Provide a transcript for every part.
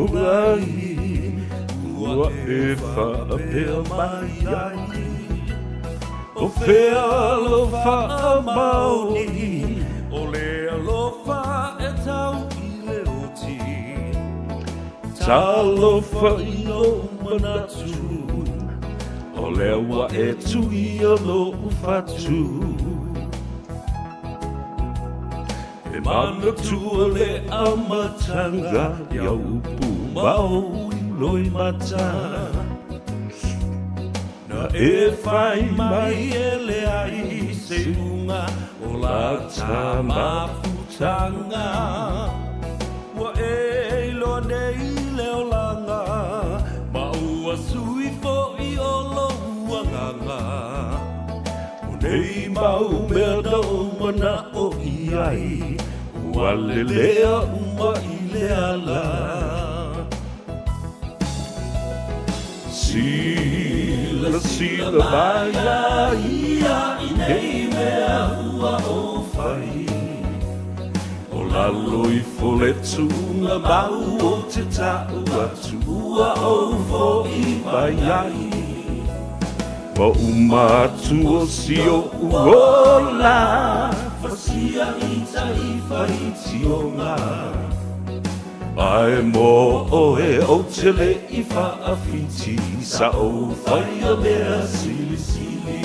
Uai, ua e whaapea mai ai. O whea alofa maoni, o le alofa e tau i le oti. Ta alofa i lo manatu, o le ua e tui o lo ufatu. E manatu o le amatanga, ia upu mau i loi mata. Na e whai mai e le ai se unga o la ta mafutanga. Wa e ilo nei le o langa, ma ua sui fo i o lo uanganga. O nei mau mea na o mana o i ai, ua le lea uma i le ala. Sila maya ia i nei mea ua o whai. O lalo i foletu ngā mau o te tau atu ua o fo i mai ai. Mo umatu o si o uola, fasia i tai whai tionga. Ai mo o e o te le i whaafiti, sa o whai o mea sili sili.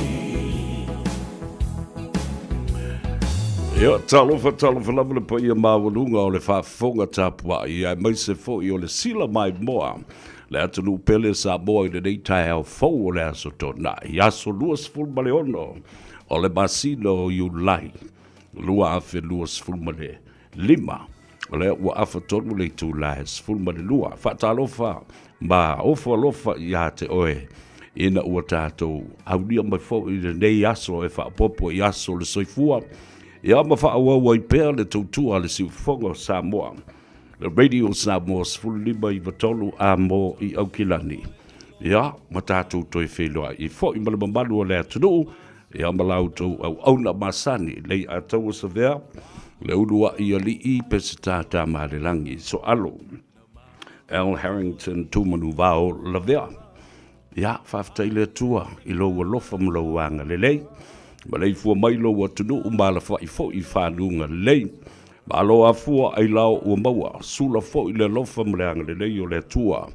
Ia talofa lava le pa ia mawalunga o le whaafonga tapua i ai mai se fo i o le sila mai moa. Le atunu pele Samoa i le nei tai au fau o le aso tona. I aso luas fulmale ono o le masino i ulai. Lua afe luas fulmale lima. O le ua afa tonu le tu laes fulmale lua. Whaatalofa ma ofa alofa i a te oe. Ina ua tātou aunia mai fau i le nei aso e whaapopo i aso le soifua. Ia ma whaawawa i pēr le tautua le siufonga Samoa. Le radio Samoa sfulu lima i watolu a mo i Aukilani. Ia, ma tātou toi wheloa i fo i malamamalu o le atunu. Ia ma lautou au auna masani lei a tau sa vea. Le urua i ali i pese tātā marelangi so alo. Al Harrington tumanu vao la vea. Ia, whaftai le tua i loa lofa mlauanga le lei. Ma lei fua mai loa tunu umala fa i fo i whanunga lei. Ma aloa fua ai lao ua maua, sula fo i le lofa mleanga le nei o le tua.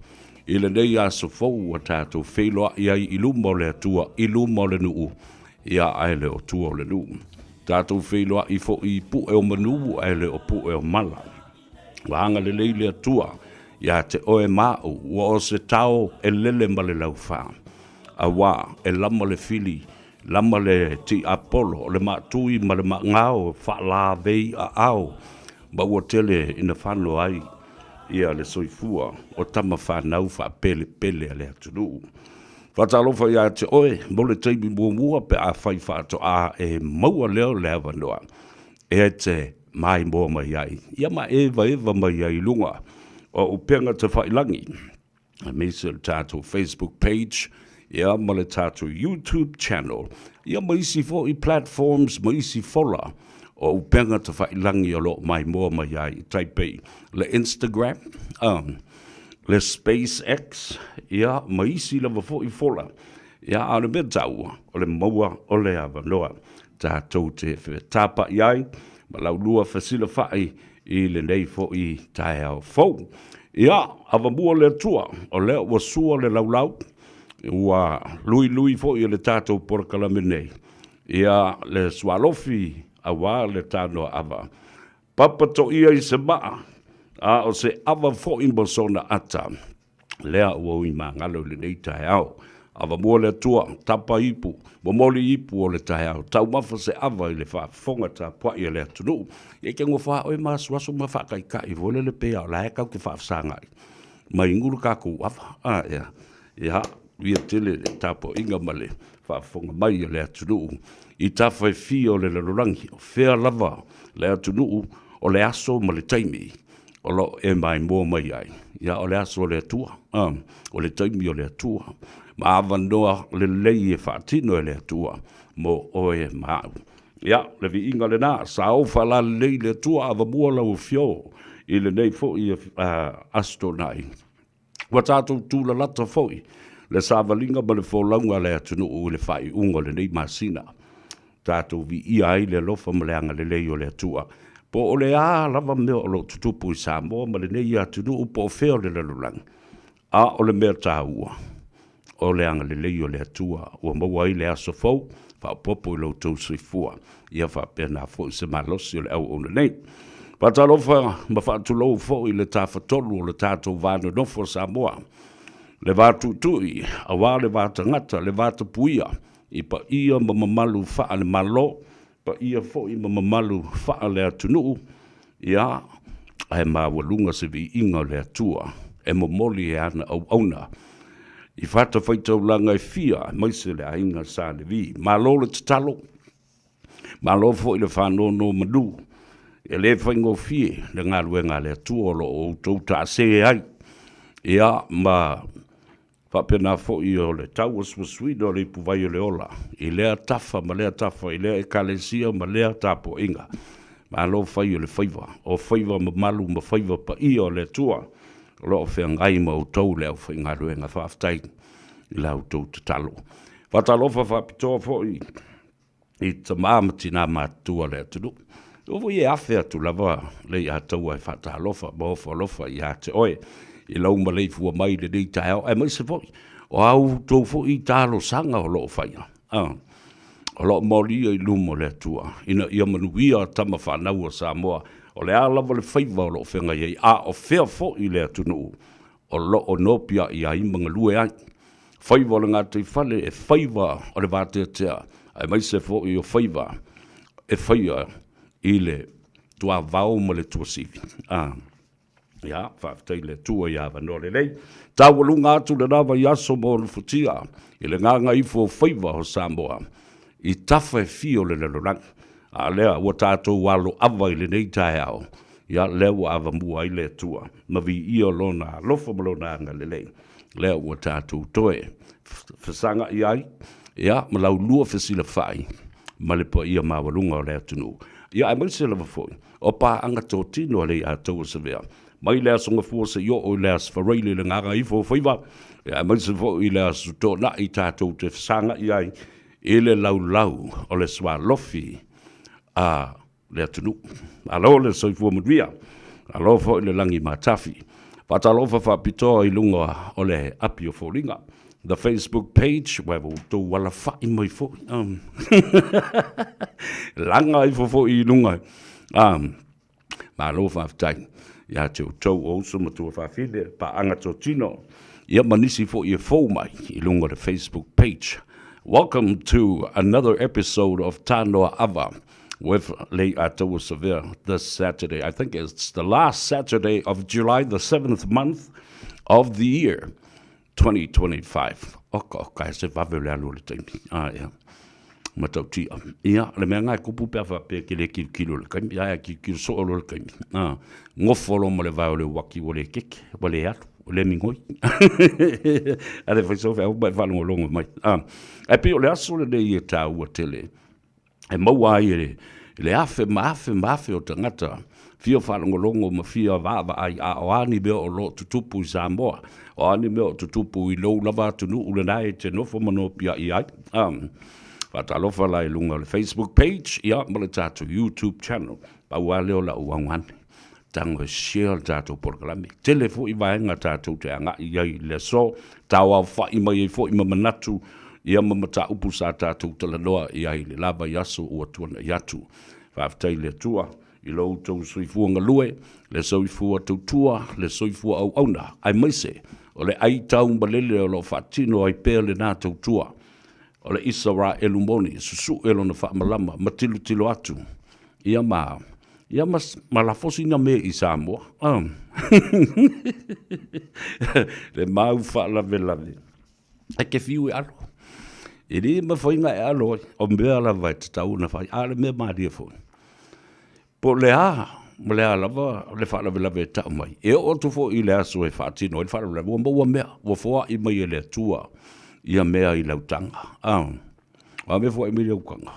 I le nei aso fo a tātou wheloa i ai iluma o le tua, iluma o le nuu. Ia ai le o tua o le nuu. Tātou wheloa i fo i pu e o manu ai le o pu e o mala. Wahanga le nei le tua, ia te oe mau, ua o se tau e lele ma le lau wha. A wā, e lama le fili, lama le ti apolo, le matui ma le ngao, wha la vei a au. Ma ua tele ina whano ai, ia le soifua, o tama whanau wha pele pele a le atunu. Whatalofa ia te oe, mo le teimi mua pe a whai whato a e maua leo le awanoa. E te mai mua mai ai. Ia ma eva mai ai lunga, o upenga te whailangi. A mesa le tātou Facebook page, ia ma le tātou YouTube channel. Ia ma isi fo i platforms, ma isi fola. O upenga te whailangi o lo mai mua mai ai. Taipei le Instagram, le SpaceX, ia ma isi lava fo i fola. Ia ane me tau, o le maua o le awanoa. Tātou te tapa iai, ma lau lua fasila whai i le nei fo i tae au fau. Ia, awa mua le tua, o le ua sua le laulau, ua lui fo i le tātou porkalame nei. Ia le swalofi awa le Tanoa Ava. Papa to ia i se maa, a o se awa fo i mbosona ata. Lea ua i mangalo le nei tae au. Awa mua le tua, tapa ipu, momoli ipu o le tae au. Tau mafa se awa i le whaafonga ta pua i le atunu. I ke ngua wha oi masuaso ma whakai ka i vole le pea o la hekau ke whaasangai. Mai nguru kako awa, ia, via tele le tapo inga male, whaafonga mai i le atunu. I tawhai fi o le lalurangi, o whea lava le atunu, o le aso ma le taimi. O lo e mai mua mai ai. Ia o le aso o le atua, o le taimi o le atua. Ma awa noa le lei e whaatino e le atua, mo oe mau. Ia, le vi inga le nā, sa ofa la lei le atua awa mua lau fio, i le nei fo i asto nai. Wa tātou tūla lata foi, le sāwalinga ma le fōlaunga le atunu o le whai unga le nei masina. Tātou vi ia ai le lofa ma le anga le lei o le atua. Po o le lava mea o lo tutupu i Samoa ma le nei atunu o po feo le lalulang. A o le mea tāua. O le anga le lei o le atua, o maua i le aso fau, wha popo i lo tau sifua. Ia wha pēnā fo i se malosi o le au o le nei. Patalofa ma whaatulou fo i le tāwhatolu o le tātou vānu nofo Samoa. Le vātutui, a wā le vātangata, le vātapuia, i pa ia ma mamalu wha le malo, pa ia fo i ma mamalu wha le atunu, ia, ai mawalunga se vi inga le atua, e momoli e ana au auna. I whata whaitau langa e fia, maise le ainga sa le vi, malo le tatalo, malo fo i le whanono manu, e le whaingo fie, le ngā ruenga le atua lo o tau ta se ai. Ia ma whapena fo i o le tau o swasuida o le puwai o le ola. I lea tafa, ma lea tafa, i lea e kalesia, ma lea tapo inga. Ma lo whai o le whaiva. O whaiva ma malu ma whaiva pa i o le atua. Lo o whea ngai ma o tau leo whai ngā ruenga whaftai. I lau tau te talo. Whatalofa whapitoa fo i tamamati nā mātua le atunu. Ovo i afe atu lava lei a tau ai whata alofa, maofa alofa i a te oe. I lau ma lei fua mai le nei tae au, ai mai se foi. O au tau fo i tālo sanga o loo whaia. O loo moria i lumo le atua. Ina ia manuia tama whanau o Samoa. O le alawa le whaiva o loo whenga iei. A o whea fo i le atunu. O loo nopia i a imanga lue ai. Whaiva o le ngā tei whale e whaiva o le vātea tea. Ai mai se fo i o whaiva. E whaia i le tua vau ma le tua sivi. Ia, whaftai le tua ia wano le lei. Tāwalunga atu le nawa i aso mo le futia. I le nganga i fo whaiva o Samoa. I tawha e fio le lorang. A lea, ua tātou walo awa i le nei tae au. Ia, lea ua awa mua i le tua. Ma vi ia lona, lofa ma lona anga le lei. Lea ua tātou toe. Whasanga i ai. Ia, ma lau lua whasila whai. Ma le pa ia mawalunga o le atunu. Ia, ai mai se lava foi. O pā anga tō tino le a tau sa vea. Mai lea songa fua se yo o lea sfareile le nganga i fo whaiva. Ia, ai mai se foi lea suto na i tātou te whasanga i ai. E le lau o le swa lofi a le atunu. Alo le soifua mudria. Alo foi le langi matafi. Patalofa whapitoa i lunga o le api o fōringa. The Facebook page, where we'll do wala whai mai fo. Langa i fo i lunga. Ma lo whaftai. Ia te tau o so matua whawhine, pa anga tō tino. Ia manisi fo i fo mai i lunga the Facebook page. Welcome to another episode of Tanoa Ava with Lei Atawa Severe this Saturday. I think it's the last Saturday of July, the 7th month of the year. 2025. Kai se vavele alo le taimi. Ia. Matau tia. Ia, le mea ngai kupu pia whape ke le kilo le kaimi. Ia, kilo so alo le kaimi. Ngofolo mo le vai o le waki o le keke. O le atu. O le mingoi. Ale whaisofe au mai whalongo longo mai. E pi o le aso le nei e tā ua tele. E maua ai le afe o tangata. Fia whanongo longo ma fia vava ai a o ani mea o lo tutupu i Samoa. O ani mea o tutupu i lou lava tunu ule nai te nofo mano pia i ai. Whatalofa lai lunga le Facebook page, ia ma le tātou YouTube channel. Pau a leo la uangwane. Tango share tātou porkalami. Telefo i vaenga tātou te anga i ai le so. Tau au whai mai e fo i mamanatu. Ia mamata upu sa tātou talanoa i ai le lava yaso ua tuana yatu. Whaftai le tua. I lo tau soifua ngalue, le soifua tautua, le soifua au auna. Ai maise, o le ai tau mbalele o lo whatino ai pēr le nā tautua. O le isa ra elumoni, susu elo na whaamalama, matilu tilo atu. Ia la fosina me i Samoa. Le mau whaalave. E ke fiu e alo. E li ma whainga e alo, o mea la vai te tau na whai, a le mea maadia fwoi. Po le lava, le whaalave tau mai. E o tu fo i le aso e whaatino, e whaalave, ua mea, ua fua i mai e le tua, ia mea i lautanga. a me fo e mire ukanga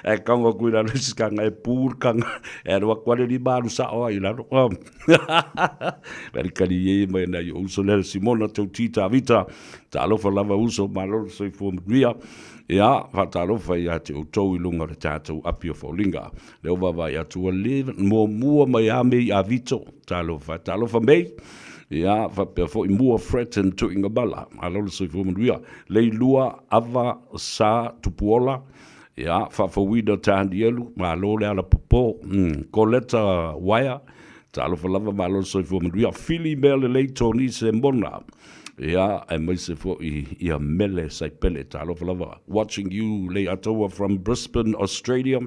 e kanga kuira lesi kanga e pur kanga e ro kwale di baru sa o ila ro kali ye mai na yo uso le simona te tita vita ta lo fa lava uso malo so fo mria ya fa ta lo fa ya te to i lunga re tatu apio fo linga le va va ya tu live mo mai ame a vito ta lo fa mei ya fa pe fo i mua threaten to inga bala alo so fo mria le lua ava sa tupuola ya fa fo wida tandielu ma lo le ala popo koleta wire talo fa lava ma lo so fo mria fili mele le toni se mona ya e mai se fo i a mele sai pele talo fa lava watching you le atoa from Brisbane Australia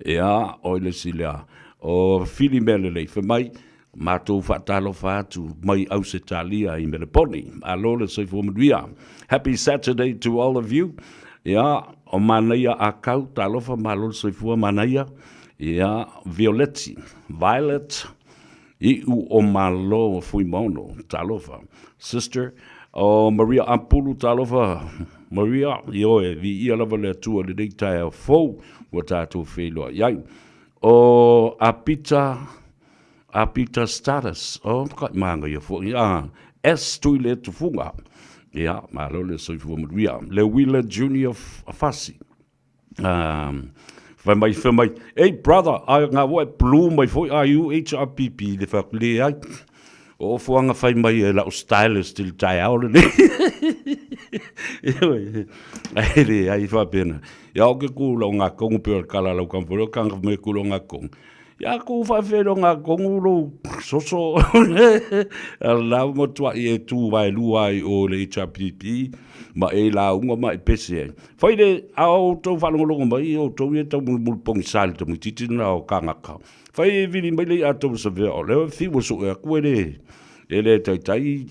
ya oile silia o fili mele le fa mai Mato fatalo fatu mai au se talia I Melaponi. Alola se fomudria. Happy Saturday to all of you. Ya o manaya akau talofa malol se fua manaya. Ya Violet. I u o malo fuimono talofa. Sister o Maria Ampulu talofa. Maria yo e vi ia lava le tua le deitai fo wa tatu felo yai. O Apita status kai manga ia fo S tuile tu funga ia malo le so fu mria le Wheeler Junior Fasi fa mai hey brother I nga wo blue mai fo are you HRPP le fa le ai o fo nga fa mai la style still tai out le ai fa pena ia o ke ku lo nga kong pe kala lo kan fo kan me ku lo nga kong ya ko fa fero nga kongulo soso la mo tua e tu vai luai o le HPP ma e la unga ma e pese foi de au to fa longo mai o to e to mul pong sal to mititi na o kanga ka foi vini mai le ato se ve o le fi mo so e ku ele tai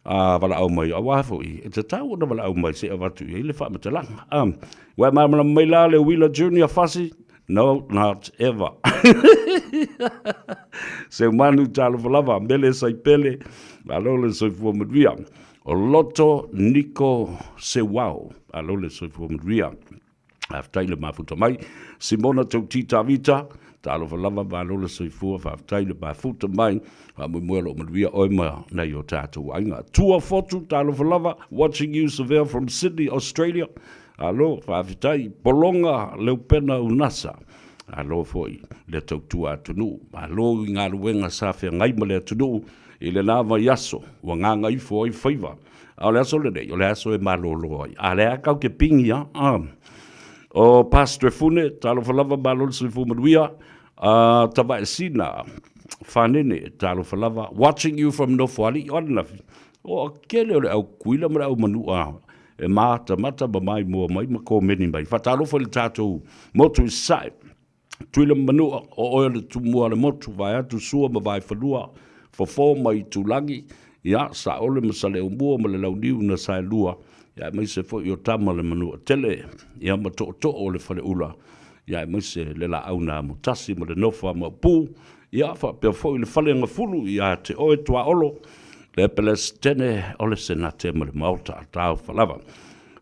wala au mai a wafo I te tau na wala au mai se avatu I le fa matala wa ma mai la le Wheeler Junior Fasi no, not ever. Se manu talo falava, mele sai pele, alole soi fua madria. O loto Nico se wau, alole soi fua madria. Aftaile mafuta mai, Simona tau tita vita, talo falava, alole soi fua, aftaile mafuta mai, muelo madria oima na yo tatu ainga. Tua fotu talo falava, watching you Seville from Sydney, Australia. Alo, whaafitai, polonga, leo pena unasa. Alo foi, le tau tua atunu. Alo I ngā ruenga sawhia ngai ma le atunu. I le nāwa yaso, wa ngā ngai fo I whaiva. A le aso le nei, o le aso e malolo ai. A le akau ke pingi ya. O Pastor Fune, talo falava malolo se fumanuia. Tawa e sina, whanene, talo falava. Watching you from Nofwali, onafi. O kele o le au kuila mara au manua. E mata ba mai mua mai ma ko meni mai fatalo fo le tatou motu sai tuile manu o le tu mua le motu vai atu sua ma vai falua fo mai tu langi ya sa ole masale o mua ma le launiu na sai lua ya mai se fo yo tama le manu tele ya ma to o le fale ula ya mai se le la auna mutasi ma le nofa ma pu ya fa pe fo le fale nga fulu ya te o tua olo le peles tene ole senate ma le mauta tau falava.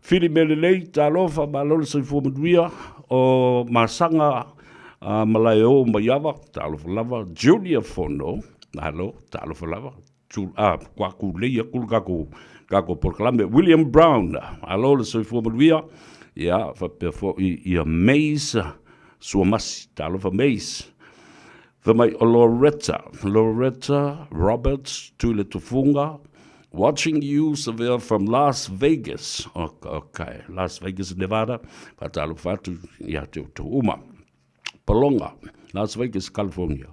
Fili mele lei talofa malole se fumaduia o masanga malai o maiava talofa lava Junior Fono halo talofa lava kwaku leia kul kako proclame William Brown halo se fumaduia ya fa pe fo I amaze suamasi talofa maze the mai Loretta Roberts tule tufunga watching you Seville from Las Vegas okay Las Vegas Nevada patalo fatu ya tu uma Palonga Las Vegas California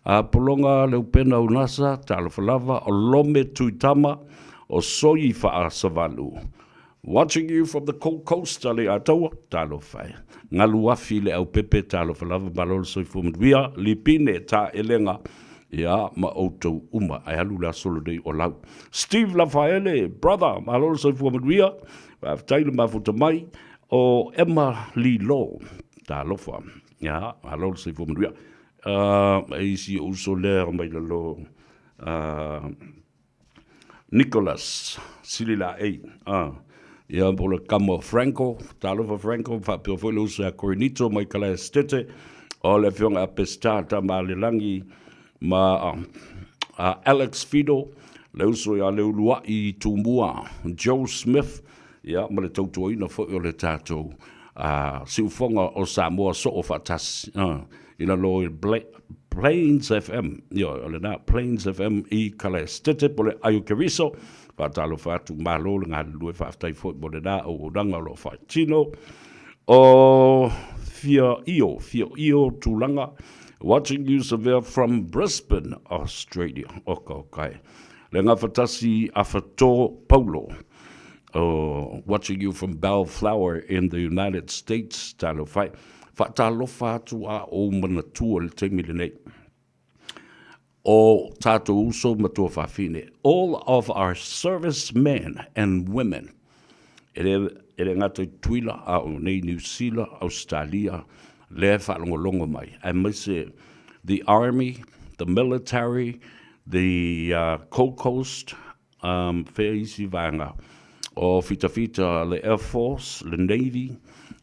Palonga le upena unasa talo falava o lome tuitama o soi fa savalu watching you from the cold coast ale atawa talo fai ngalu afi le au pepe talo falava balol soi fumduia lipine ta elenga ya ma auto uma ai halu la solo dei o lau Steve Lafaele brother malol soi fumduia va taile mafuta mai o Emma Lilo talo fa ya malol soi fumduia isi o soler mai lo Nicholas Silila Ia po le kamo Franco, talofa Franco, whapio fwele usa Corinito, mai kala estete, o le fionga a pestata ma le langi, ma Alex Fido, le uso ia le ulua I tumua, Joe Smith, ia ma le tautua ina fo o le tātou, si ufonga o Samoa so o fatas, ina lo Plains FM, ia le na Plains FM I kala estete, po le ayu keriso, Patalo fatu malo ngā lue whaftai fwoi mone nā o ranga lo whai tino. O fia io tūlanga. Watching you severe from Brisbane, Australia. Okay. Le ngā whatasi a whato Paulo. Watching you from Bellflower in the United States. Talo whai. Whatalo whatu a o mana tua le te milenei. O tātou uso matua whawhine. All of our servicemen and women, ere ngātou tuila a o nei New Zealand, Australia, le whalongolongo mai. I must say, the army, the military, the Gold Coast, whea isi vanga, o fita le Air Force, le Navy,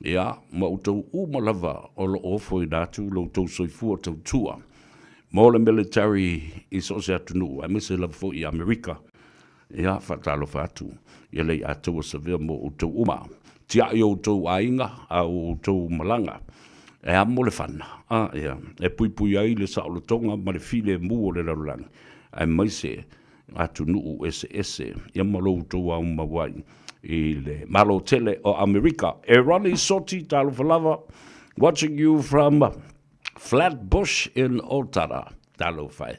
ia, ma utou umalawa o lo ofo I nātu, lo tau soifua tau tua. Mo le military I so se atunu, a mese la fo I Amerika. Ia whatalo whatu. Ia lei atua sa vea mo utou uma. Tia I utou ainga, a utou malanga. E a mo le whana. Ia. E pui ai le sao le tonga, ma le file mu o le laulang. A maise atunu ese. Ia malo utou au mawai. I le malo tele o Amerika. E Ronnie Soti, talo whalava. Watching you from Flatbush in Otara, talo whai.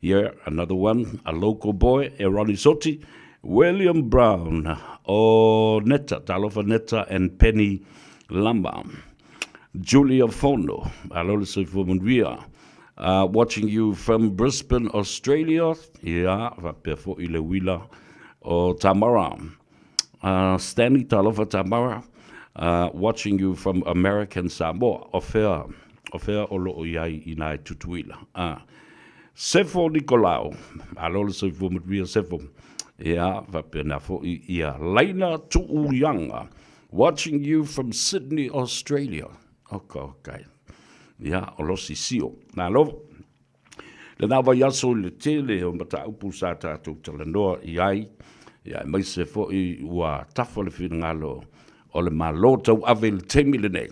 Here, another one, a local boy, Ronnie Soti, William Brown, Netta, talofa Netta and Penny Lamba, Julia Fono, alolese fumunria, watching you from Brisbane, Australia, yeah, vapefo ile wila, o Tamara, Stanley talofa Tamara, watching you from American Samoa, Ofea o loo iai I nai tutuila. Sefo Nicolau, alole se fumitria sefo. Ia, vapena fo ia Laina Tuuyanga, watching you from Sydney, Australia. Okay. Ia, olosi sio. Na lo, le nawa yaso le tele o mata upu sa tātou talanoa iai. Ia, mai se fo I ua tafo le whina ngalo o le malotau ave le temi le nei.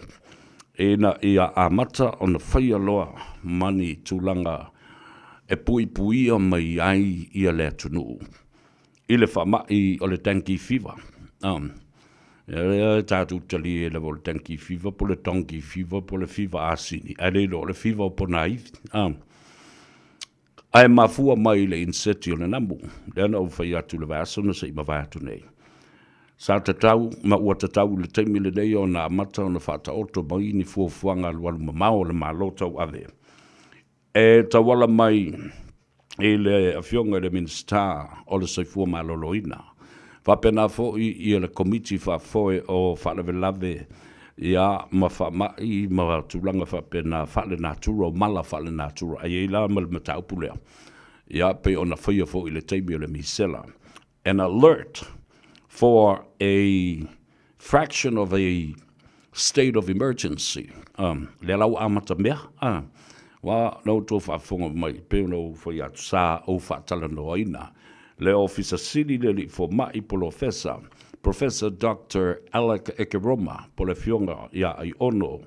Ena ia amata o na whaia loa mani tūlanga e pui mai ai ia le atunu. I le whamai o le tanki fever. Tātou tali e le le tanki fever, po le tonki fever, po le fever asini. A le lo le fever o pona iwi. Ai mafua mai le inseti o le namu. Lena o whai atu le vaso na se ima vai atu nei. Sa tatau, ma ua tatau le teimi le nei o na amata o na whata oto mai ni fuafuanga lualu mamao le malotau ave. E tawala mai e le afionga le minsta o le saifua maloloina. Whapena fo I le komiti whafoe o whalawelave ia ma whamai ma tulanga whapena whale natura o mala whale natura. Ai la ma le mataupulea. Ia pe o na whaia fo I le teimi o le misela. An alert for a fraction of a state of emergency. Le lau amata mea, wa no to whafonga mai, peo no whai atu sa o whatala no aina. Le officer sili le for mai Professor Dr. Alec Ekeroma, po le fionga ia ai ono,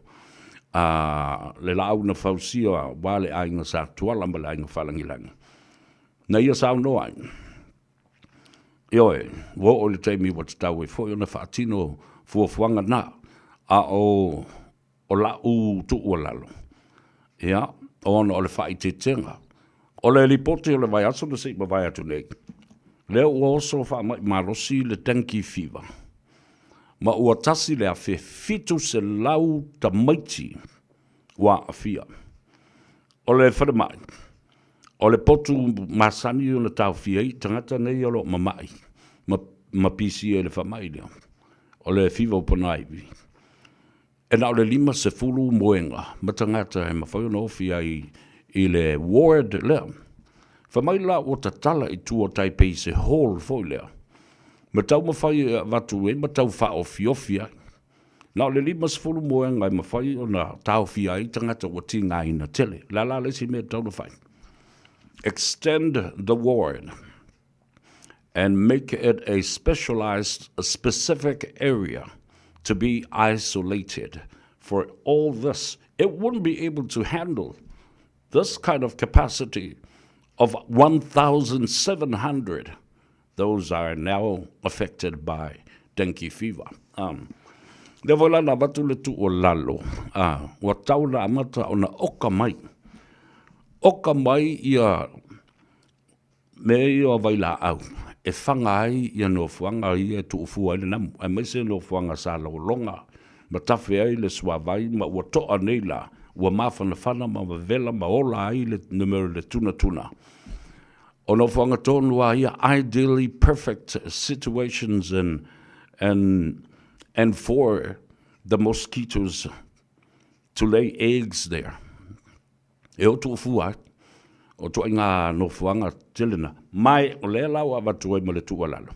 le lau na whausia wale ainga sa tuala ma le ainga whalangilangi. Na ia sao no ainga. Ioe, wo o le teimi wa te tau e fwoi o na whaatino fuafuanga na a o la u tu ua lalo. Ia, o ana o le whai te tenga. O le lipote o le vai aso na se ma vai atu nei. Leo ua oso wha mai marosi le tanki fever. Ma ua tasi le a fe fitu se lau ta maiti wa a fia. O le wharamai. O le potu masani o le tau fiei, tangata nei o lo mamai, ma pisi e le whamai leo. O le fiva o panaiwi. E na o le 5 se fulu moenga, ma tangata e mawhai no fiai I le ward leo. Whamai la o tatala I tua Taipei se hall foi leo. Matau mawhai watu e, matau whaofia. Nā le lima sefulu moe ngai mawhai o na tau fia I tangata wa ti ngai na tele. La lesi mea tau na whai. Extend the ward and make it a specific area to be isolated for all this. It wouldn't be able to handle this kind of capacity of 1,700. Those are now affected by dengue fever. Le voila na watu le tu o lalo. Wa tau na amata o na oka mai. Oka mai ia me ia vaila au. E whanga ai ia no fuanga ia tu ufua le namu. E meise no fuanga sa longa. Ma tawhi ai le suavai ma ua toa neila. Ua mawhana whana ma vela ma ola ai le numero le tuna. O no fuanga tonu a ia ideally perfect situations and for the mosquitoes to lay eggs there. E o tu ufua o tu inga no fuanga tilina. Mai o le lau avatu ai ma le tua lalo.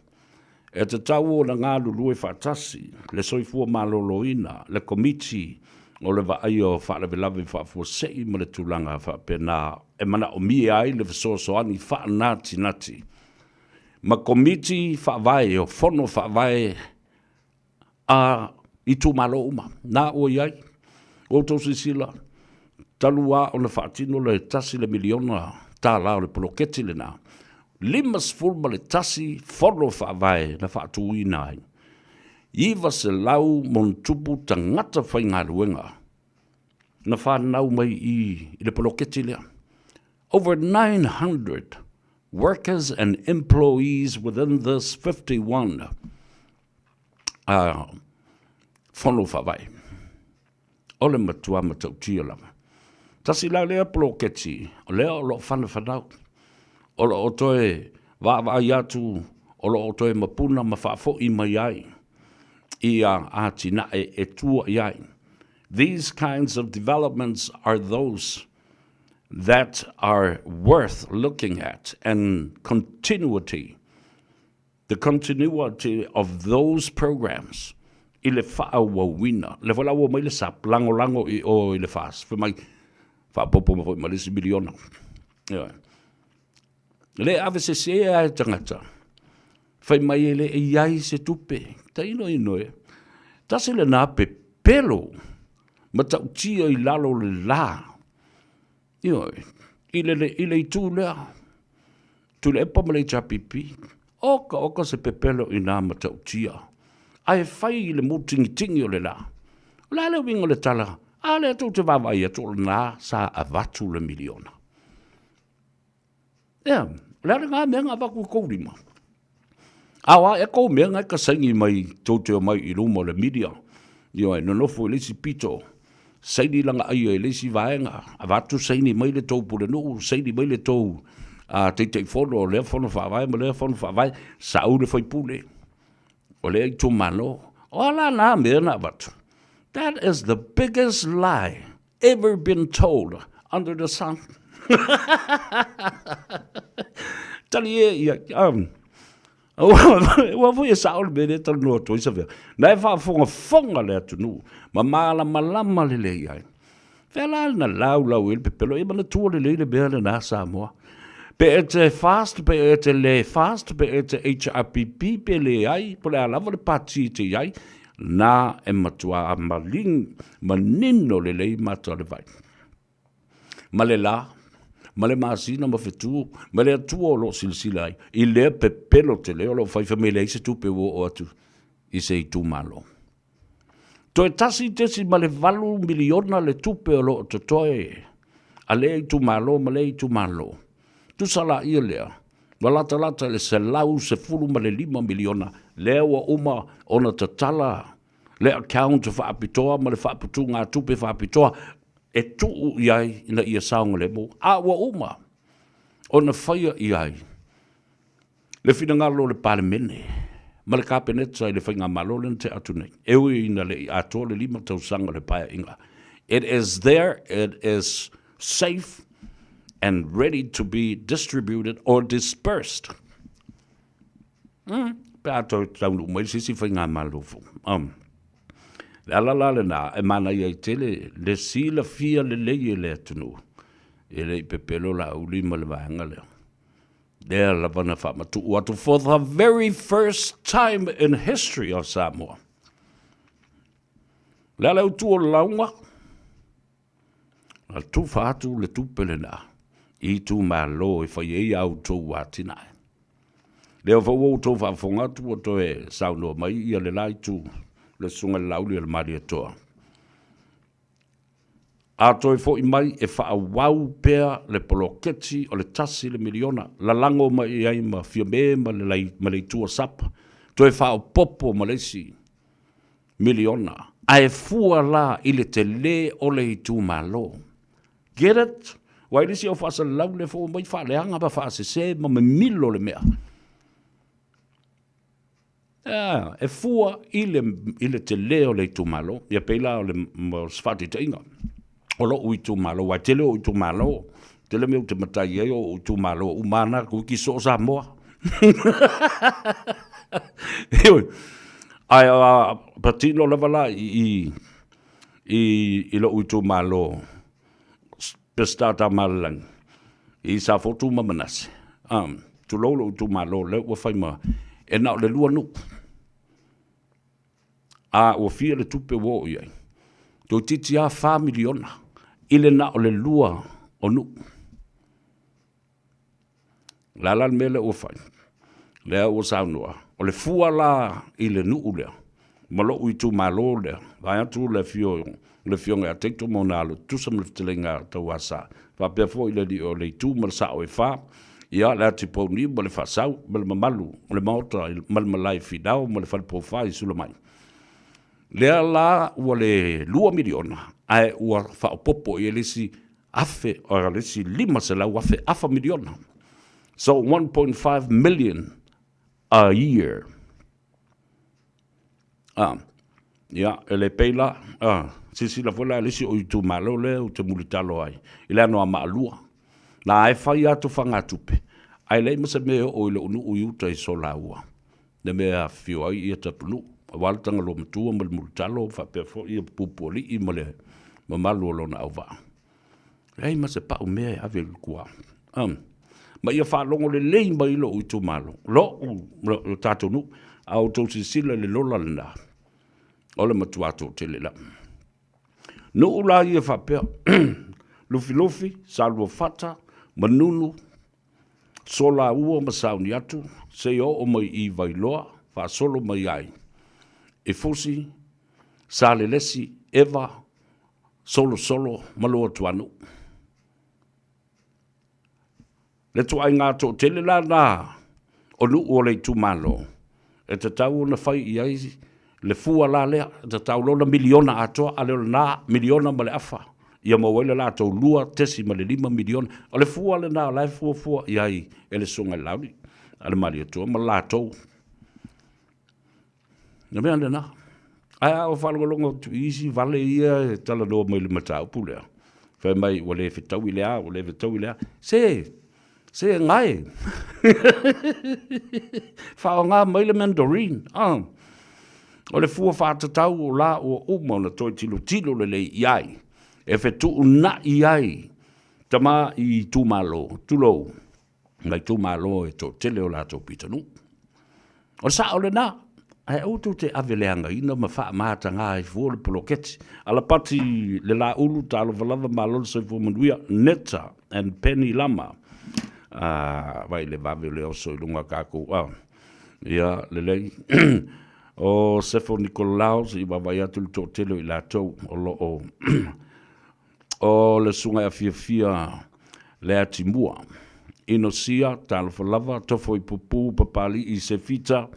E te tau o na ngā lulue whaatasi, le soifua maloloina, le komiti o le vaai o whaalawe whaafua sei ma le tūlanga whaapena e mana o mie ai le visosoani whaanati. Ma komiti whaavae o whono whaavae a I tū malo uma. Nā o iai, o tō sisila, talua o le whaatino le tasi le miliona tā lao le poloketi le nā. Limas fulma le tasi whono whaavae na whaatui nai. Iwa se lau mon tupu tangata whainga ruenga. Na whanau mai I le poloketi lea. Over 900 workers and employees within this 51 whono whawai. Ole matua matautia lama. Tasi la lea poloketi, o lea o lo whanau. O lo otoe wāwai atu, o lo otoe mapuna ma whaafo I mai ai. Ia ati na e tua iai. These kinds of developments are those that are worth looking at, and the continuity of those programs. I le whaawawina. Le whalawa mai le sap, lango I o I le whaas. Wha mai whaapopo ma le si miliona. Le ave se ai tangata. Whai mai le iai se tupe. Ta ino e. Ta se le nā pe pelo. Ma tau tia I lalo le la. I le tu lea. Tu le epa ma le chapipi. Oka se pe pelo I nā ma tau tia. Ai whai le mutingi o le la. La le wingo le tala. A le tu te wawai a tō nā sa avatu le miliona. Le ngā mea ngā waku kourima. Awa e kou mea ngai ka saingi mai tōteo mai I rumo le media. No nofo le si pito. Saini langa ai le si vaenga. Avatu saini mai le tō pule nuu. Saini mai le tō te whono le whono whawai ma le whono whawai. Sau le whai pule. O le tō mano. O ala nā mea nā watu. That is the biggest lie ever been told under the sun. Tali e wa foi sa ol bene tal no to isa ver. Na fa fonga le tunu. Ma mala malama le ai. Fela na lau il pepelo e bana tu le bele na Samoa. Pe et fast pe et le fast pe et HRPP pe le ai po la lava le pati te ai na e matua maling manino le mata le vai. Malela ma le masina ma fetu, ma le atua o lo silsilai. I le pepelo te leo lo fai famile I se tupe o atu. I se I tu malo. To e tasi tesi ma le valu miliona le tupe o lo to toe. A le I tu malo, ma le I tu malo. Tu sala I lea. Ma lata le se lau se fulu ma le 5 miliona. Lea wa uma ona tatala. Le account fa apitoa ma le fa apitu ngā tupe fa apitoa. E tuu iai ina ia saonga le mo. A wa uma. O na whaia iai. Le whingalo le palemene. Ma le kapeneta I le whainga malole te atu nei. Ewe ina le ato le 5 tausanga le paia inga. It is there. It is safe and ready to be distributed or dispersed. pe ato tau mai sisi fai ngā malufu. La na e mana ia i tele le sila fia le lei le atunu. E le pepelo la uli ma le vaenga leo. There la vana whamatu watu for the very first time in history of Samoa. La lau tu o launga. La tu whaatu le tu pelena. I tu malo e whai ei au tō watinai. Leo whau o tō whafonga tu o tō e sauno mai ia le lai tu. Le sunga lauli le mari atoa. A toi fo i mai e wha wau pea le poloketi o le tasi le miliona. La lango mai ai ma fia me ma le tua sapa. Toi wha o popo ma leisi miliona. A e fua la i le te le o le i tu malo. Get it? Wai risi o wha lau le fo mai wha le anga pa wha se ma me milo le mea. E fua i le te leo le tu malo, ia peila o le sfati te inga. O lo ui tu malo, wai tele o tu malo, tele meu te matai e o tu malo, umana ku ki so Samoa. Ai patino le vala i lo ui tu malo, pestata malang, i sa fotu mamanase. Tu lo tu malo, le ua fai ma, e nao le lua nu. A o fia le tupe wo iai. Tō titi a 4 miliona. Ile na o le lua o nu. Lala mele o fai. Lea o saunua. O le fua la i le nu lea. Malo ui tu malo lea. Vai atu le fio ngea teikto mo nalo. Tusam le fitelenga tau asa. Fa pia fo ile di o le tu mal sa o e fa. Ia lea tipo ni mo le fa sau. Mal mamalu. Le maota mal malai fidao. Mo le fa le profai sula mai. Lea la ua le 2 miliona, ai ua whaopopo i lesi afe, o lesi 5 se lau afe miliona. So 1.5 million a year. Ele peila, sisi la fola lesi o itu malo le, o te mulitalo ai. Ile anoa maalua. Na ai whai atu whangatupe. Ai lei masa mea o ile unu uiuta i sola ua. Ne mea fio ai i atapunu. Waltanga lo matua mal multalo fa pe fo i pupoli i male mamalu lo na ava. Ei ma se pa o me ave kwa. Ma ia fa longo le lei mai lo tu malo. Lo tato nu au to sila le lola na. Ole matua to tele la. No la ia fa pe lufi salvo fata manunu sola ua masauni atu se o mai i vailoa fa solo mai ai. E fosi, sale lesi, eva, solo, malo tuanu. Le tu ai ngā tō tele la nā, o nu o le tu malo. E te tau na fai i ai, le fua la lea, e te tau lona miliona atoa, a leo nā miliona ma le afa. Ia mawele la tō lua, tesi ma le 5 miliona. O le fua le nā, lai fua i ai, e le songa lauri. A le mali atua, ma la tō. Na mea na. Ai o whalongolongo tu isi vale ia tala no mai le matau pulea. Whai mai wale whetau i lea, Se ngai. Whao ngā mai le mandarin. O le fua whātatau o la o umona toi tilo le lei iai. E whetu una iai. Tama i tūmalo, tulo. Mai tūmalo e tō tele o la tō pitanu. O sa o le nā. Ai auto te aveleanga ina ma wha maata ngā e fua le poloketi. Ala pati le la ulu talo valava malolo se fua manuia neta and penny lama. Vai le vave le oso i lunga kako. Ia le lei. O Sociopolitical i wawai atu le tō telo i la tau o lo o. O le sunga a fia le ati mua. Ino sia talo valava tofo i pupu papali i se fita.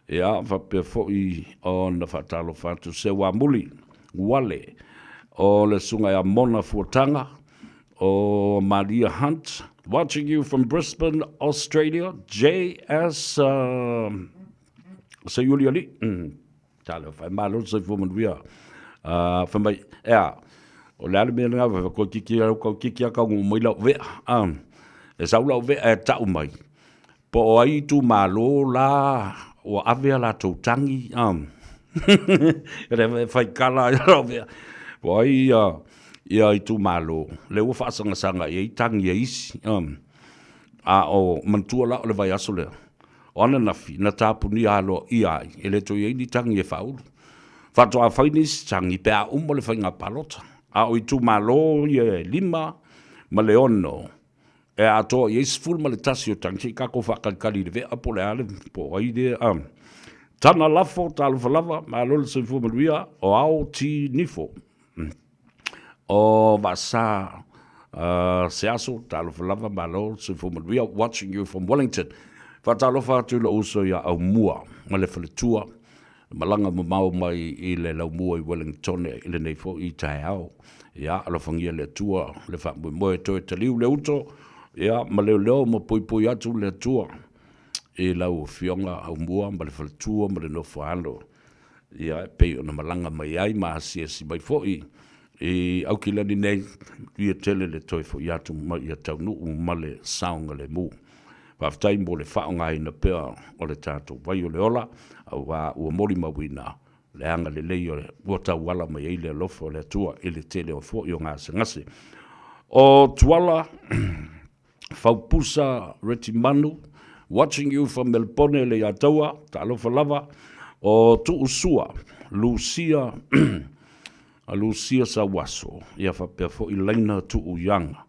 Ia, whapea fōi o na whatalo whatu se wamuli, wale, o le sunga a Mona Fuatanga, o Maria Hunt, watching you from Brisbane, Australia, JS, se Julia Li, talo, whai malo se fumanuia, whamai, o le alime nga, ko kiki a kaungu mai lau vea, e sau lau vea e tau mai, po o ai tu malo la, o ave la tau tangi, re fai kala, poi, ia i tu malo, le ua whaasanga sanga, i tangi e isi, a o mantua la o le vai aso lea. Ona nafi, na tāpuni alo i ai, e le toi ni tangi e whauru. Whato a whainis tangi, pe a le whainga palota. A o i tu malo i e lima, ma le ono, e a toa i eis ful ma le tasi o tangi, kako whakalkali le vea po le ale, po aide, tana lafo, talo falava, ma lole se fu maluia, o ao ti nifo. O vasa, se aso, talo falava, ma lole se fu maluia, watching you from Wellington. Whatalofa atu la uso ia au mua, ma le whaletua, malanga mamau mai i le lau mua i Wellington, i le neifo i tae au. Ia, alofangia le tua, le whamui moe toe taliu le uto, ia, ma leo ma pui atu le tua. I lau fionga au mua, ma le whaletua, ma le nofo alo. Ia, pei ona malanga mai ai, ma asiesi mai foi. I au ki lani nei, ia tele le toe fo i atu, ma ia tau nuu, ma le saunga le mua. Whaftai mo le whaonga ina pēr o le tātou vai o le ola, au wā ua mori mawina, le anga le lei o le uata wala mai eile lofo le tua, ele tele o fo i o ngase ngase. O tuala, whaupusa reti manu, watching you from Melbourne le ataua, ta alofa lava, o tu usua, Lucia, Lucia Sawaso, ia whapea fo i leina tu uyanga.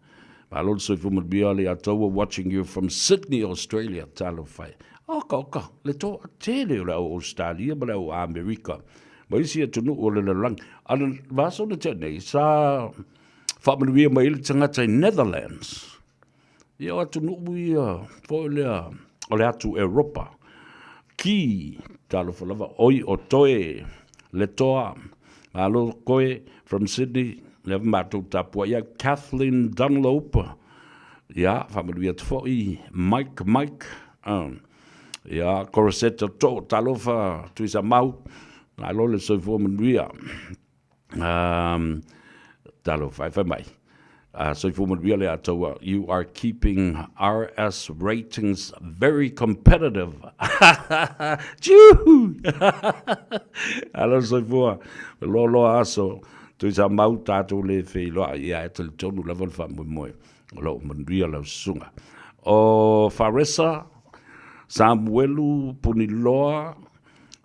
I'll also from Biali Atoa watching you from Sydney, Australia, talo fai. Oka, le to tele o Australia, but o America. Ma isi e tunu o le lang. Ana vaso le tene, sa whamanu mai le tangata i Netherlands. Ia atunu ia, po le atu Europa. Ki, talo falava, oi o toe, le toa, alo koe from Sydney, le matou tapua ia Kathleen Dunlop ia whamaluia tfoi Mike ia Corosetta to talofa tuisa mau na lole soifo manuia talofa fa mai soifo manuia le atoa you are keeping RS ratings very competitive Choo alo soifo lo aso tu sa mau tātou le whei loa ia e tali tonu level wha moe o lau manuia lau sunga. O Faresa, Samuelu Puniloa,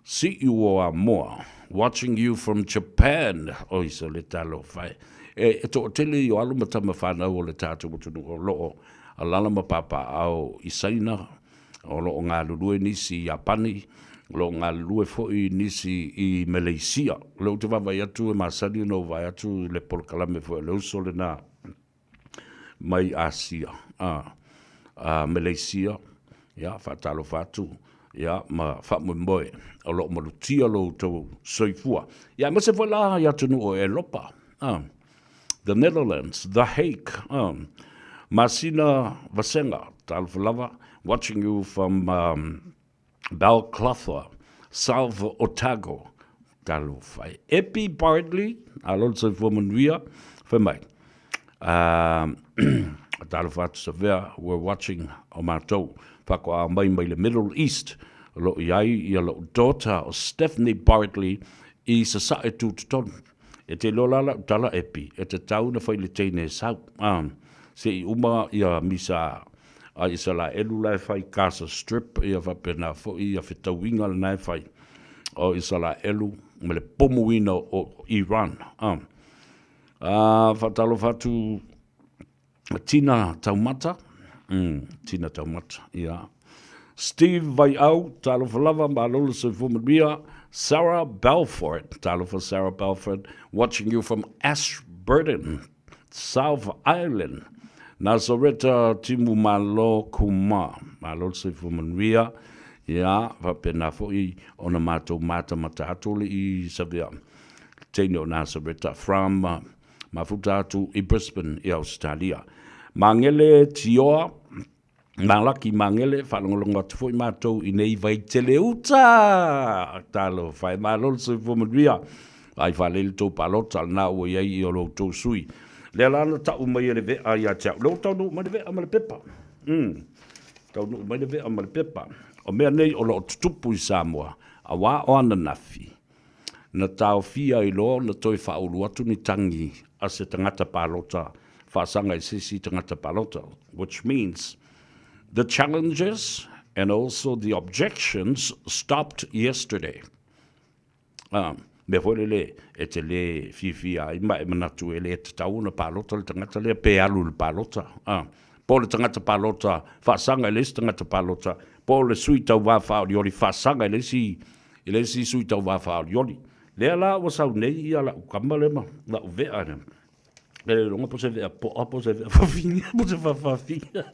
si u o Moa, watching you from Japan. O iso le talo whai. E to tele i o alu matama whanau o le tātou mutunu o loo a lalama papa au isaina o loo ngā lulue nisi Japani, lo ngā lue foi nisi i Malaysia. Leo te wawai atu e masani no vai atu le polkalame foi leo sole na mai Asia. Malaysia, ya whatalo whatu, ya ma whamu moe, o lo malutia lo tau soifua. Ya mase foi la ya tunu o Europa. The Netherlands, The Hague, Masina Vasenga, Talfalava, watching you from Balclutha, Salve Otago, talo fai. Epi Bardley, alonso for Manuia, for mai. Talo fatu severe, we're watching o matou, whako a mai le Middle East, lo iai, ia lo daughter of Stephanie Bardley, I sa e tu ton. E te lolala tala epi, e te tau na whai le teine sau. Se I uma ia misa a isa la elu lai whai Gaza Strip ia whapena fo ia whetauinga le nai whai o isa la elu me le pomuina o Iran. Whatalo whatu Tina Taumata, Tina Taumata, ia. Steve vai au, talo whalava malolo se fumaria, Sarah Belfort, talo for Sarah Belfort, watching you from Ashburton, South Island. Nazareta timu malo kuma, malo se fumaria, ia, vapena foi ona mato mata matatole I savia. Tenio Nazareta from Mafutatu I Brisbane I Australia. Mangele tioa, malaki mangele, whanongolonga te foi matou I nei vai teleuta. Talo, whai malol se fumaria. Ai whalele tō palota, na ua iei I o lo tō sui. Le lana tau mai ele vea ia tau. Lo tau nu mai le vea ma le pepa. Tau nu mai le vea ma le pepa. O mea nei o lo tutupu I Samoa, a wā o ana nafi. Na tau fia I lo na toi whaulu atu ni tangi a se tangata pālota, whaasanga I sisi tangata pālota, which means the challenges and also the objections stopped yesterday. Me hore le, e te le fifia, I mai manatu e le te tauna pālota, le tangata le pe alu le pālota. Po le tangata pālota, whaasanga I le si tangata pālota, po le sui tau wā whaoriori, whaasanga I le si sui tau wā whaoriori. Lea la wa sau nei ia la ukama le ma, la uvea ne. Le longa po se vea po a po se vea whawhinga, po se whawhinga.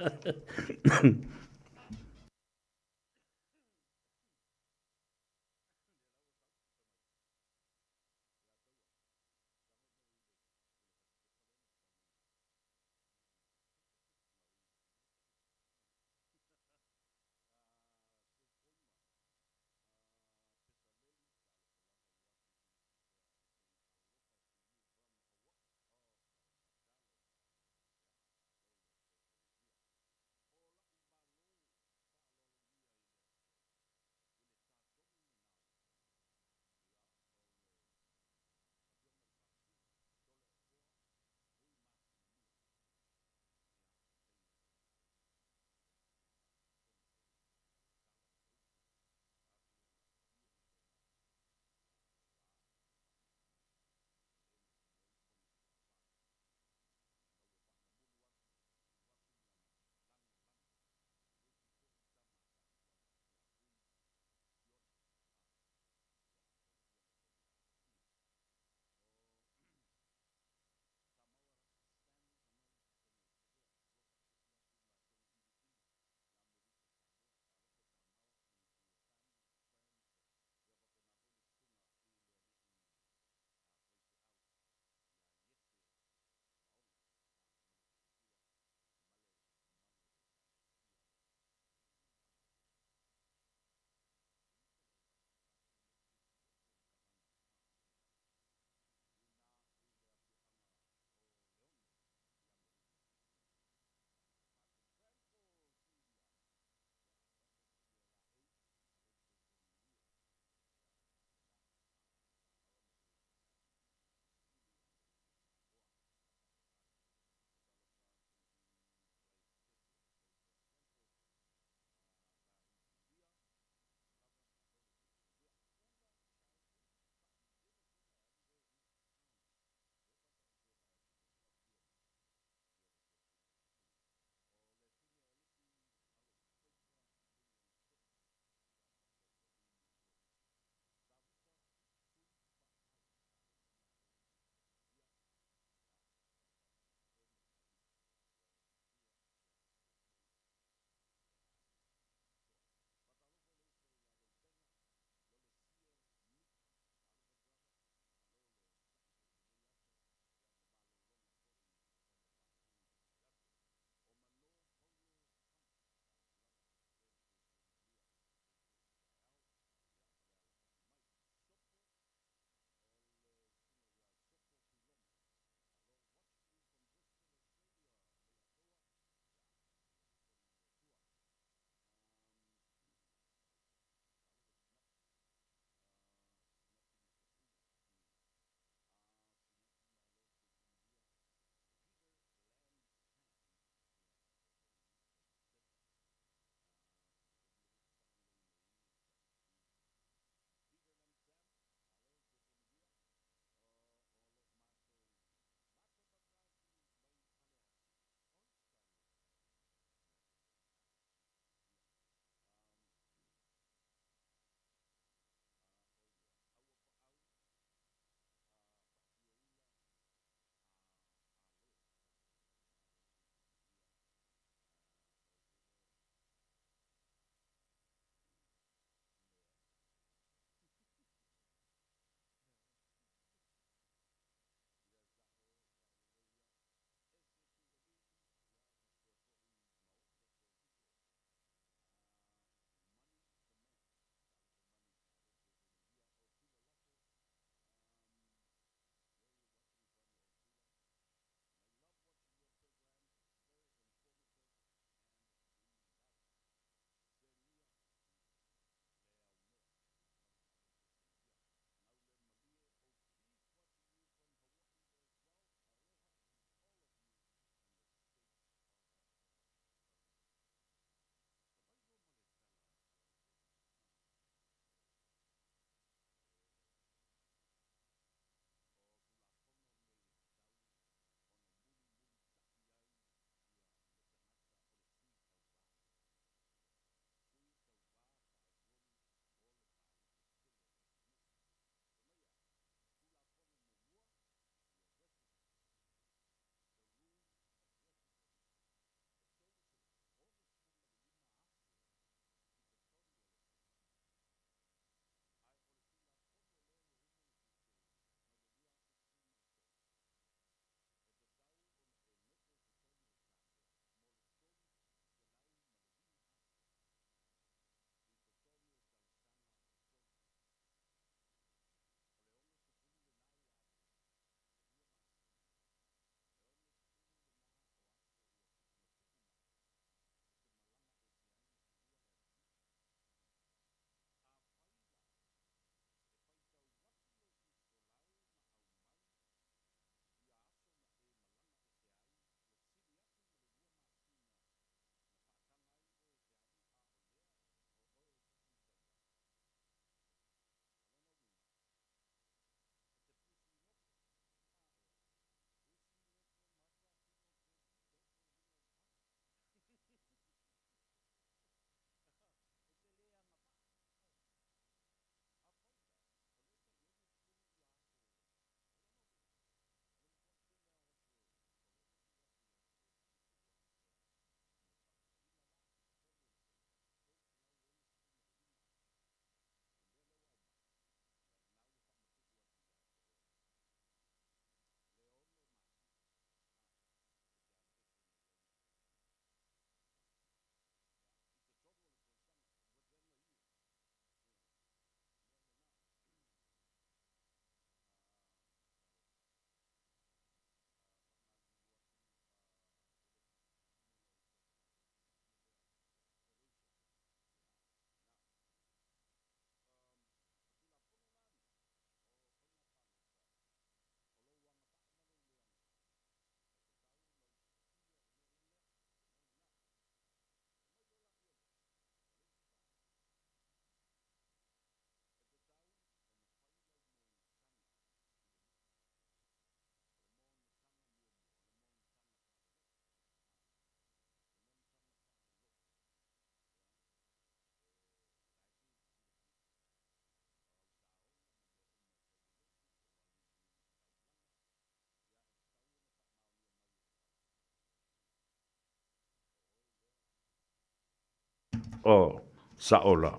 o saola.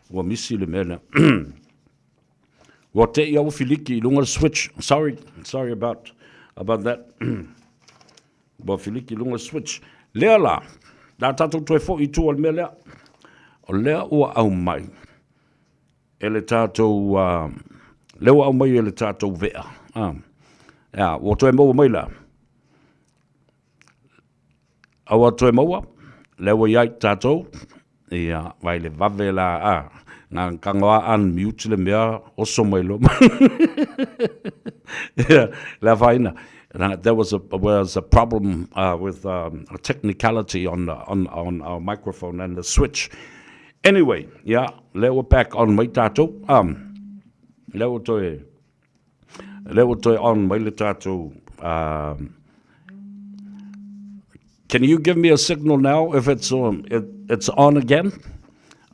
Wa misi le mena. Wa te ia filiki lunga switch. Sorry about that. Wa filiki lunga switch. Lea la, da tatou toe fo I tu al mea o lea ua au mai. Ele tatou, lea au mai ele tatou vea. Ja, wa toe maua mai la. Awa toe maua, lea iai tatou, ia vai le vave la ngā kangoa unmute le mea oso mai lo. Yeah, la vaina. There was a problem with a technicality on our microphone and the switch. Anyway, yeah, we're back on my tattoo. Lewa toi on my tattoo. Can you give me a signal now if it's on again?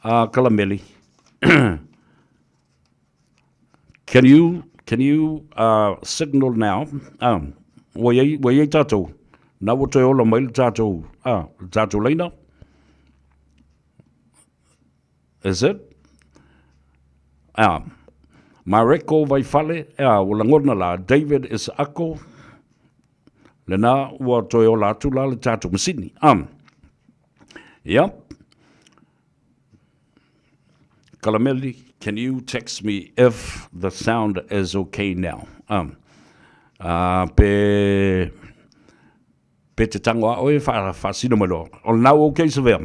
Kalameli. Can you signal now? Wa ye tatou. Na wo toi ola mai tatou. Tatou leina. Is it? Mareko vai fale. Wala ngona la. David is ako. Lena wa toi ola atu la le tatou masini. Yep. Kalameli, can you text me if the sound is okay now? Pe te tango a oe fa sino malo. O now okay se vea.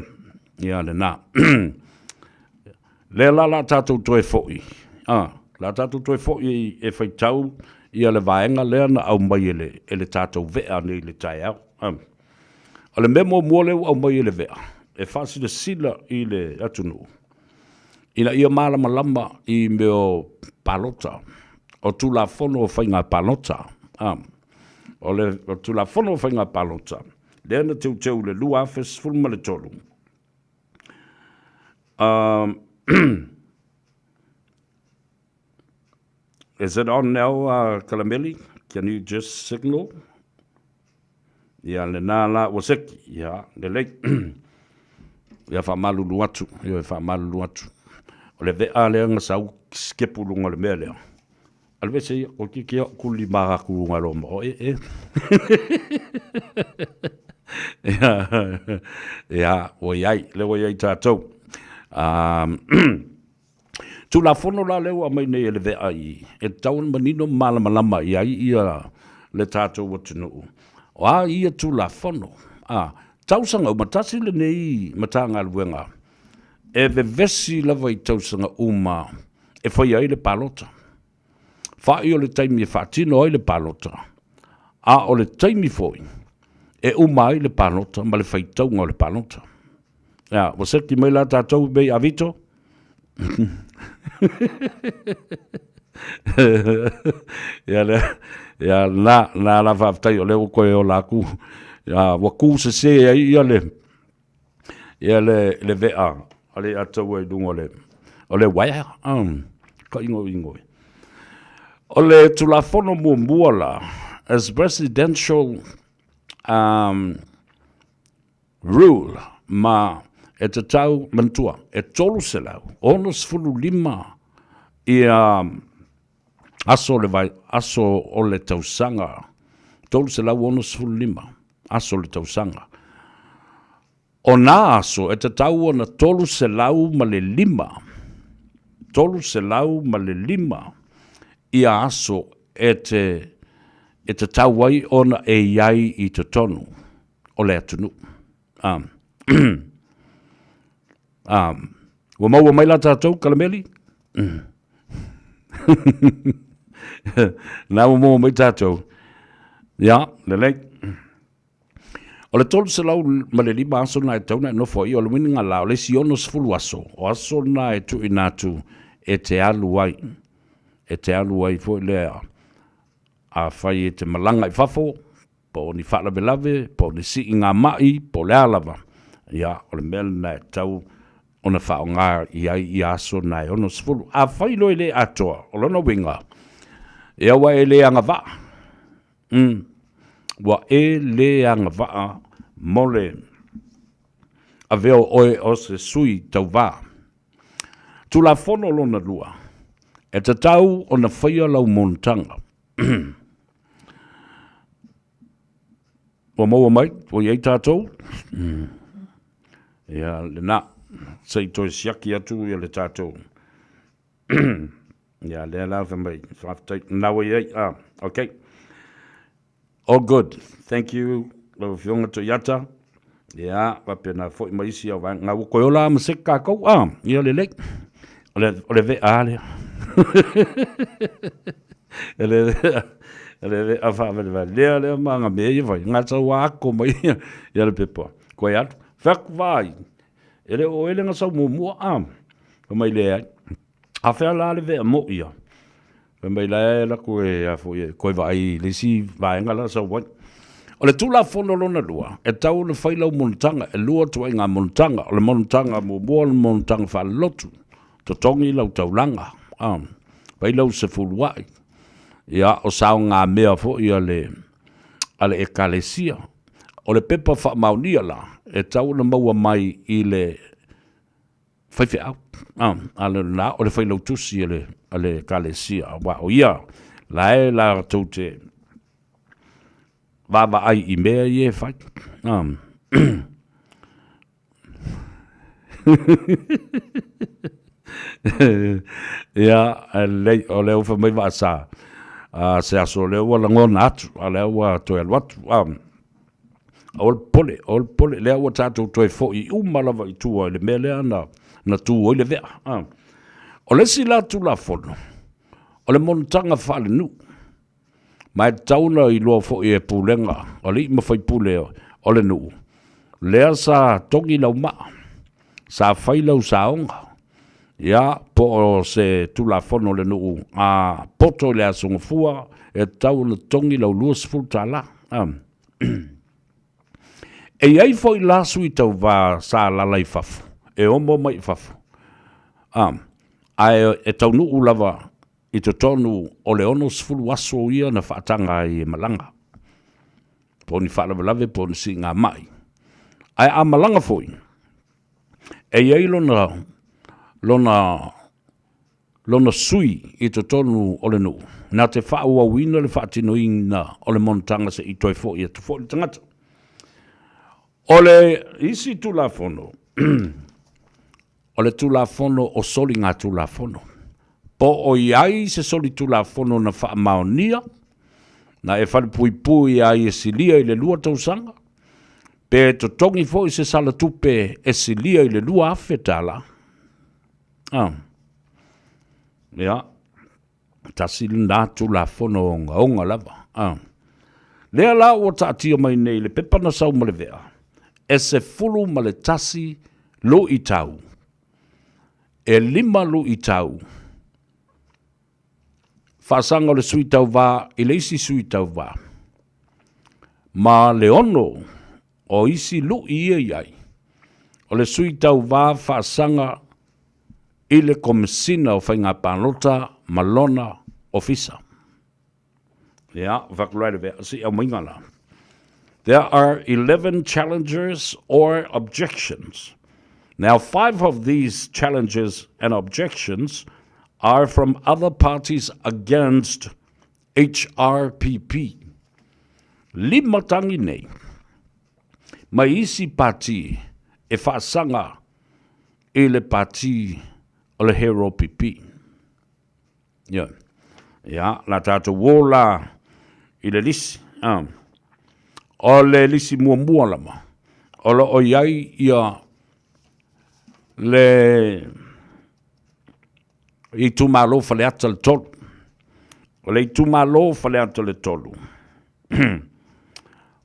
Ia le na. Le la tatou toe fo'i. La tatou toe fo'i e fai tau ia le vaenga lea na au mai ele tatou vea ni le tai au. O le memo mua leu au mai ele vea. E fasi le sila I le atunu. Ina ia malama lama I meo palota. O tu la fono o whainga palota. O tu la fono o whainga palota. Lena teu le lua afes fulma le tolu. Is it on now, Kalameli? Can you just signal? Yeah, le nā la waseki. Yeah, le lei. Ia wha malulu atu. Ia wha malulu atu. O le vea lea nga sau skepulunga le mea lea. Alwe se o kia kuli maha kulunga loma. O Ia, o iai. Le o iai tātou. Tu la fono la leo a mai nei le vea I. E taun manino malamalama iai ia le tātou watunu. O ia tu la fono. Tausanga o matasi le nei matanga luenga. E vesi lava I tausanga uma. E whai ai le palota. Whai o le taimi e whaatino ai le palota. O le taimi foi. E uma ai le palota. Ma le whai taunga o le palota. Ia, waseki mai la tātou bei avito. Ia na la whaftai o leo koe o laku. Ia waku se ia le vea. Ale atau e dungo o le waia. Ka ingo. O le tulafono mua la. As presidential rule ma e te tau mantua. E tolu se lau. Ono sfulu lima ia aso o le tausanga. Tolu se lau ono sfulu lima. Aso le tausanga. O nā aso, e te tau ona tolu se lau ma le lima. Tolu se lau ma le lima. Ia aso e te tau ai ona e iai I te tonu. O le atunu. Wa maua mai la tātou, Kalameli? Nā wa maua mai tātou. Ia, le lei. O le tolu se lau ma le lima aso na e tauna e nofo I o le wini ngā lao le si ono sfulu aso. O aso na e tu inatu e te alu ai. E te alu ai fo le a whai e te malanga I fafo. Po ni whalawe lave, po ni si I ngā mai, po le alava. Ia, o le mele na e tau ona whao ngā I aso na e ono sfulu. A whai loi le atoa, o lona winga. E awa e le anga vaa. Wa e le anga vaa mole a veo oe o se sui tau vā. Tula fono lona lua, e te tau o na whaia lau montanga. O maua mai, o iei tātou. Ia, le nā, sei toi siaki atu ia le tātou. Ia, le alawa mai, whaftai, nawa iei, okay. All good, thank you, lau whionga to yata. Ia, wape na fwoi maisi au wang, ngā uko ola ma se kākou, ia le lek. O le ve ale. Ele le afa le manga me ia vai nga tsa wa ko mai ia le pepo ko ia fak vai ele o ele nga sa mo ko mai le a fa la le ve mo ia ko mai la ko ia fo ko vai le si vai nga la sa wa o le tula fono lona lua e tau le faila montanga e lua tu nga montanga o le montanga mo montanga fa lotu to tongi lau taulanga vai lau se fulwai ia o sao ngā mea fo ia ale ekalesia. O le pepa wha maunia la, e tau na maua mai i le whaiwhi au. Ale nā, o le whailau tusi ale ekalesia. Wa o ia, la e la tau te wawa ai i mea i e whai. Ia, o le uwha mai wa saa. Se aso leo wala ngona atu, a leo wa toi alwatu. Ol pole, leo wa tātou toi fo i umalawa i tua le mea lea na tua i le vea. O le si la tu la fono, o le montanga whale nu, mai tauna i loa fo i e pūlenga, o le ima whai pūle o le nu. Lea sa tongi lau maa, sa whailau sa onga. Ia, po se tula fono le nuu, a poto le asonga fua, e tau le tongi lau luas fulta la. E iai foi la sui tau va sa lalai fafu, e omo mai fafu. E tau nuu lava, i te tonu o le ono sfulu aso ia na whaatanga i malanga. Po ni whaalawelave, po ni si ngā mai. Ai a malanga foi, e iai lona sui i te tonu o le nuu. Nā te whaua wina le whaatino ina o le montanga se i toi fo i te fo i tangata. O le isi tula fono, o le tula fono o soli ngā tula fono. Po o iai se soli tula fono na wha maonia, na e whale pui pui ai e silia i le lua tausanga, pe to tongi fo i se sala tupe e silia i le lua afetala. Ia, tasili nā tula fono onga lava. Lea la o tātia mai nei le pepana sau ma le vea. E se fulu ma le tasi lo i tau. E 5 lo i tau. Whasanga o le sui tau wā, i le isi sui tau wā. Ma le ono o isi lo i iai. O le sui tau wā whasanga i le komisina o whainga pānota malona ofisa. Ia, whakulai vea, si au maingala. There are 11 challenges or objections. Now, 5 of these challenges and objections are from other parties against HRPP. 5 tangi nei. Mai isi pati e whaasanga i le pati o le hero pipi. Ia, la tātou wola i le lisi. O le lisi mua lama. O le o iai ia le i tumalo fale ata le tolu. O le i tumalo fale ata le tolu.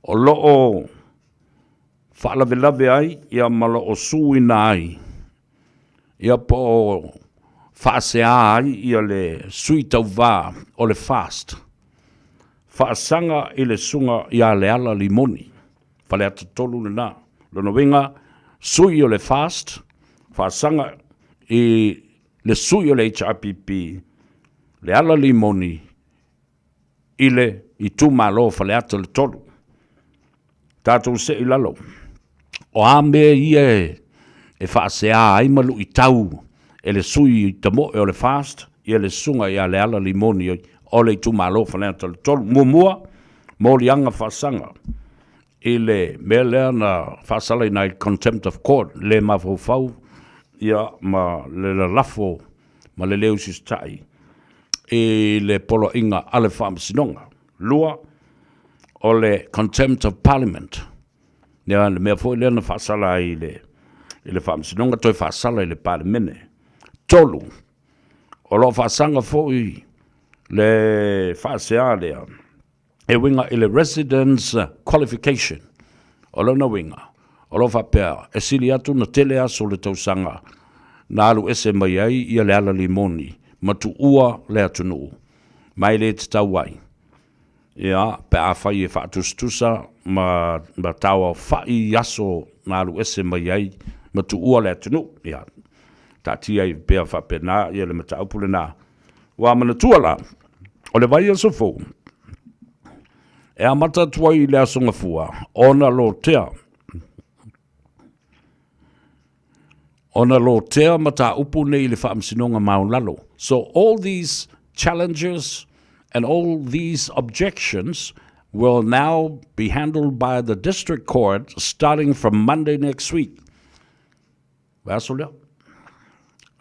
O lo o whaalawelawe ai ia malo o suina ai. Ia po whaasea ai ia le sui tau wā o le fast. Whaasanga i le sunga ia le ala limoni. Whale ata tolu le nā. Lono winga sui o le fast. Whaasanga i le sui o le HRPP. Le ala limoni i le i tūmalo whale ata le tolu. Tātou se i lalo. o ame ia e whaasea ai malu I tau e le sui I tamo e o le fast ia le sunga ia le ala limoni o le tu malo whanea tolu mua mo lianga whaasanga I le mea lea na whaasala I nai contempt of court le mawhau ia ma le lafo ma le leo sistai e le polo inga ale whaamasinonga lua o le contempt of parliament nea le mea fo lea na whaasala I le whaamasinonga toi whaasala I le parlimene tolu o lo whaasanga fo I le whaasea lea e winga I le residence qualification o lona winga o lo whapea e sili atu na tele aso le tausanga na alu ese mai ai ia le ala limoni ma tu ua le atunu mai le te tauai ia pe a whai e whaatustusa ma tawa whai aso na alu ese mai ai ma tu ua le atunu ia ta tia I pea whapena ia le mata upule na wa mana tuala o le vai aso fo e a mata tuai le asonga fua ona lo tea mata upu nei le whaamsinonga maulalo. So all these challenges and all these objections will now be handled by the district court starting from Monday next week. Vaso lea.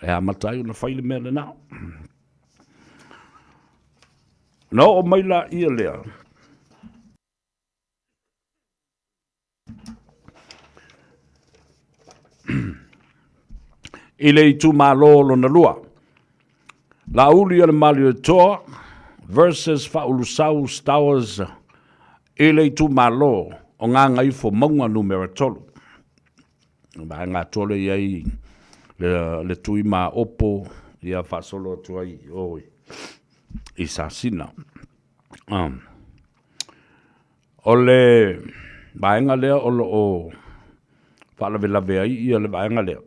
E a mata I una whaile mea le nao. No o maila ia lea. I le tu malo lo na lua. La uli le malio toa versus faulusau stowers I le tu malo o ngā ngaifo maunga numero tolu. Ba ngā tole iai le tui ma opo ia fasolo tuai oi I sasina. O le baenga lea o lo o whalavelave ai ia le baenga lea.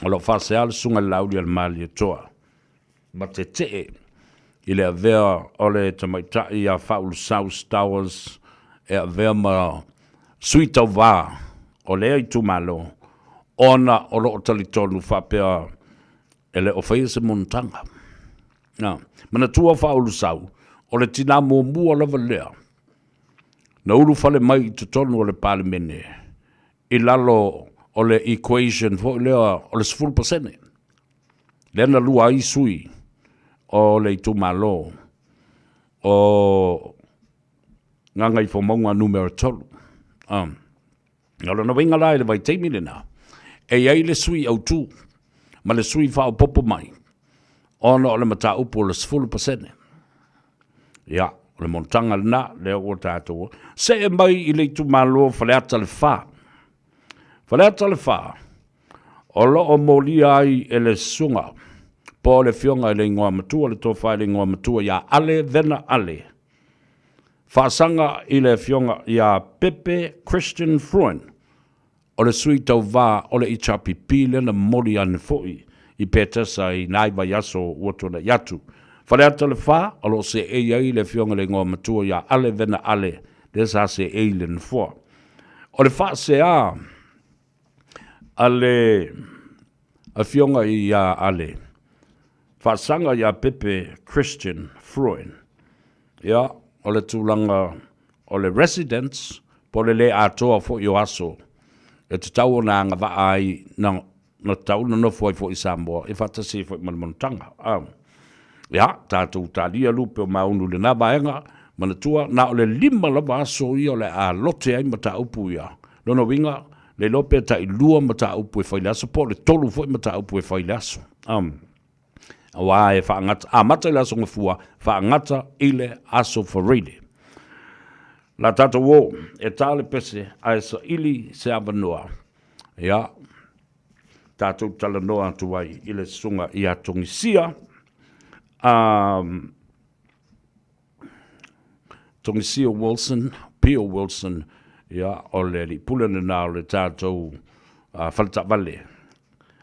O lo whasea le sunga lauri al mali toa. Ma te I le avea o le tamaitai a Faulu South Towers e avea ma suita wā o lea I tumalo ona o lo o talitonu whapea e le o whaia se montanga. Mana tua Faulu South o le tina mua lava lea. Na ulu whale mai I tutonu o le palimene I lalo o le equation fo lea o le 0%. Lena lua I sui o le tumalo o nganga I fo maunga numero tolu. Ngalo na winga lai le vai teimile na. E ai le sui au tu, ma le sui whao popo mai. Ona o le mata upo le 0%. Ia, le montanga na le o tātou. Se e mai I le tumalo whaleata le wha. Whaleata le wha, o lo o moli ai e le sunga, po le fionga I le ingoa matua, le tofa I le ingoa matua, ia ale vena ale. Whaasanga I le fionga ia Pepe Christian Fruin, o le sui tau wā, o le I chapipi le na moli ane foi, I petasa I naiva yaso uoto le yatu. Whaleata le wha, o lo se e ai le fionga le ingoa matua, ia ale vena ale, le sa se e le nfua. O le wha se a, ale a fionga I ale whaasanga ia Pepe Christian Fruin ia o le tūlanga o le residents po le atoa fo I o aso e te tau na anga wa ai na tau na nofo ai fo I Samoa e whatasi fo I manmontanga ia tātou tālia lupe o maunu le nā baenga manatua na o le 5 lava aso I o le a lote ai mata upu ia nono winga le lope ta I lua mata upu e whailaso, po le tolu fo I mata upu e whailaso. Wa e whaangata, mata I laso ngafua, whaangata I le aso whareile. La tata wo, e tāle pese, a e sa ili se avanua. Ia, tātou tala noa tuai I le sunga I a tongisia. Tongisia Wilson, Pio Wilson, ia o le li pulana na o le tātou whalata vale,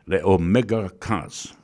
le Omega Cars.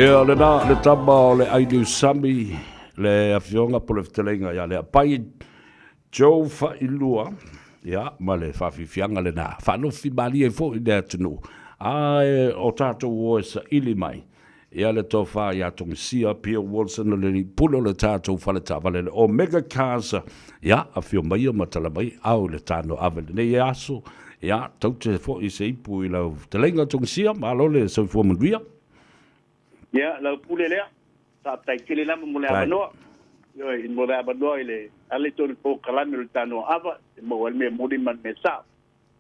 Ea le nā, le tama o le ainu sami, le awhionga po le fitelenga, ia le apai Joe Whailua, ia, ma le whawhiwhianga le nā, whanofi mali e fo i nea tunu, ai o tātou o e sa ili mai, ia le tō wha ia tongisia, Pia Wilson, le ni pulo le tātou whale tāwale, o Mega Cars, ia, a whio mai o matala mai, au le Tanoa Ava, ne e aso, ia, tau te fo i se ipu i lau fitelenga tongisia, ma alo le sau fua manuia, ya la pule lea sa tai kele la mo le abanoa yo in mo le abanoa ile ale to po kalame le Tanoa Ava mo el me modi man mesa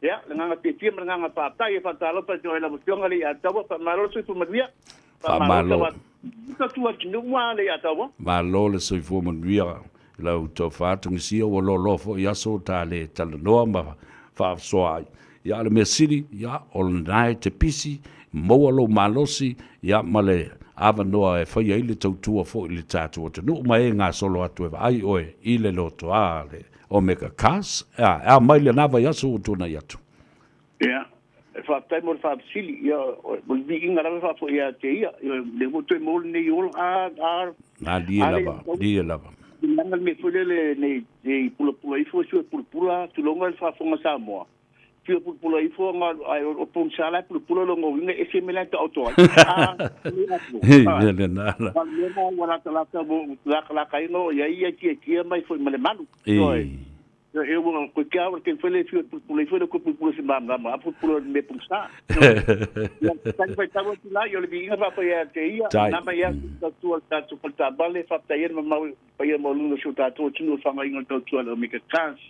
ya le nganga piti me nganga pa tai fa talo pa jo la mo ali atawa pa malo so fu madia pa malo ta tua ki no wale atawa malo le so fu madia la to fa tu si o lo fo ya so tale talo no ma fa so ya le mesiri ya all night te pisi mo lo malosi ya male ava noa e whaia ili tautua fo ili tātua te nu mai ngā solo atu e ai oe ile loto ale o meka kas a mai le nava yaso o tuna yatu ya e whaatai mo le whaapsili ia mo le vi inga rawe whaafo ia te ia le mo tue mo le nei ol a lie lava nanga me fulele nei pula ifo sue pula tulonga le whaafonga Samoa Pia pula ifo nga o pun sala pula lo ngoinga ese mela ta auto le nala wala tala mo la kai no ia ia mai foi male malu yo eu ko kia que fele pula ifo ko pula se mama pula me pun sa tan vai tava lá yo le vinga va pa ia te ia na ma ia tu falta bale fa ta ia ma pa ia mo lu so ta to tino fa mai ngo to lo me que trans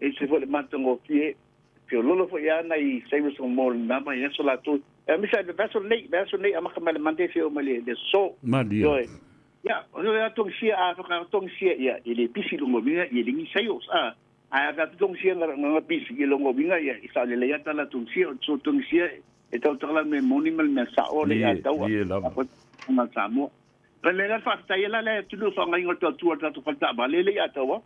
e se vole mantengo pie que lolo foi ana e sempre são mol na manhã só lá tu me sai de verso nei a makamale mante se o male de so ya o tong sia a tong sia ya ele pisi lo ngobinga ele ni saios a ga tong sia nga pisi lo ngobinga ya isa le ya tala tong sia so tong sia e tau tala me monimal me sa o le ya tau na Samoa le la fa ta ya le tu lo fa ngai ngol tu falta ba le ya tau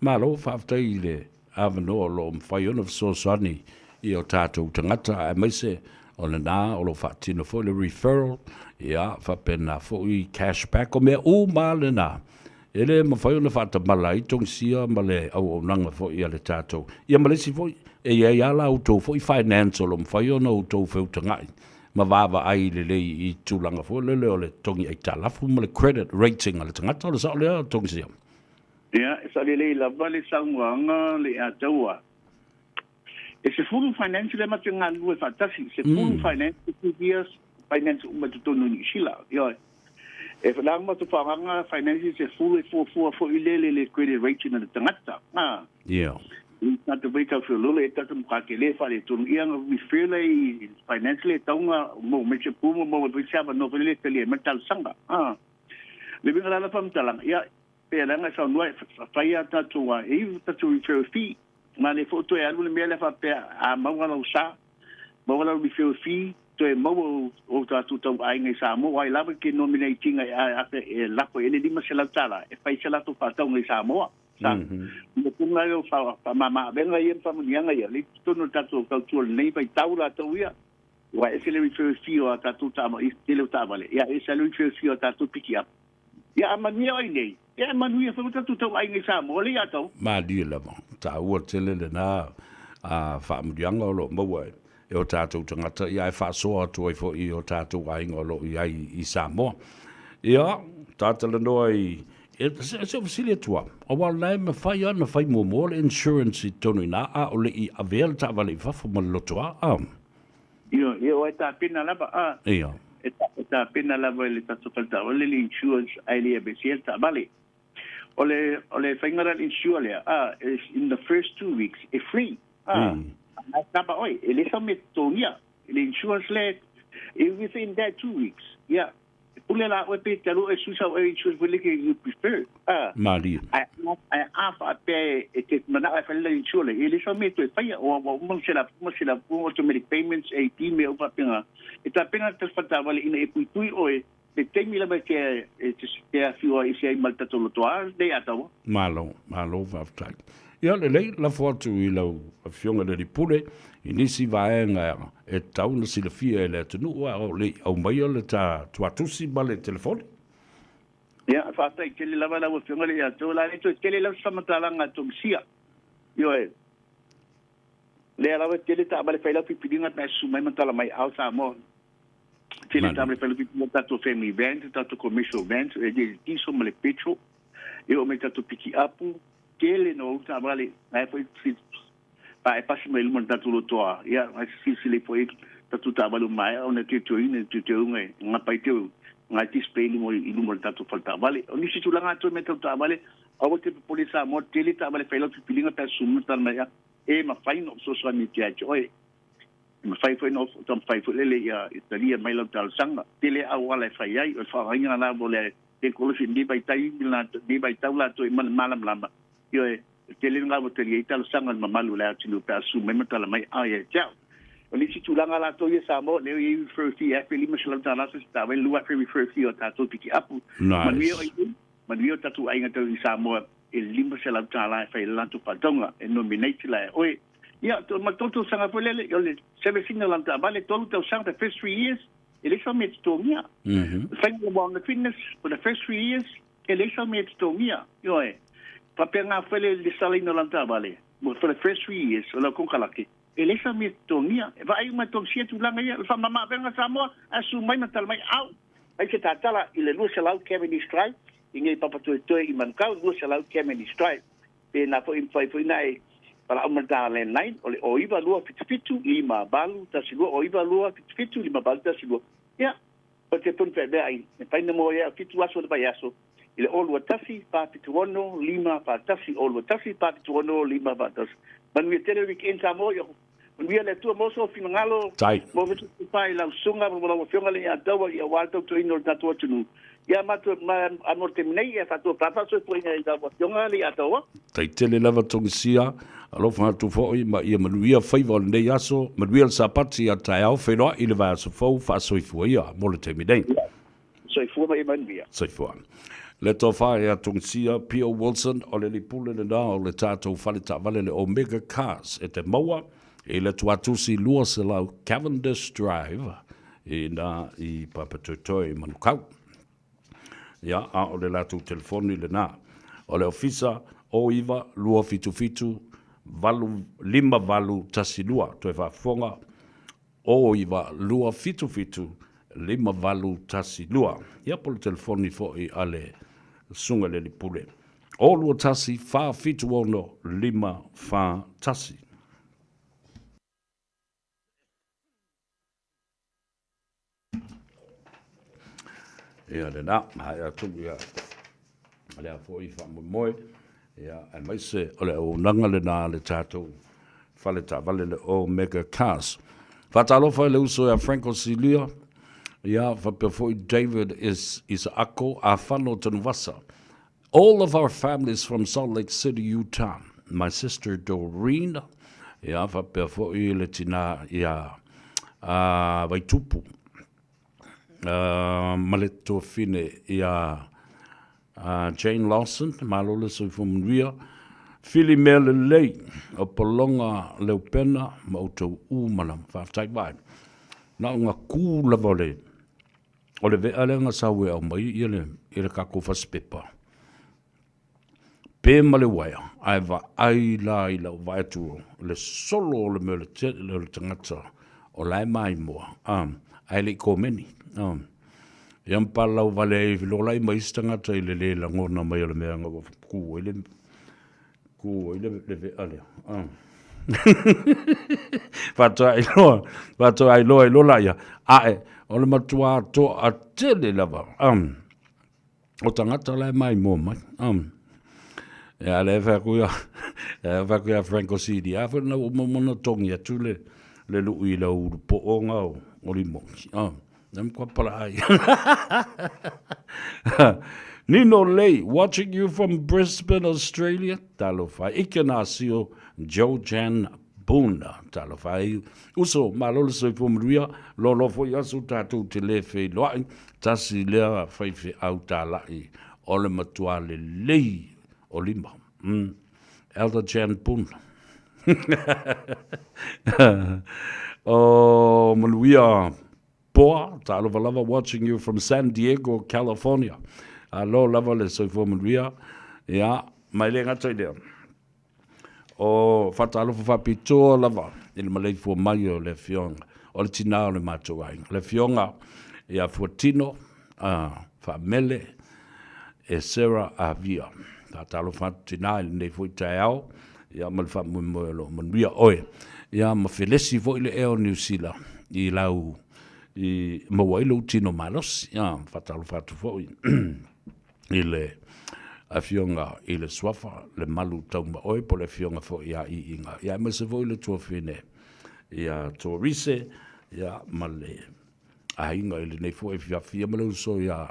malo fa ta ile avano lo fai ona so sani I o tātou tangata a maise o le nā o lo whaatino fo le referral ia whapena fo I cashback o mea o mā le nā ele ma whai ona whaatamala I tong sia ma le au o nanga fo I a le tātou ia ma lesi fo e ia ia la autou fo I financial o ma whai ona autou feo tangai ma wawa ai le lei I tūlanga fo le o le tongi ai talafu ma le credit rating a le tangata o le sa o le tong sia ia sa le lei la vale sanguanga le ataua e se full financial ma tenga lu fa tasi se full financial 2 years finance uma to no ni sila yo e fa lang ma to fa nga financial se full for ile credit rating na tangata yeah na to wake up for lule ta to ka ke le fa le to yang we feel financially tonga mo me che pu mo we sa no le tele mental sanga le bi ngala fa mtalang ya pe la nga sa no fa ya ta to wa e ta to refer fee ma le foto e alu le mele fa pe a mangala usa mo la mi fi to e mo o ta tu tau ai ngai Samoa ai lava ke nominating a la ko ele di masela tala e fai sela tu pa tau ngai Samoa sa mo kunga yo fa mama venga yen fa munyanga ya li tu no tatu ka tu nei pai tau la tau ia wa e se le fi o ta tu ta ma i le ta vale ya e se le fi o ta tu piki up ya mani ai nei ya mani fa tu tau ai ngai Samoa le ya tau ma di la mo ta ua tele le na a fa munyanga lo mo wa e o tātou tangata ia e whaasoa tu ai fo i o tātou ai ngolo i ai i Samoa. Ia, tātala noa i se ofisilia tua. O wā lai me whai ana whai mō le insurance i tonu ina a o le i avea le tāwale i whawha ma loto a. Ia, o e tā pena lava a. Ia. E tā pena lava le tātou kalta. O le insurance ai le abesiel tā vale. O le whaingara insure a, in the first 2 weeks, e free. Napa oi, ele sa me tonia, ele insurance le, within that 2 weeks, yeah. Ule la ope talo e susa o insurance wile ke you prefer. Mali. Ai afa pe e te mana ai fale insurance, ele sa me to fai o mo sela automatic payments e time o papenga. E ta penga te fata vale ina e puitui oe, te temi la ba ke te afio e se malta tolo toa de atawa. Malo vaftai. Ia le la fotu i lau a fionga le pule i nisi vaenga e tauna sila fia e le tunu o le au mai le ta tuatusi ba le telefoni. Ia, fata i kele lava lau a fionga le ato la to kele lau samatalanga tongsia. Io e le lava kele ta ba le faila pipiringa ta sumai matala mai au Samoa. Kele ta ba le faila pipiringa ta family event, ta commercial event, e de tiso male pecho. E o me ta piki apu. Kele no ta vale ai foi pa e pasi mai lumon tatu lo toa ia ai si le foi tatu ta vale mai ona te ngai nga pai te nga ti speli mo i lumon tatu falta vale oni si tu langa to me ta vale a te polisa mo tele ta vale failo tu pilinga ta sumu ta mai e ma fai no social media oi ma fai foi no tam fai foi le ia italia mai lo tal sanga tele a wala fai ai o fa ringa na vole te kolosi ni bai tai ni bai taula to i malam lama yo tele nga mo tele italo sanga mamalu la tinu pa su me mata la mai ai ja o li si tulanga la to ye Samoa le i first e feli mashala ta la sta wen lua feli first o ta to piki apu manio tatu ai ngata i Samoa e limba shala ta la fa la to patonga e nominate la oi ya to ma to sanga polele yo le sebe singa la ta vale to to sanga the first 3 years ele so met to mia thank you about the fitness for the first 3 years ele so met to mia yo papenga fele le salino lanta vale for the first 3 years la konkalaki ele sa me tongia va ai ma tong sia tu langa ia fa mama venga Samoa asu mai matal mai au ai se tatala ile no se lau kemeni strike inge papa to i mankau no se lau kemeni strike pe na fo infai fo nai para aumenta le nine o iba lua fitu lima balu ta sigo o iba lua fitu lima balu ta sigo ya o te pun pe ai pai na mo ia fitu aso de payaso ile olu tasi pa pituono lima pa tasi olu tasi pa pituono lima pa tasi manu tele weekend Samoa yo manu le tu mo so finalo mo vetu pai la sunga mo mo fionga le atawa ia walto to ino tatu tunu ya mato ma anorte nei e fatu papa so poinga i da fionga le atawa tai tele lava tongsia alo fa tu fo ma ia manu ia faiva nei aso manu ia sapati ata au feno ile va so fo fa so ia mo le temi nei so fu ma e manvia so fu le tofa e atungsia P.O. Wilson o le lipule le nao le tātou whale ta vale le Omega Cars e te maua e le tuatusi lua se lau Cavendish Drive e na i papatotoi manukau. Ia a o le latu telefoni le nā. O le ofisa o iwa lua fitu fitu lima valu tasi lua to e whafonga o iwa lua fitu fitu lima valu tasi lua. Ia po le telefoni fo i ale sunga le li pule. O lua tasi, wha fitu ono, lima wha tasi. Ia le na, hai atu ia, ale a fo i wha moe, ia, ai mai se, ole o nanga le na le tātou, whale ta vale le Omega Cars. Whatalofa le uso ya Franco Silia, ia, whapewhoi David is ako a whano tanuvasa. All of our families from Salt Lake City, Utah. My sister Doreen, ia, whapewhoi le tina, ia, vai tupu. Ma le tō whine ia Jane Lawson, malole soi whamunuia, Philly mea le lei, o palonga leo pena, ma o tau umana, whātai vai. Na unga kū lava o le vea lenga sawe au mai, i le kako whaspepa. Pē ma le waia, ai wa ai la i lau vai tuo, le solo o le mea le tangata, o lai mai moa, ai le komeni, Iam palau vale e vilolai mai stangata i le langona mai le mea ngā kū i le vea lea. Whātua ai loa ia. Ae, o le matua to a tele lava. O tangata lai mai mō mai. Ia le whakuia Franco City. A whana o mamona tongi atu le lu i lau po o ngau o li mongi. Nam kwa pala ai. Nino Lei, watching you from Brisbane, Australia. Talo fai. Ike nā sio Jojan Buna. Talo fai. Uso, malolo soi pumuria. Lolo foi asu tātou te le fei loai. Tasi lea fai fe au tā lai. Ole matua le lei o lima. Elder Jan Buna. Oh, manuia. Boa, talo lava watching you from San Diego, California. Alo lava le soi fomanuia. Ia, mai le ngata i lea. O whatalo whapitoa lava. Ili malei fua mai o le fionga. O le tina o le mātou ai. Le fionga, ia fuatino, whamele, e Sarah Avia. Talo whatina ili nei fui tai au. Ia mal whamuimoelo, manuia oe. Ia mawhelesi vo ile eo New Zealand. I lau i mawailu tino malos ya fatalu fatu foi ile afionga ile swafa le malu tauma oi po le fionga foi ya I inga ya me se foi le tua fine ya to rise ya male a inga ile nei foi fia malu so ya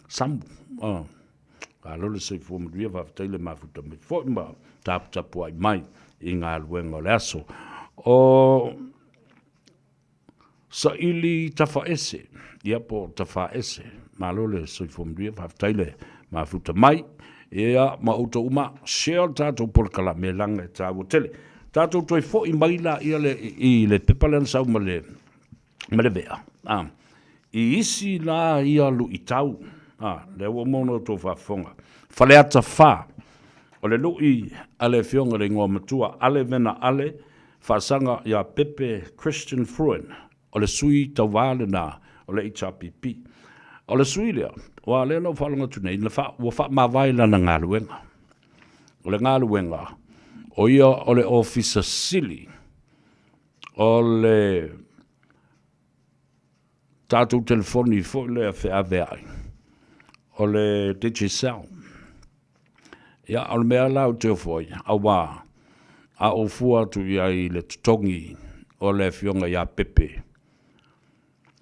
sam alo le se foi mria va tele ma futa me foi ma tap mai inga luengo laso o sa ili tafaese, ia po tafaese, malole soi fomdua, whaftaile, ma futa mai, ia ma uta uma, share tātou polkala me langa e tāwo tele. Tātou toi fo I maila ia I le pepalan sau ma le vea. I isi la ia lu I tau, le ua mono tō whafonga. Whale ata wha, o le lui ale fionga le ngō matua, ale vena ale, whasanga ia Pepe Christian Fruin, o le sui tawale na o le HRPP. O le sui lea, wa le no whalanga tunei, wa wha mawaila na ngāluenga. O le ngāluenga, o ia o le officer sili, o le tātou telefoni fo le a whea veai, o le DJSL. Ia, o le mea lau teo foi, a wā, a o fua tu ia I le tutongi, o le fionga ia Pepe.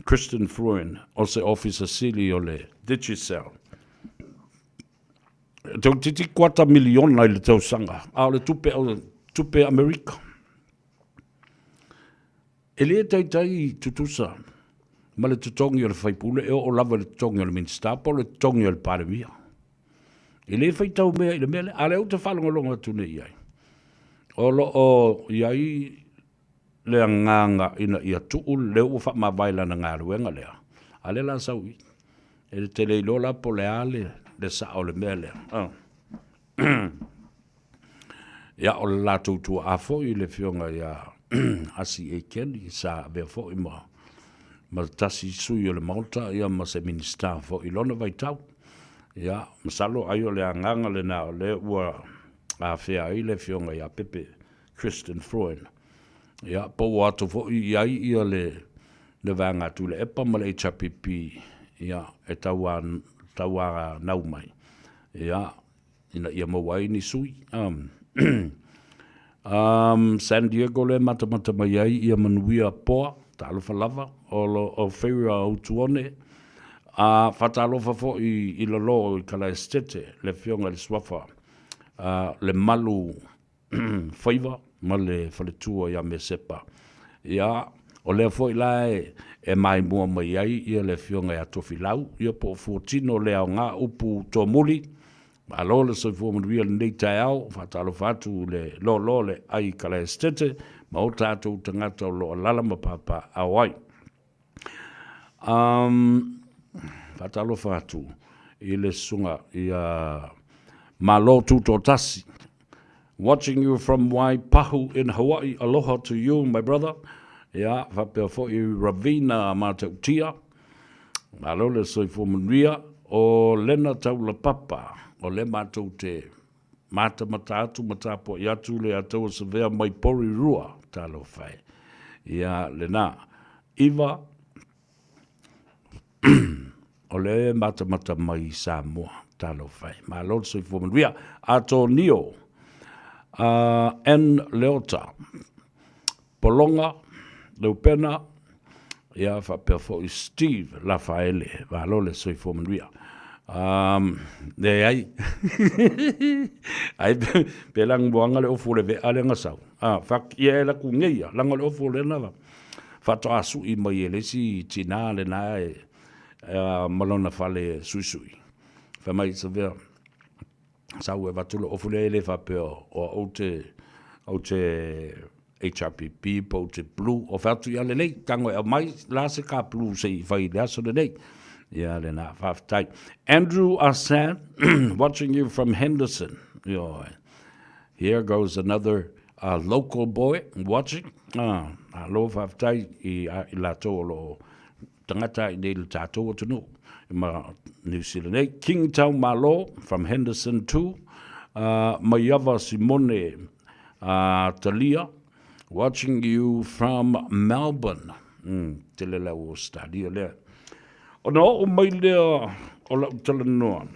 Christian Fruin, o se officer sili o le DigiCell. Tau titi 4 milion na I le tau sanga, a o le tupe Amerika. E le tai tutusa, ma le tutongi o le whaipule, e o lava le tutongi o le Minstapo, le tutongi o le Paremia. E le whaitau mea I le mele, a le au te whalonga tune iai. O iai, le nganga ina ia tuu le ufa mawaila na ngā ruenga lea. Ale la sau I. E te le ilola po le ale le sa o le mea lea. Ia o le la tūtua a fo I le fionga ia asi e keni sa vea fo I ma tasi sui o le Malta ia ma se minister fo I lona vai tau. Ia masalo ai o le nganga le na o le ua a fea I le fionga ia Pepe Christian Fruin. Ia, pou atu fo iai ia le vanga tu le epa ma le HRPP ia e taua nau mai. Ia, ina ia mawai ni sui. San Diego le mata mai ai ia manuia poa, talofa lava, o whewira au tuone. Whatalofa fo I lolo I kala estete, le fionga le swafa, le malu whaiva, ma le whaletua ia me sepa. ia o le foi la e mai mua mai ai ia le fionga ia tofi lau ia po fuatino le au ngā upu tō muli alo le soifua manuia le nei tai au whatalo whatu le lo le ai kala estete ma o tātou tangata o lo alala ma papa awai whatalo whatu i le sunga ia malo tuto tasi. Watching you from Waipahu in Hawaii. Aloha to you, my brother. Ia, whapea fo i Ravina mātou tia. Malo le soifua manuia o lena taula papa. O le mātou te mata atu matapo i atu le atou se vea mai pori rua talo whai. Ia, le nā. Iva, o le mata mai Samoa talo whai. Malo le soifua manuia. Ato nio. En Leota, Polonga, Leupena, ia whapea fo i Steve Lafaele, walo le soifua manuia. Ai, ai, pe lang buanga le ofu le vea le ngasau. Whak ia e la kungeia, langa le ofu le nava. Whato asu i mai e lesi tina le nae malona fale suisui. Whamai sa vea. Sau e watulo ofule le whapea o te HRPP, po te blue, o whatu ia le nei, tango e mai, la se ka blue se i whai le aso le nei. Ia le nā whaftai. Andrew Asan, watching you from Henderson. Here goes another local boy watching. Alo whaftai i la tō lo tangata i nei le tātou o tunu. New Zealand. Kingtown Malo from Henderson too. Mayava Simone Talia, watching you from Melbourne. Te lele o stadia lea. O na o mai lea o lau tala noa.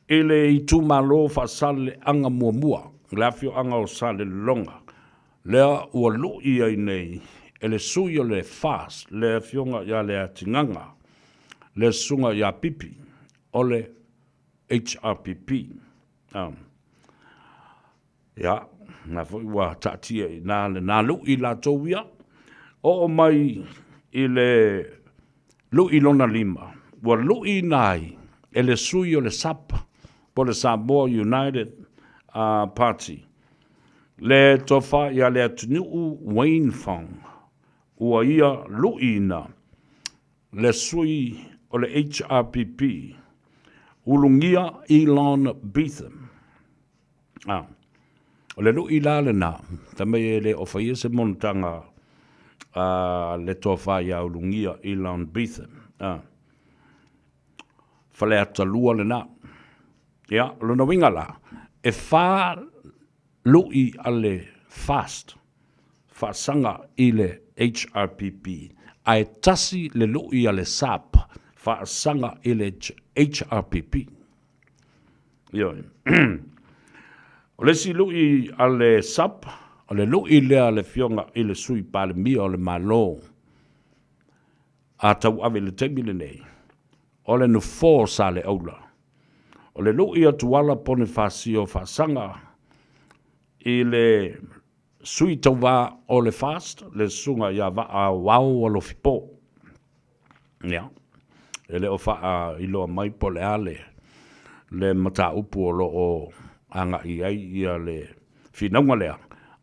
Ele i tu malo whasale anga mua. Lafio anga o sale longa. Lea ua lui ai nei. Ele sui o le fast. Le fionga ia le atinganga. Le sunga ia pipi. O le HRPP. Ia. Nga fo iwa tatia i nā lu i la tauia. O mai i le lu i lona lima. Wa lu i nai. Ele sui o le sapa. Po le Samoa United Party. Le tofa ia le atunu Wayne Fong. Ua ia lu i na. Le sui o le HRPP, ulungia Elon Betham. O le lui la le nā, tamai le ofaia se montanga le tofa ia ulungia Elon Betham. Fale atalua le nā. Ia, luna winga la, e wha lui ale fast, wha sanga i le HRPP, ai tasi le lui ale SAP, wha sanga i le HRPP. Ia. O le si lui ale SAP, o le lui lea le fionga i le sui pale mia o le malo, a tau ave le teimi le nei, o le nu fō sa le aula. O le lui atuala pone whasio wha sanga i le sui tau wā o le fast, le sunga ia wa a wau o lo fipo. Ia. Ele o wha i loa mai po le ale, le mata upu o lo o anga i ai ia le whinaunga lea.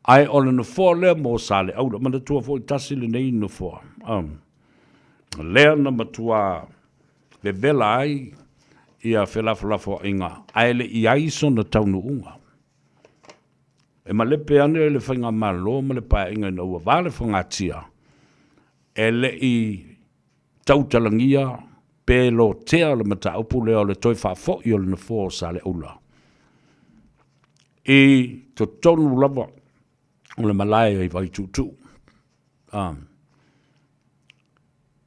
Ai o le nufo lea mo sa le aula, mana tua fo i tasi le nei nufo. Lea na matua le vela ai ia whelafulafo inga, ai le i aiso na taunu unga. E ma lepe ane le whainga malo, ma le pae inga na ua vale whangatia. E le i tautalangia, pe lo tea le mata upu leo le toi whafo i o le nufo sa le aula. I to tonu lava, o le malaya i vai tutu.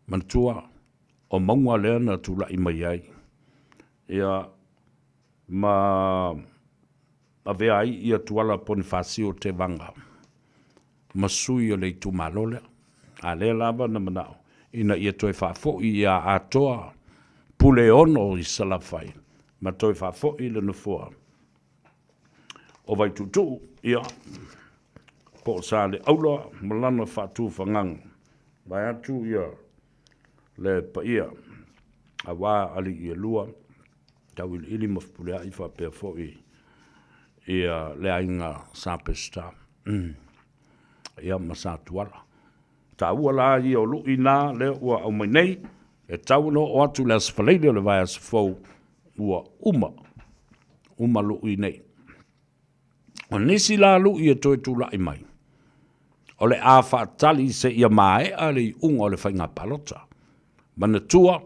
Mantua, o maunga lea na tula i mai ai. Ia, ma vea ai ia tuala poni whasi o te vanga. Ma sui o le tu malole. A le lava na manao. Ina ia toi whafo i a atoa pule ono i salafai. Ma toi whafo i le nufua. O vai tutu, ia, po sa le aula malana fatu fangang vai atu ia le pa ia awa ali ia lua tau ili mafpulea i fa pe fo ia le ainga sapesta ia masatuala ta ua la i o lu ina le ua au mai nei e tau no o atu le asfaleile le vai asfou ua uma lu i nei o nisi la lu i e toi tula i mai o le a whaatali se ia mae a le unga o le whainga palota mana tua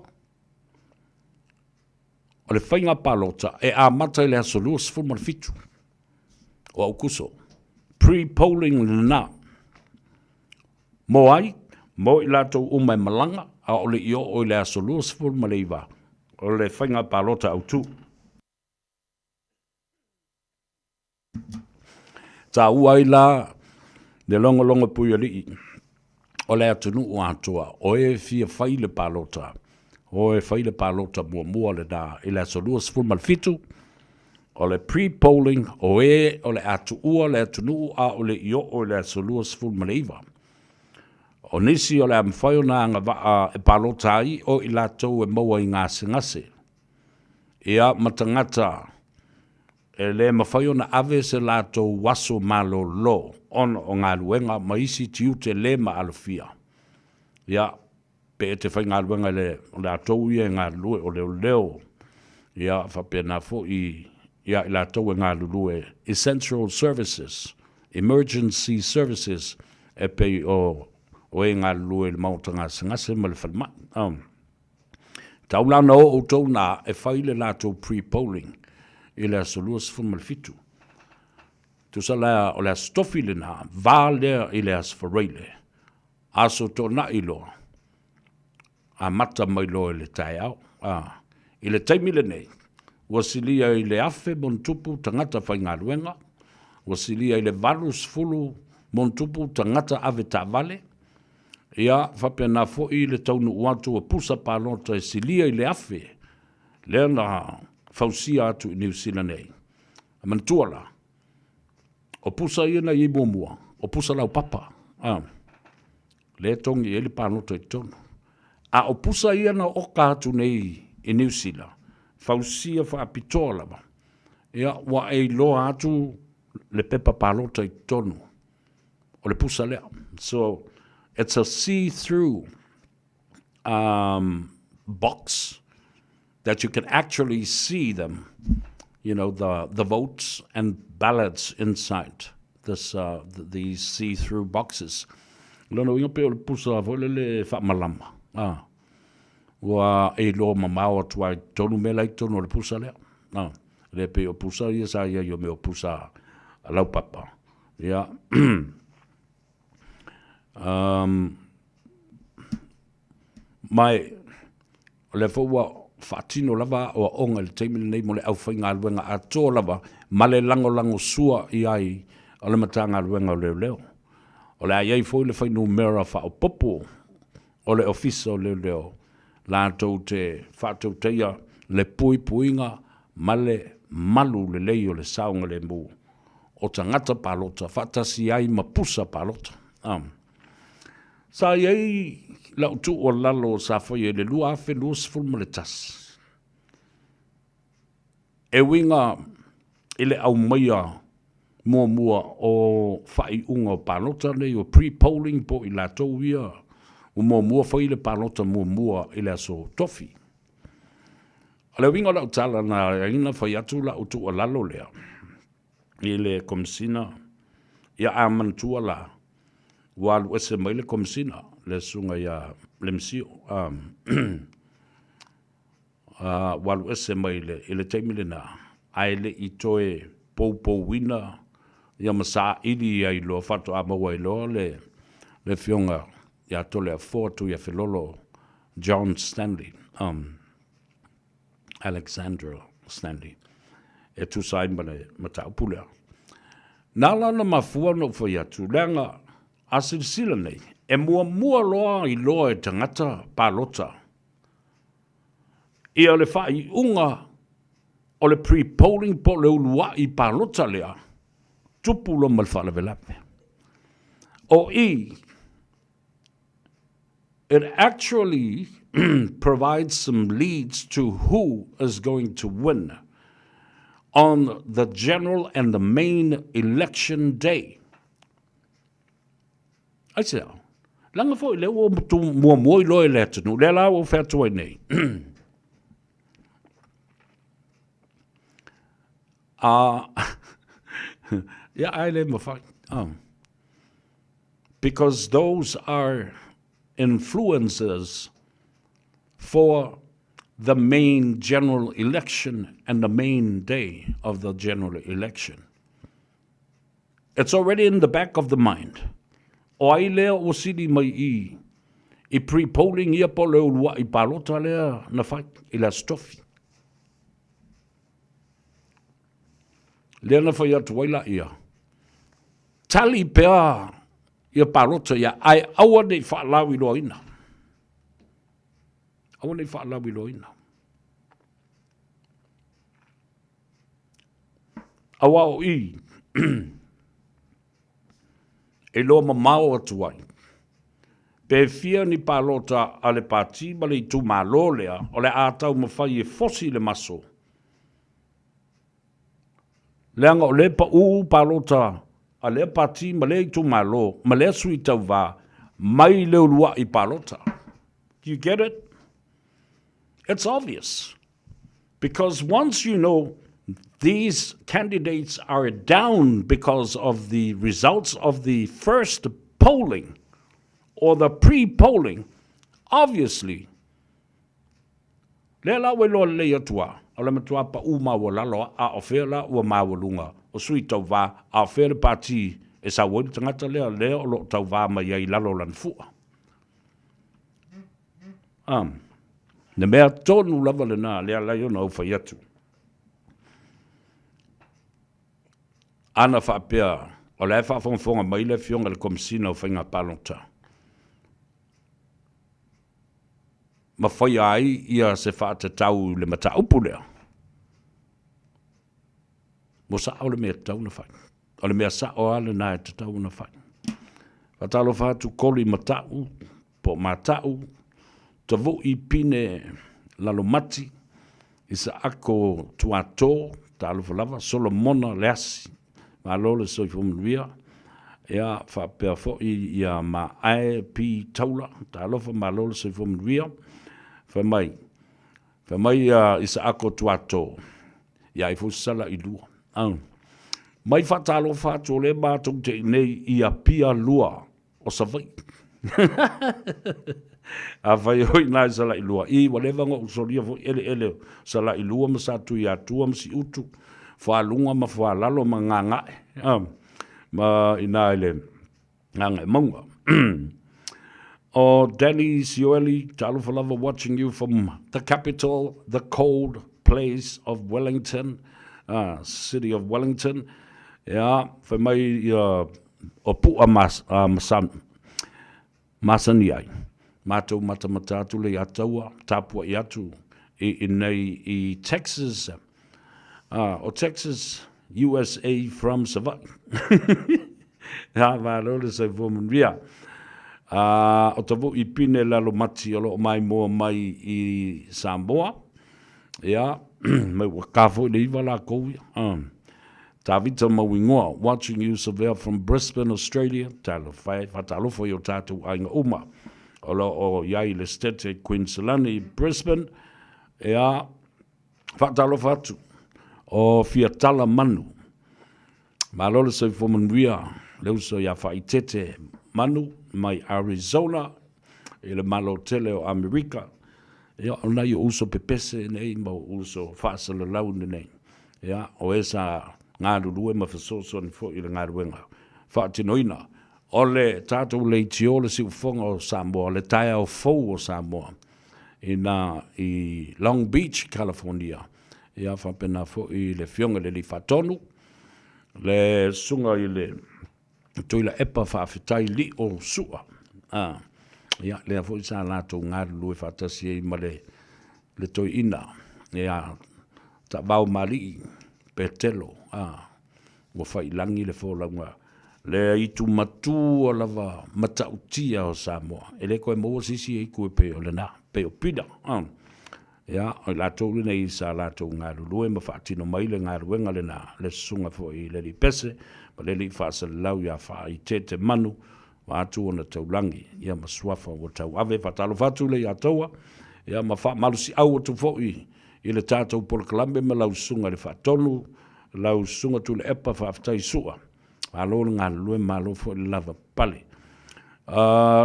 o le whainga palota e a mata le asolua sifuma le fitu o au kuso pre-polling na mo ai mo i latou umai malanga a o le io o le asolua sifuma le iwa o le whainga palota au tu ta uai la le longa pui ali o le atunu o atua o e fia fai le palota o e fai le palota mua le da i le asolua sifuma le fitu o le pre-polling o le atu ua le atunu a o le io o le asolua sifuma le iwa o nisi o le amwhai o na anga waa e palota ai o i latou e maua i ngase ia matangata e le mawhai o na ave se latou waso malo lo on o ngā luenga maisi tiu te le ma alofia ia pe e te whai ngā luenga le latou ia ngā lue o leo ia whapena fo i ia i latou e ngā lue essential services emergency services e pe o e ngā lue le mautanga ngase ma le whalma taulana o tau na e whai le latou pre-polling i le asolua sifuma le fitu. Tu sa lea o le astofi le na, vā lea i le asfareile. Aso tō na ilo, a mata mai lo i le tai au. I le taimi le nei, wasilia i le afe mon tupu tangata whai ngā ruenga, wasilia i le valus fulu mon tupu tangata ave ta vale, ia whapena fo i le taunu uatu a pusa pālota e silia i le afe, lea na fausia atu i New Zealand nei. A mantuala. O pusa ia na i mua. O pusa lau papa. Le tongi e li pānota i tono. A o pusa ia na oka atu nei i New Zealand. Fausia whaapitoa lava. Ia wa e loa atu le pepa pānota i tono. O le pusa lea. So, it's a see-through box that you can actually see them, you know, the votes and ballots inside this these see-through boxes. Lono inga pe o le pusa vole le whaamalama. Wa e lo mamao atua i tonu me lai tonu o le pusa lea. Le pe o pusa ia sa ia yo me o pusa a lau papa. Ia. Mai le fua fatino lava o onga le teimile nei mo le au whainga aluenga a tō lava ma le lango sua i ai o le matanga aluenga o leo. O le ai foi le whainu mera wha o popo o le ofisa o leo. La tau te whātou teia le puinga ma le malu le lei o le saunga le mu. O tangata palota, whatasi ai mapusa palota. Sa iei la utu o lalo sa foi le lua afe lua sifulma le tas. E winga ile au maia mua o whai unga o palota nei o pre-polling po i la tau ia o mua whai le palota mua i le aso tofi. O le winga la utala na ina whai atu la utu o lalo lea. I le komisina ia amantua la walu ese mai le komisina le sunga ia le msio walu ese mai le teimile na ai le itoe pou wina ia masa ili ai lo fato amawa ilo le fionga ia tole a fortu ia filolo John Stanley Alexander Stanley e tu sai mane mata pula nala na mafua no foi atu lenga asilisila nei e mua loa i loa e tangata palota ia le fai unga o le pre-polling po le ulua i palota lea tupu lo malfala velape O it actually provides some leads to who is going to win on the general and the main election day. I said, langa fo le o tu mo lo le tunu le la o fa to nei. Yeah, I let me fight. Because those are influencers for the main general election and the main day of the general election. It's already in the back of the mind. O ai lea o sini mai I pre-polling ia po leo lua I palota lea na whai I la stofi. Lea na whai atu waila ia. Tali pea ia palota ia ai awa nei whaalawi loa ina. Awa nei whaalawi loa ina. Awa o e loa mamao atu ai. Pe fia ni palota ale pati ma le tu malo lea o le atau mawhai e fosi le maso. Leanga o le pa palota a le pati ma le tu malo ma le sui tau wā mai leo lua I palota. Do you get it? It's obvious. Because once you know these candidates are down because of the results of the first polling or the pre-polling, obviously, le la we lo le atua, o le matua pa uma wa lalo a ofela wa mawalunga, o sui tau wā, a ofela pati e sa wadi tangata lea lea o lo tau wā mai ai lalo lan fua. Ne mea tonu lava le nā, lea lai ona au fai atu. Ana whapea, o le whafonga mai le fionga le komisina o whainga palota. Ma whai ai ia se whaata tau le mata upu lea. Mo sa au le mea tau na whai. O le mea sa o ale nā e te tau na whai. Whatalo whātu koli matau, po matau, ta vo I pine lalo mati, I sa ako tuato, ta alufalava, Solomona leasi, ma lole soi fumunuia, ia whapea fo'i ia ma ae pi taula, ta alofa ma lole soi fumunuia, whamai I sa ako tuato, ia I fusala I lua. Mai whatalo whātu le mātou te nei ia pia lua o sa vai. A vai hoi nai sa la ilua. I walewa ngā usoria fo ele sa la ilua ma sa tu ia tua ma si utu. Fua lunga ma fua lalo ma ngā ngae. Ma ina ele ngā ngae maunga. Danny Sioeli, Talofa Lava, watching you from the capital, the cold place of Wellington, city of Wellington. Yeah, for mai o pua masani ai. Mātou matamatatu le ataua, tāpua I atu I Texas, o Texas, USA from Savai. Ha, vālole se vomunria. O tavu I pine lalo mati o lo mai mua mai I Samoa. Ya, mai wakafo I iwa la kouia. Tavita mawingoa, watching you Savea from Brisbane, Australia. Talo fai, fatalofo yo tatu ainga uma. O iai le stete Queenslandi, Brisbane, ea whatalo whatu o fiatala manu. Malole se fomanuia, leu so ia whaitete manu, mai Arizona, le malo tele o Amerika, ea o nai o uso pepese nei, ma uso whaasala laune nei. Ea o esa ngā rurue ma whasoso ni fo I le ngā ruenga. Whaatinoina. O le tātou le tio le siufonga o Samoa, le taia o fou o Samoa, I Long Beach, California. Ia whapena fo I le fionga le li whatonu, le sunga I le tuila epa whawhitai li o sua. Ia lea fo I sa lātou ngāru lue whatasi ma le toi ina. Ia ta wau mari, petelo, mo whai langi le fōlaunga. Le i tu matu o lava matautia o Samoa. E le koe mo sisi e koe pe o le na, pe o pida. Ia, o la tau lina i sa la tau ngā lulue, ma whaatino mai le ngā ruenga le na, le sunga fo i le li pese, ma le li whaasa lau ia wha i te manu, wa atu o na tau langi, ia ma suafa o tau ave, whatalo whatu le ia taua, ia ma wha malusi au o tu fo i le tātou polo kalambe, ma lau sunga le whaatonu, lau sunga tu le epa whaafatai sua, alo ngā lulue malo fo i lava pale.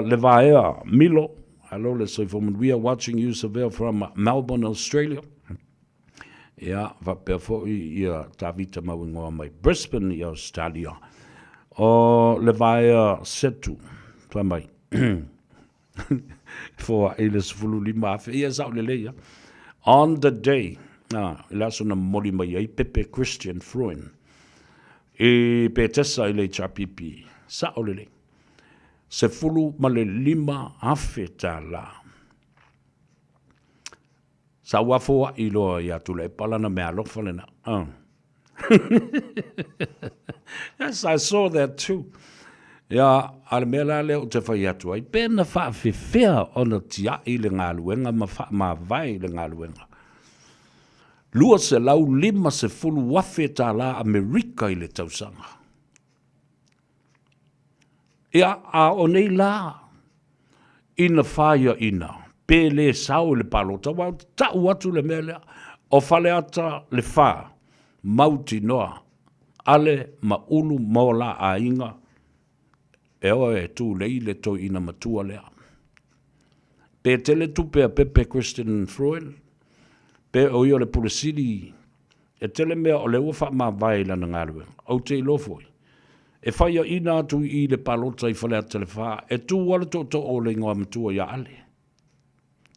Le vaea Milo, hello, let's say we are watching you, Seville, from Melbourne, Australia. Yeah, vapefo ia tavita mawingoa mai Brisbane, ia Australia. O levaya setu, tamai. For eles fululima afe ia sau leleia. On the day, ilaso na moli mai ai Pepe Christian Fruin. E petesa ile chapipi, sao lelei. Se fulu ma le lima afe tā la. Sa wafoa i loa i atu le palana mea lofa lena. Yes, I saw that too. Ia, ale mea la leo te whai atu ai. Pēna wha whiwhea o na tia i le ngā luenga, ma vai le ngā luenga. Lua se lau lima se fulu wafe tā la Amerika i le tausanga. Ia a o nei la, ina whaia ina, pēle sau le palota, wau tau atu le mele, o whale ata le wha, mauti noa, ale ma ulu mola a inga, e o e tu lei le to ina matua lea. Pē tele tupe a Pepe Christian Freud, pē o io le pulisiri, e tele mea o le ufa ma vai lana ngarwe, au te ilofoi. E whaia ina atu i le palota i whalea telewha, e tū wala to o le ingoa matua ia ale.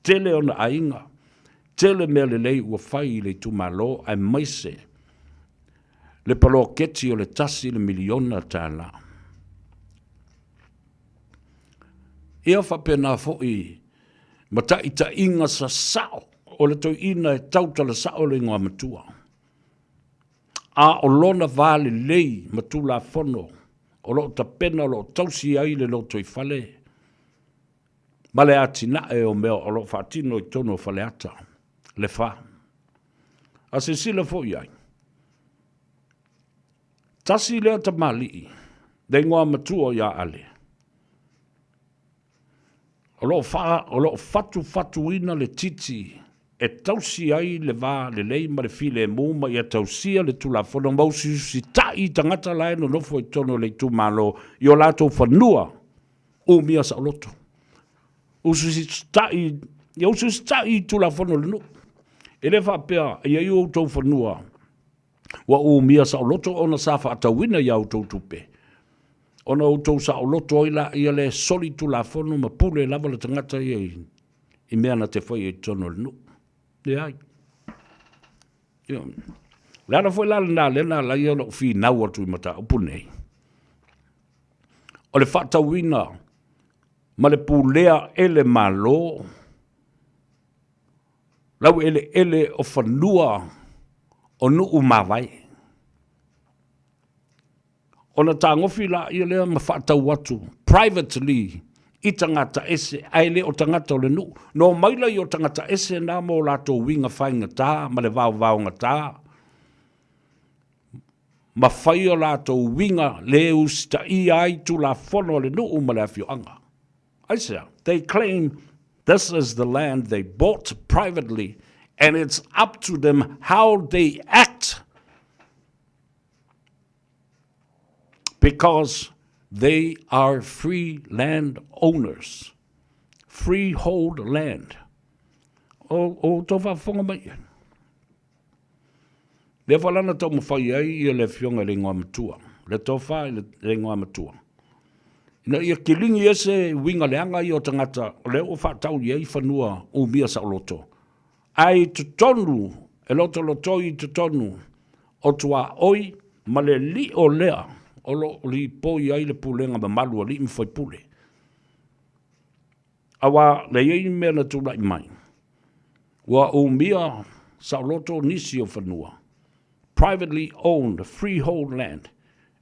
Tele ona ainga, tele mea le lei ua whai i le tumalo, ai maise, le palo keti o le tasi le miliona tāla. Ia whapena fo i, mata i ta inga sa sao, o le toi ina e tautala sao le ingoa matua. A o lona vale lei matula fono, o lo ta pena o lo tausi ai le lo toi fale. Male ati na e o mea o lo fatino i tono fale ata, le fa. A se sila fo iai. Tasi lea ta mali, de ngoa matua ia ale. O lo fatu ina le titi, e tausi ai le vā le lei ma le file e muma i a tausia le tula fono mausi si tai tangata lai no nofo i tono le tu malo i o lato whanua o mia sa loto. Usu si tai tula fono le nu. E le whapea i ai o tau whanua wa o mia sa loto ona sa wha atawina i au tau tupe. Ona o tau sa loto i le soli tula fono ma pule lava le tangata i mea na te whai i tono le nu. Ia. Lana foi la lena la ia lo fi na watu mata opune. O le fata wina ma le pulea ele malo. Lau ele o fanua o nu umawai. Ona tangofi la ia le ma fata watu privately I tangata ese, aile o tangata o le nu. No maila I o tangata ese na mo lato winga whainga tā, ma le vau nga tā. Ma whai o lato winga le usta I ai tu la fono le nu ma le afio anga. I say, they claim this is the land they bought privately and it's up to them how they act. Because they are free land owners. Freehold land. O tofa fonga mai. Le falana to mo fai ai I le fionga le ngoa matua. Le tofa le ngoa matua. Ina ia kilingi ese winga leanga I o tangata. Le o whatau I ai whanua o mia sa loto. Ai tutonu, e loto lotoi tutonu. O tua oi, ma le li o lea. O lo li poi ai le pulenga ma malu li mwhai pule. Awa le iei mea na tūlai mai. Wa o mia sa loto nisi o whanua. Privately owned freehold land.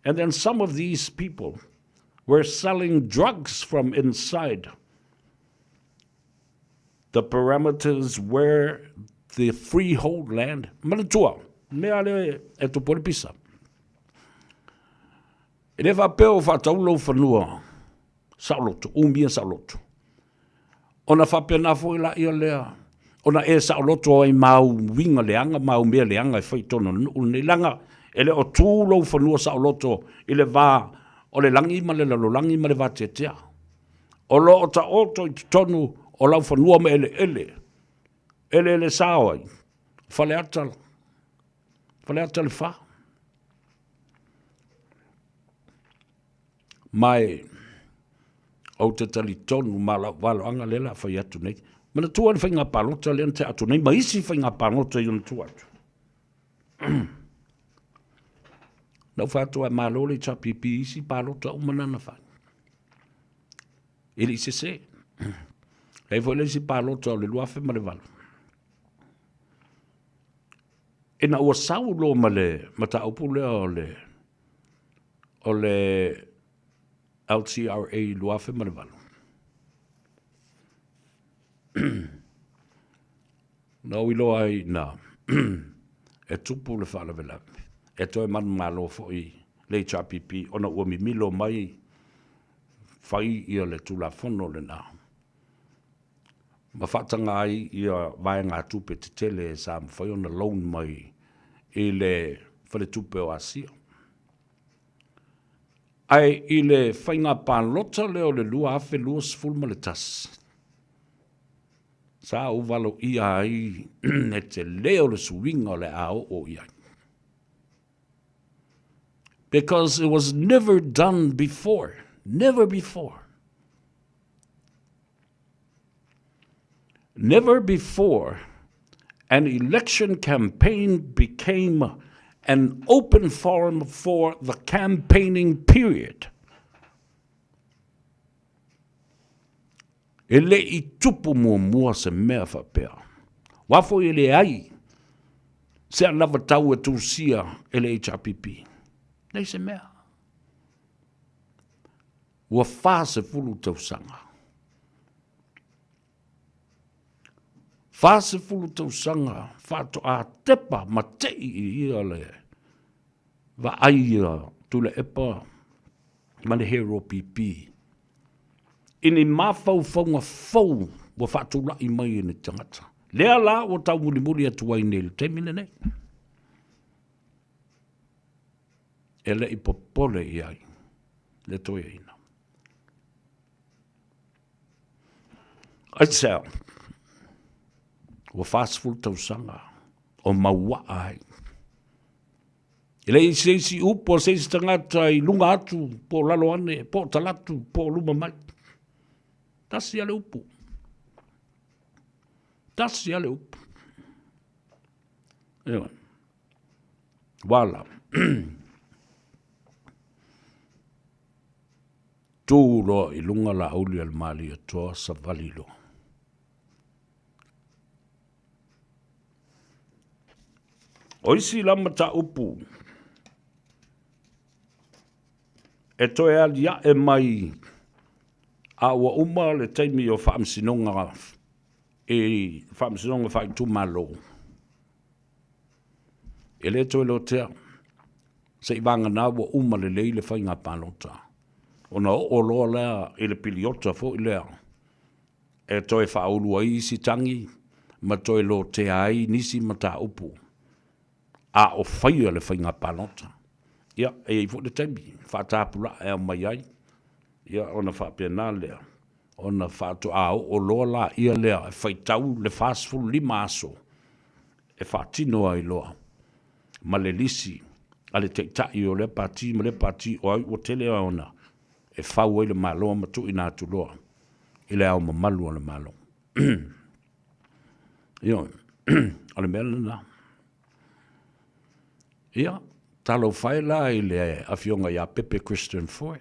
And then some of these people were selling drugs from inside the parameters where the freehold land. Manatua, mea le e tu polipisa. E le whapeo whataulo whanua, saulotu, umia saulotu. Ona whapena fo ila ia lea. Ona e saulotu ai mau winga leanga, mau mea leanga e whaitono ni langa. Ele o tūlo whanua saulotu, ile wā, o le langi ma le lalolangi ma le wā tetea. O lo o ta oto i tonu, o lau whanua me ele. Ele sāwai. Whale atala. Whale atala wha. Mai, au te tali tonu, ma la walo anga lela whai atu nei. Mana tuan whai ngā pālota le ante atu nei, ma isi whai ngā pālota i un tu atu. Nau whātua e mālole i tapipi isi pālota umanana whai. Ili se. Hei fo le isi pālota o le luafe ma le walo. E na ua saulo ma le mata upule o le LTRA luafe ma le walo. Na ilo ai na e tupu le whala vela. E toi manu malo fo i le HRPP ona ua mi milo mai whai ia le tula fono le nā. Ma whatanga ai ia vai ngā tupe te tele sa mwhai ona loan mai i le whale tupe o Asia. Ai i le whainga pālota leo le lua afe lua sifulma le tas. Sa uvalo ia ai e te leo le suinga le ao o ia. Because it was never done before. Never before. Never before an election campaign became an open forum for the campaigning period. E le I tupu mua se mea whapea. Wafo I le ai, se anava tau e tūsia e le HRPP. Nei se mea. Ua wha se fulu tausanga. Wha se fulu tausanga, wha to a tepa ma tei I ia le. Wa aia tule epa, ma le hero PP. Ini mafau whaunga fau, wa wha tula I mai ene tangata. Lea la o tau muri atu ai nei le temine nei. Ele I popole I ai, le toi ina. Ai sao, wa fastful tau sanga, o maua ai. Ele I seisi upo, seisi tangata I lunga atu, po lalo ane, po talatu, po luma mai. Tasi ale upu. Tasi ale upu. Ewa. Wala. Tūro I lunga la auli al mali atoa sa valilo. Oisi lama ta upu. E toe alia e mai a ua uma le taimi o whaamsinonga e whaamsinonga whai tūmalo. E le toe lo tea. Se I vanga nā ua uma le leile whai ngā pālota. Ona o loa lea I le piliota fo I lea. E toe whaurua I si tangi, ma toe lo te ai nisi ma tā upu. A o whaia le whai ngā pālota. Ia, e I fo le taimi, whaatapura e mai ai. Ia, ona whapena lea. Ona whātu a o loa la ia lea, e whaitau le whāsfulu lima aso. E whātinoa I loa. Ma le lisi, a le teitai o le pati, ma le pati o au o tele a ona. E whau e le maloa matu I nā tuloa. I le au mamalu o le malo. Ia, ale mea lana. Ia, talo whaela I le awhionga ia Pepe Christian Ford.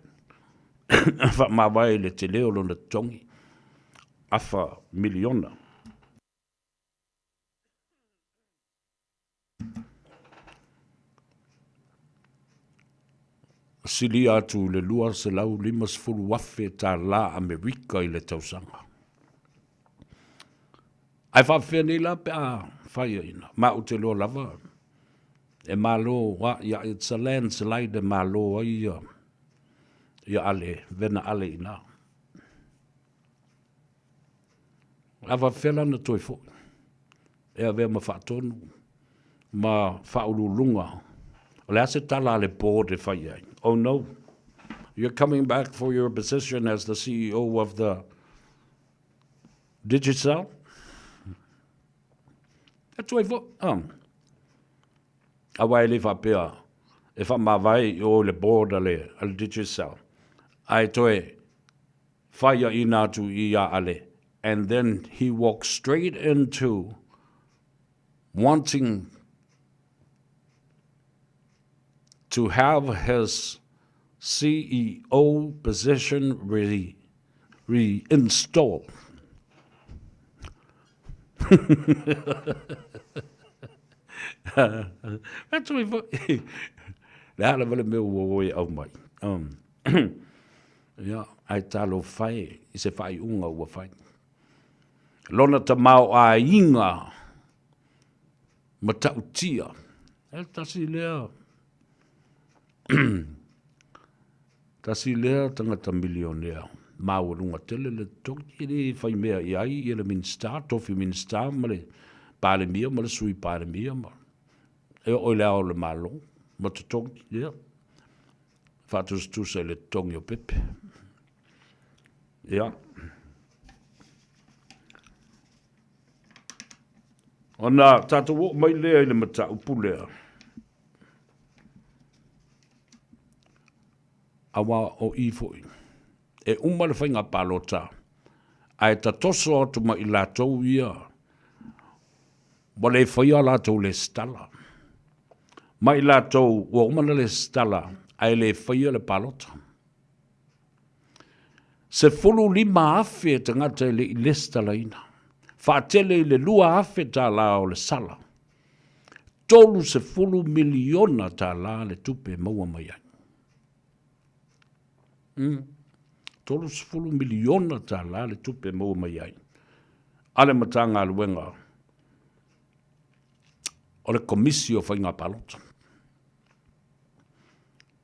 Wha mawai le te leo lona tongi. Awha miliona. sili atu le lua se lau 5 wafe ta la Amerika I le tausanga. Ai whawhia nei la pe a whaia ina, ma o te loa lava. E malo, ya it's a landslide e malo ai ia ale, vena ale ina. A whawhia lana toi fo. E a vea ma whaatonu, ma whaurulunga. O le ase tala le board e whaia. Oh no, you're coming back for your position as the CEO of the Digicel? E toi fo, a wai le whapea, e whamawai o le board ale, al Digicel. Ai toe, whaia ina tu ia ale. And then he walks straight into wanting to have his CEO position reinstalled. That's what we that level me wo au mai. Ya, ai talo fai, I se fai unga ua fai. Lona ta mau a inga ma tautia. E tasi lea. Tasi lea tangata milionea. Mau runga tele le toki le fai mea I ai I le minsta, tofi minsta ma le pale mia ma le sui pale mia ma. E o lea o le malo, ma te toki lea. Fatus tu se le tongi o pepe. Ja. Ona tātou mai lea I le mata upulea. Awa o ifoi. E umale whainga palota. Ai ta toso atu ma I lātou ia. Wale whaia lātou le stala. Ma I lātou ua umana le stala. Ai le whaia le palota. Se fulu 5 afe te ngata le I le stala ina. Whaatele le 2 afe tā la o le sala. Tolu se fulu miliona tā la le tupe maua mai ai. Tolu se fulu miliona tā la le tupe maua mai ai. Ale matanga aluenga. O le komisio whainga palota.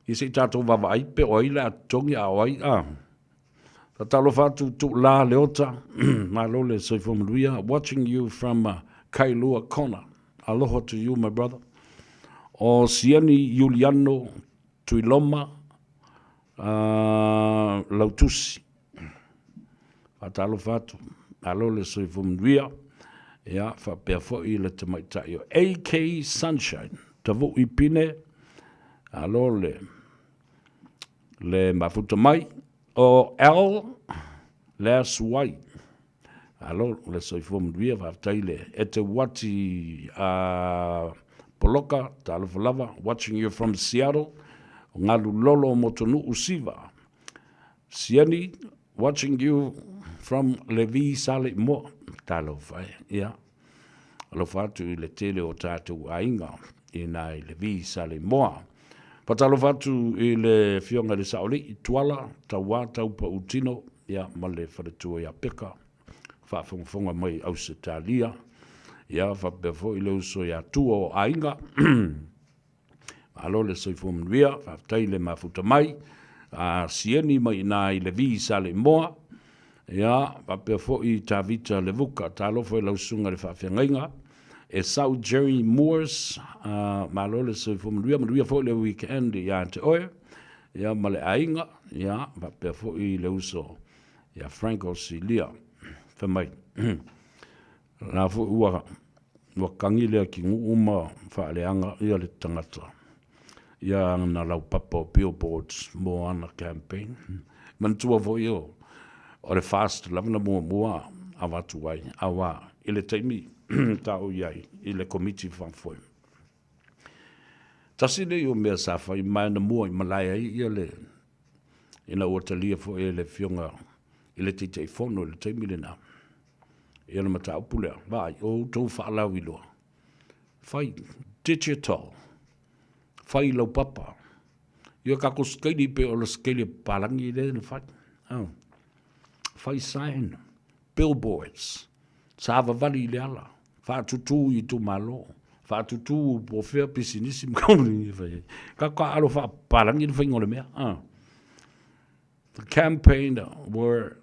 I se tātou wawa aipe o ila atongi a oai Ta talo fatu tu la leota, ma lole se fumuia, watching you from Kailua Kona. Aloha to you, my brother. O Sieni Juliano Tuiloma Lautusi. Talo fatu, alole se fumuia, ya fa perfo I le te maitaio. AK Sunshine, tavo ipine, alole le mafuta mai. O L last white. Alo le soi fom via va taile et wati poloka talo lava watching you from Seattle. Ngalu lolo motonu usiva. Sieni watching you from Levi Sale mo talo fai ya. Alo fatu le tele o tatu ainga ina Levi Sale mo. Patalo fatu I le fionga le saoli I tuala tawa taupa utino ya male wharetua ya peka whafonga mai au se talia ya whapefo I le uso ya tua o ainga alo le soifum ria whaftai le mafuta mai sieni mai na I le vi sale moa ya whapefo I tavita le vuka talofo I lausunga le whawhiangainga e sau Jerry Moores malole se fumuia maluia fo le weekend ya te oe ya male ainga ya va pe fo I le uso ya Franco Silia fa mai na fo ua kangile ki uma fa le anga ia le tangata ya na lau papa billboards mo ana campaign man tua fo yo o le fast lavna mo avatu ai awa ile taimi tau iai I le committee whanfoi. Tasine I o mea sa whai mai na mua I malaya I le ina ua talia fo e le fionga I le te te whono le te milena. E ana mata upulea. Vai, o tau whaalau I loa. Whai digital. Whai lau papa. Ia kako skeli pe o le skeli palangi le fai. Fai sign, billboards, sa vali le ala, fa tutu I tu malo, fa tutu po fea pisinisi mkauni fai. Kaka alo fa palangi le fai ngole mea. The campaign were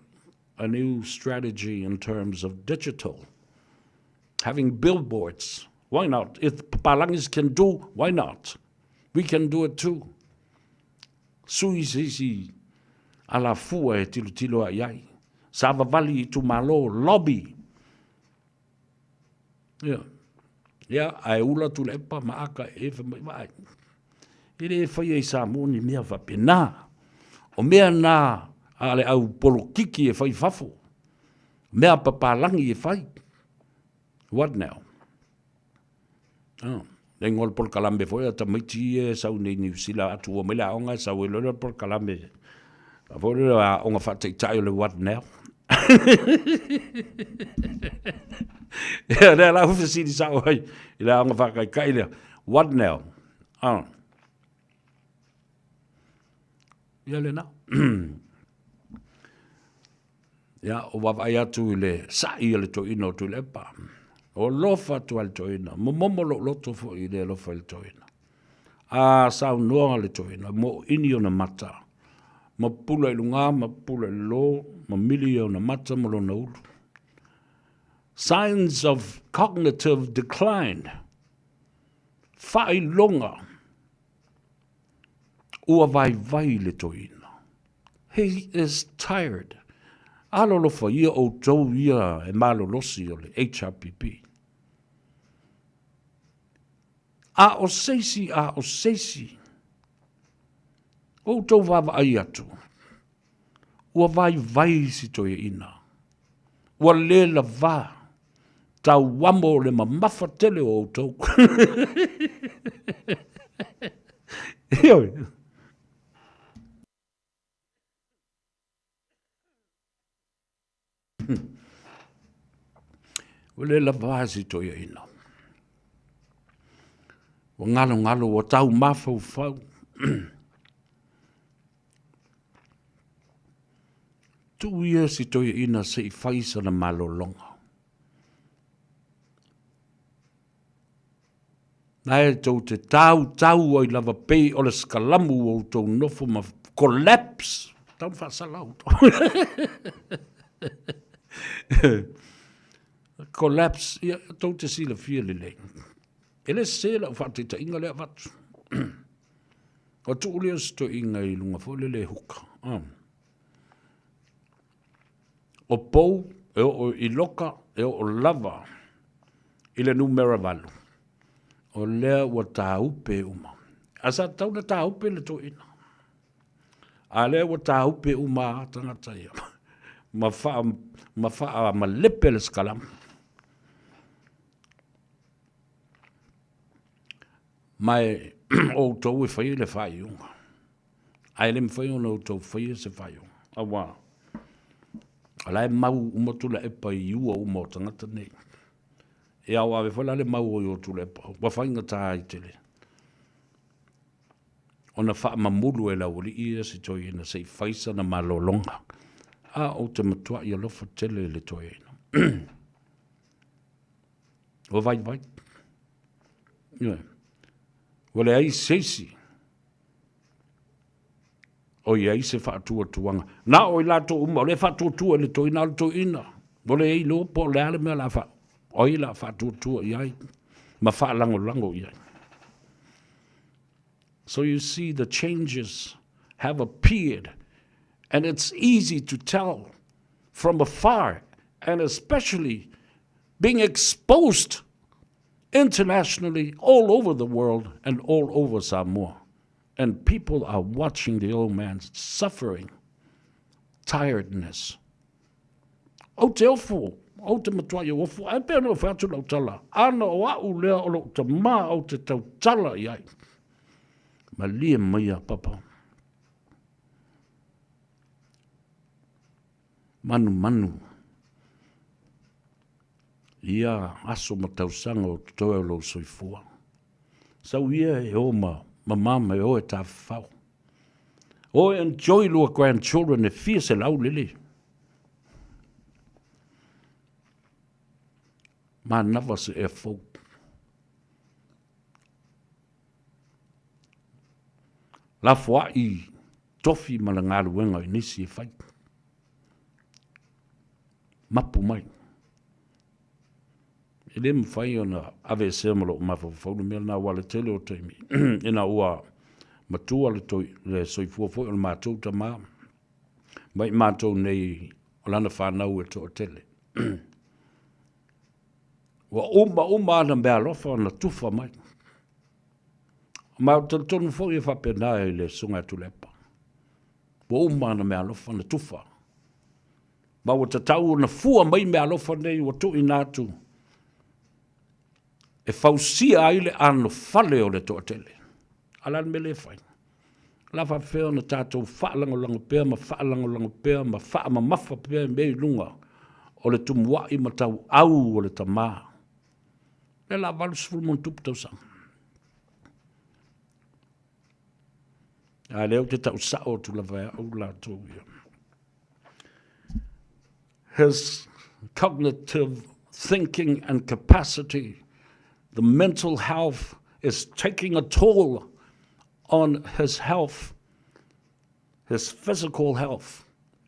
a new strategy in terms of digital, having billboards. Why not? If Palangis can do, why not? We can do it too. Sui sisi ala fua e tilo a iai. Sava vali tu malo lobby. Yeah, ai ula tu lepa maaka e fa mai. Ire fai e Samoa ni mea va pena. O mea na ale au polo kiki e fai fafo. Mea papalangi e fai. What now? Le ngol por kalambe foi ata maiti e sau nei New Zealand atu o mela onga sau e lolo por kalambe. A foi a onga fa tai le what now? Ja, la hoef si di sau ai. La onga fa kai le. What now? Ja le na. Ja, o wa vai atu le sai le to ino tu le pa. O lofa tu al toina, momo lo fo I le lofa al toina. A sa noa le toina, mo ini o na mata. Ma pula I lunga, ma pula I lo, ma mili o na mata mo lo na ulu. Signs of cognitive decline. Fai longa. Ua vai le toina. He is tired. Alo lofa ia o tau ia e malo losi o le HRPP. A o seisi. O tau vava ai atu. Ua vai si toi ina. Ua le la va. Tau wamo le mamafa tele o tau. Ioi. Ule la vasi to ia ina. O ngalo o tau mafau fau. Tu ia si to ia ina se I faisa na malolonga. Nai tau te tau ai lava pei o le skalamu o tau nofo ma collapse. Tau whasalau. Collapse, ia tau te sila fia le lei. Ele se la whate ta inga lea watu. O tu ulea sto inga I lunga fo le huka. O pou, e o I loka, e o lava, I le numera valu. O lea ua tāupe uma. Asa tau na tāupe le to ina. A lea ua tāupe uma tangata ia. Ma faa ma lepe le skalam. Mai o tau e whai le whai unga. Ai le mwhai ona o tau whai se whai unga. Awa. Alai mau umatula e pai iua uma o tangata nei. E au awe whala le mau o tula e pa. Wa whainga tā I tele. Ona wha mamulu e lau li ia si toi ina sei whaisa na malolonga. A o te matua I alofa tele le toi ina. O vai. Wale ai seisi. O ia I se whaatua tuanga. Na o I lato uma, o le whaatua le toina le toina. Wale ai lo po le ale mea la wha. O I la whaatua iai. Ma whaalango iai. So you see the changes have appeared. And it's easy to tell from afar. And especially being exposed internationally, all over the world and all over Samoa. And people are watching the old man suffering, tiredness. O te ofu, o te matua I ofu, ai pēr no whātu lau tala. Ana o au lea o lo te mā o te tau tala iai. Ma lia maia papa. Manu. Ia aso ma tausanga o toe o lo soifua. Sau ia e o ma mama e o e ta whau. O enjoy lua grandchildren e fia se lau lili. Ma nawa se e fau. La fwa I tofi malangaru wenga I nisi e fai. Mapu mai. E le mwhai ona ave se malo mawhawhau mea na wale tele o teimi. Ina ua matua le soifua fo o mātou ta maa. Mai mātou nei o lana whanau e to o tele. Wa uma ana mea lofa na tufa mai. Ma tonu fo I whapena e le sunga tulepa. Wa uma ana mea lofa na tufa. Ma wa tatau na fua mai mea lofa nei wa tu inatu. E fausia ai le ano fale o le to o tele. Alan me le fai. La fa feo na tātou whaalangolango pēr, ma whaalangolango pēr, ma whaama mafa pēr mei lunga. O le tumua I matau au o le tamā. Le la valu sifuru mon tupu tau sang. A leo te tau sao tu la vai au la tau ia. His cognitive thinking and capacity, the mental health is taking a toll on his health, his physical health,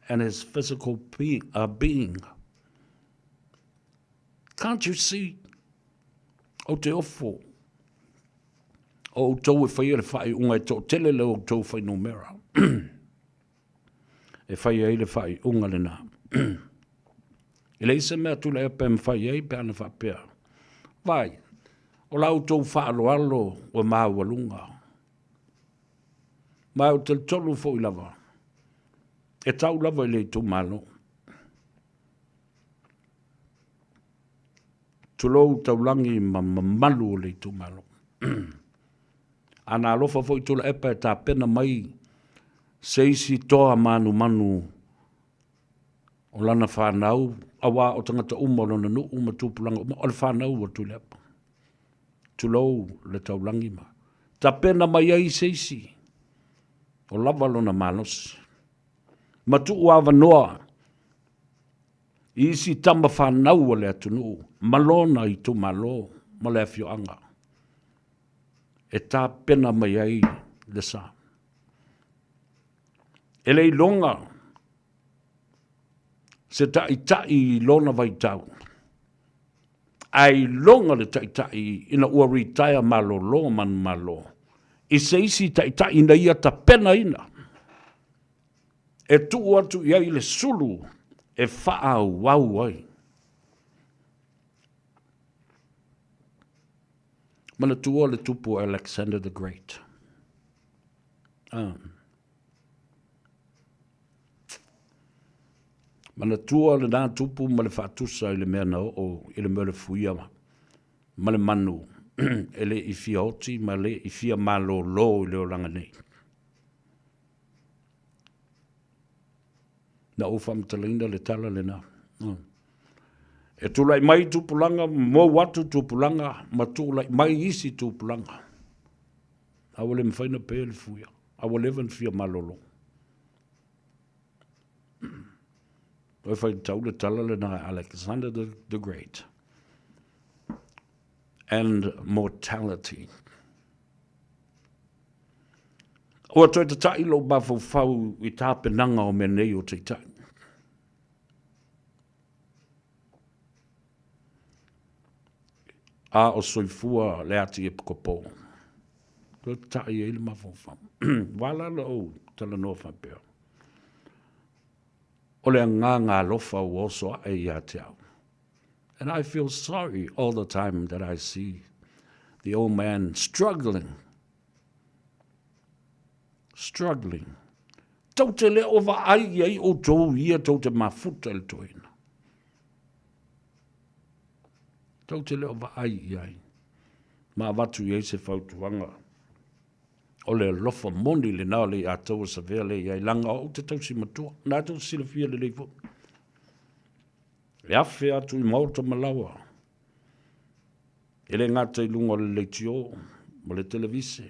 and his physical being. Can't you see? O te ofo. O tau e whai ele whai unga e tō tele leo tau whai no mera. E whai e le whai unga le nā. E le isa mea tula e pēm whai e pe ana whapea. Vai, o lau tau whaalo alo o māua lunga. Mai o te tolu fo I lava. E tau lava I le tū malo. Tulou tau langi ma malu o le tū malo. Ana alofa fo I tula epa e tā pena mai seisi toa manu o lana whanau awa o tangata umalo na nuu ma tūpulanga o le whanau o tula epa. Tulou le tau langi ma. Tā pena mai ai seisi. O lava lona malos. Matu ua noa. Isi tamba whanau o le atunu. Malona I tu malo. Ma le afioanga. E tā pena mai ai le sa. E lei longa. Se tai lona vai tau. Ai longa le tai ina ua retire malo lo man malo. I se isi ta ina ia ta pena ina. E tu atu iai le sulu e faa wau ai. Mana tua le tupu Alexander the Great. Mana tua le nā tupu ma le whaatusa I le mea nao o I le mea le fuia ma le manu. Ele I fia oti ma le I fia malo lo I le o langa nei. Na o whamtalina le tala le nā. E tūlai mai tūpulanga, mō watu tūpulanga, ma tūlai mai isi tūpulanga. Awa le mwhaina pēle fuia. Awa levan fia malolo. Oi whai tau le tala le nā Alexander the Great. And mortality. O toi te tai lo bafo fau I tā penanga o menei o te tai. A o soifua le ati e kopo. Toi te tai e ili mafo fau. Wala lo o tala no whapea. O le ngā lofa o oso e ia te au. And I feel sorry all the time that I see the old man struggling. Tau te le ova ai o tō ia tau te mafuta le toina. Tau te le ova ai. Ma watu iei se whautuanga. O le lofa moni le nao le a tau sa vea le iai langa o te tau si matua. Nā tau sila fia le leifo. E awhi atu I mauta malawa. E le ngātai lunga le leitio, ma le televise.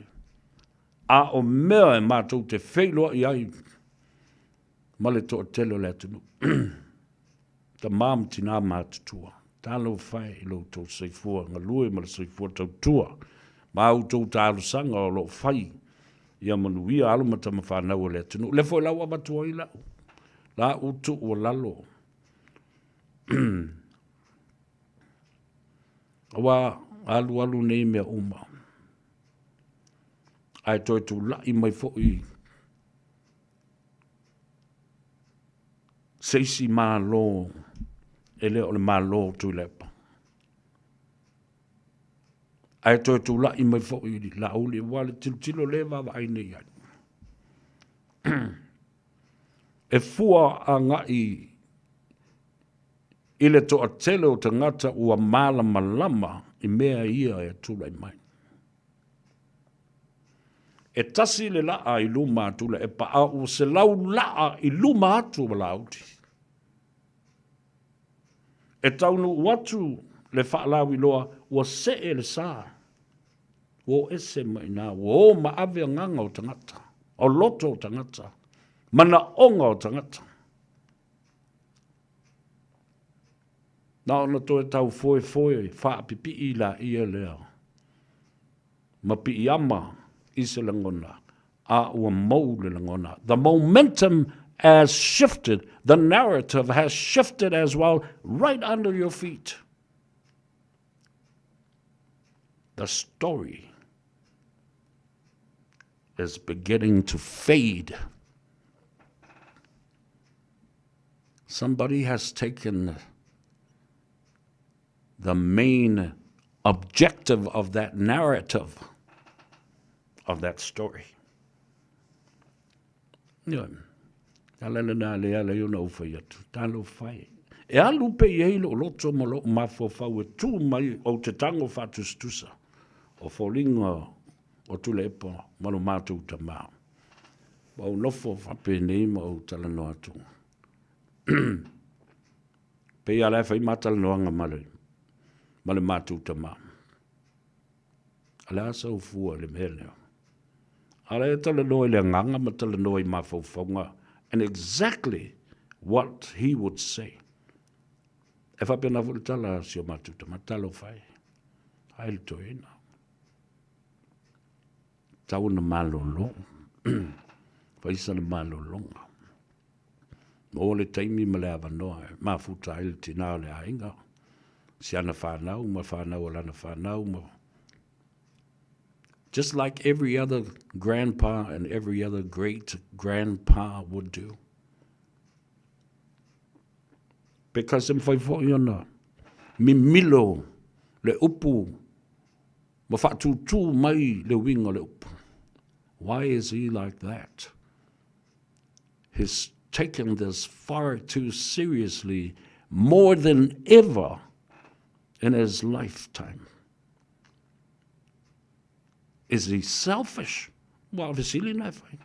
A o mea e mātou te wheiloa i ai. Ma le tō telo le atunu. Ta mam tina mātutua. Tālo whai i lo tō seifua. Ngā lue ma le seifua tau tua. Ma au tō tālo sanga o lo whai. Ia manuia alu ma tama whanau le atunu. Le fo lau abatua i lau. La utu o lalo. Awa alu nei mea uma. Ai toi tu lai mai fo i. Seisi mā lō. E leo le mā lō tu lepa. Ai toi tu lai mai fo i. La uli wale tilo le wawa ai nei ai. E fua a ngai i le toa tele o tangata ua mālama lama i mea ia e tūlai mai. E tasi le laa i luma atula e pa au se lau laa i luma atu wa lauti. E taunu watu le whaalau i loa ua se e le saa. Wo ese mai nā, wo ma ave nganga o tangata, o loto o tangata, mana onga o tangata. Nā ona toi tau foe, wha pipi i la ia lea. Ma pi i ama i se langona, a ua mau le langona. The momentum has shifted, the narrative has shifted as well, right under your feet. The story is beginning to fade. Somebody has taken the main objective of that narrative, of that story. Yeah. Alana le ala yo no fa yatu. Talo fai. E alu pe ye lo loto mo lo mafo fa we tu mai o te tango fa tustusa. O folinga o tu lepo mano matu tama. Ba o nofo fa pe nei mo tala no atu. Pe ala fa matal no anga male. Male matu tama. Ala sa fu le mele. Ala tala no le nganga matala no I mafo fonga. And exactly what he would say. If I been able to tell us your matuta, matalo fai, I'll to ina. Tauna malo long, faisa malo longa. Ole taimi malava noa, mafuta il tina le ainga. Siana whanau, ma whanau alana whanau ma. Just like every other grandpa and every other great-grandpa would do. Because in whaifoiona, mi milo le upu, ma whatutu mai le winga le upu. Why is he like that? He's taken this far too seriously, more than ever in his lifetime. Is he selfish? Well, visili na fai.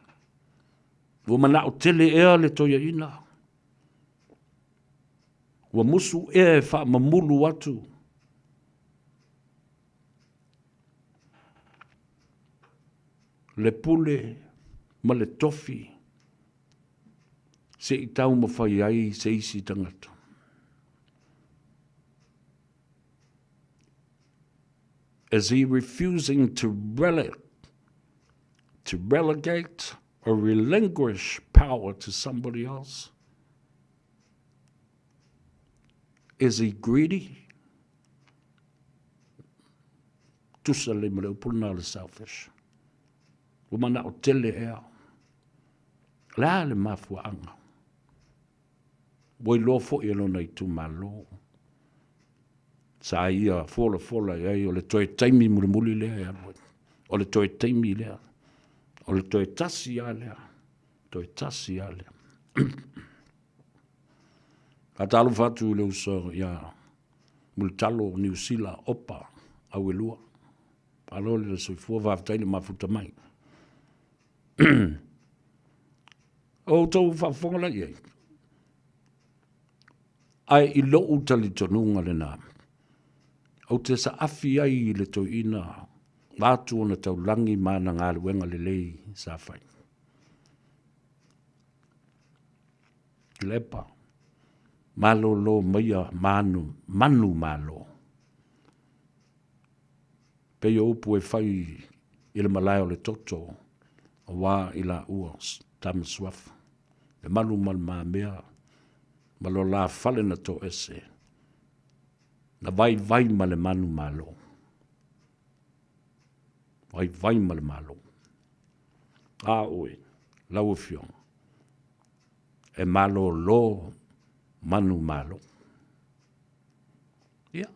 Wa mana o tele ea le toia ina. Wa musu e fa mamulu atu. Le pule ma le tofi. Se I tau ma fai ai se isi tangata. Is he refusing to relegate or relinquish power to somebody else? Is he greedy? Tusale mele upuna le selfish. Umana o tele ea. La le mafua anga. Boi lo fo I lona I tu malo. Sa ia fola ia o le toi taimi muli lea o le toi taimi lea o le toi tasi ia lea a talo fatu le uso ia muli talo New Zealand opa a welua alo le soifua vaftaile mafuta mai o tau whafonga la iei ai I lo utali tonunga le nā. O te sa afi ai le to ina Wātu ona taulangi mana ngā luenga lelei sa whai. Lepa. Malo lo maia manu malo. Peo upu e whai i le malai o le toto, o wā i la ua tam swafa. E manu mal mā mea, malo la whale na to ese. Na vai ma le manu malo. Vai ma le malo. A oe, lau fiong. E malo lo manu malo. Ia.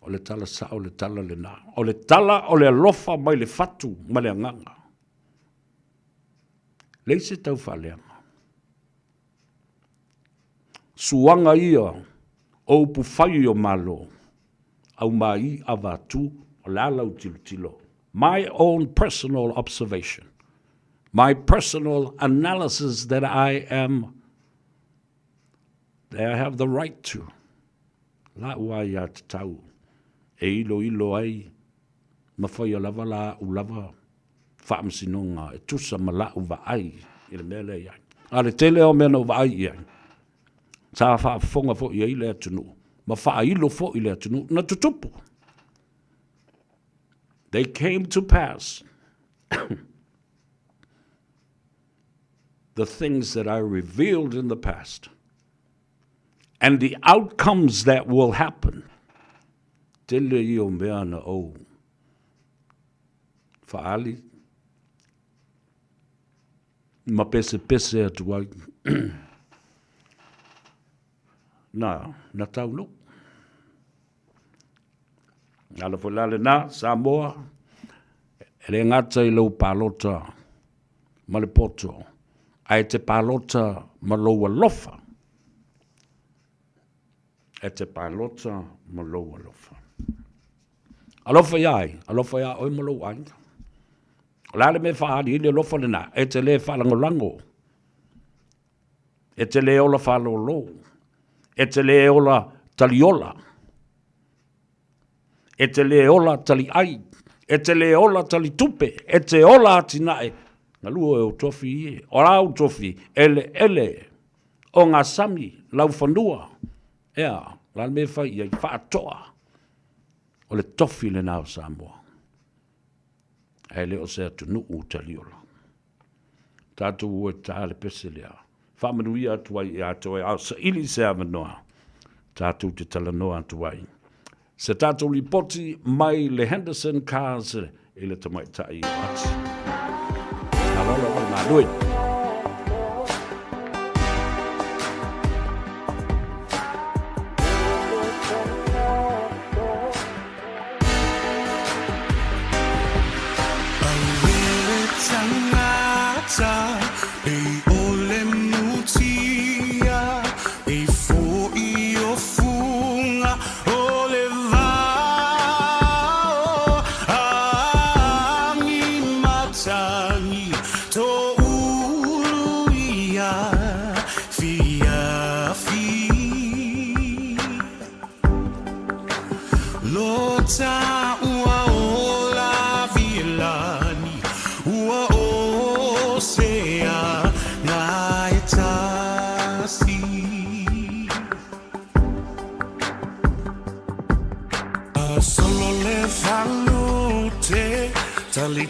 O le tala sa, o le tala le na. O le tala, o le alofa mai le fatu, ma le anganga. Leise tau whaleanga. Suanga ia, o upu whai o malo, au mai ava tu, o le alau tilo. My own personal observation. My personal analysis that I have the right to. La ua ia te tau. E ilo ai, mawhai a lava la u lava, whaamsinonga, e tusa ma la u wa ai, i le mele iai. A le tele o mena u wa ai iai. Sa whaafonga fo i le atunu, ma whailo fo i le atunu, na tutupu. They came to pass. The things that I revealed in the past. And the outcomes that will happen. Tele i o mea na o. Whaali. Ma pese atu ai. Na tau no. Ala fulale na, Samoa. Ele ngata i lau palota. Malipoto. Ai te palota maloa lofa. E te palota maloa lofa. Alofa iai oi maloa ai. Lale me whaari i le lofa le na, e te le whalangolango. E te le ola whalolo. E te le ola taliola. E te le ola tali ai. E te le ola tali tupe. E te ola atinae. Nga lua e o tofi i. O rau tofi. Ele. O ngā sami. Lau whanua. Ea. Lale me whai i whaatoa. O le tofi le nao Samoa. E le o se atu nuu taliola. Tātou ue tā le pese lea. Whamanu i atu ai atu ai. Au sa ili se amanoa. Tātou te talanoa atu ai. Se tātou li poti mai le Henderson Cars e le tamai tai o ati. Alolo o ngā nui.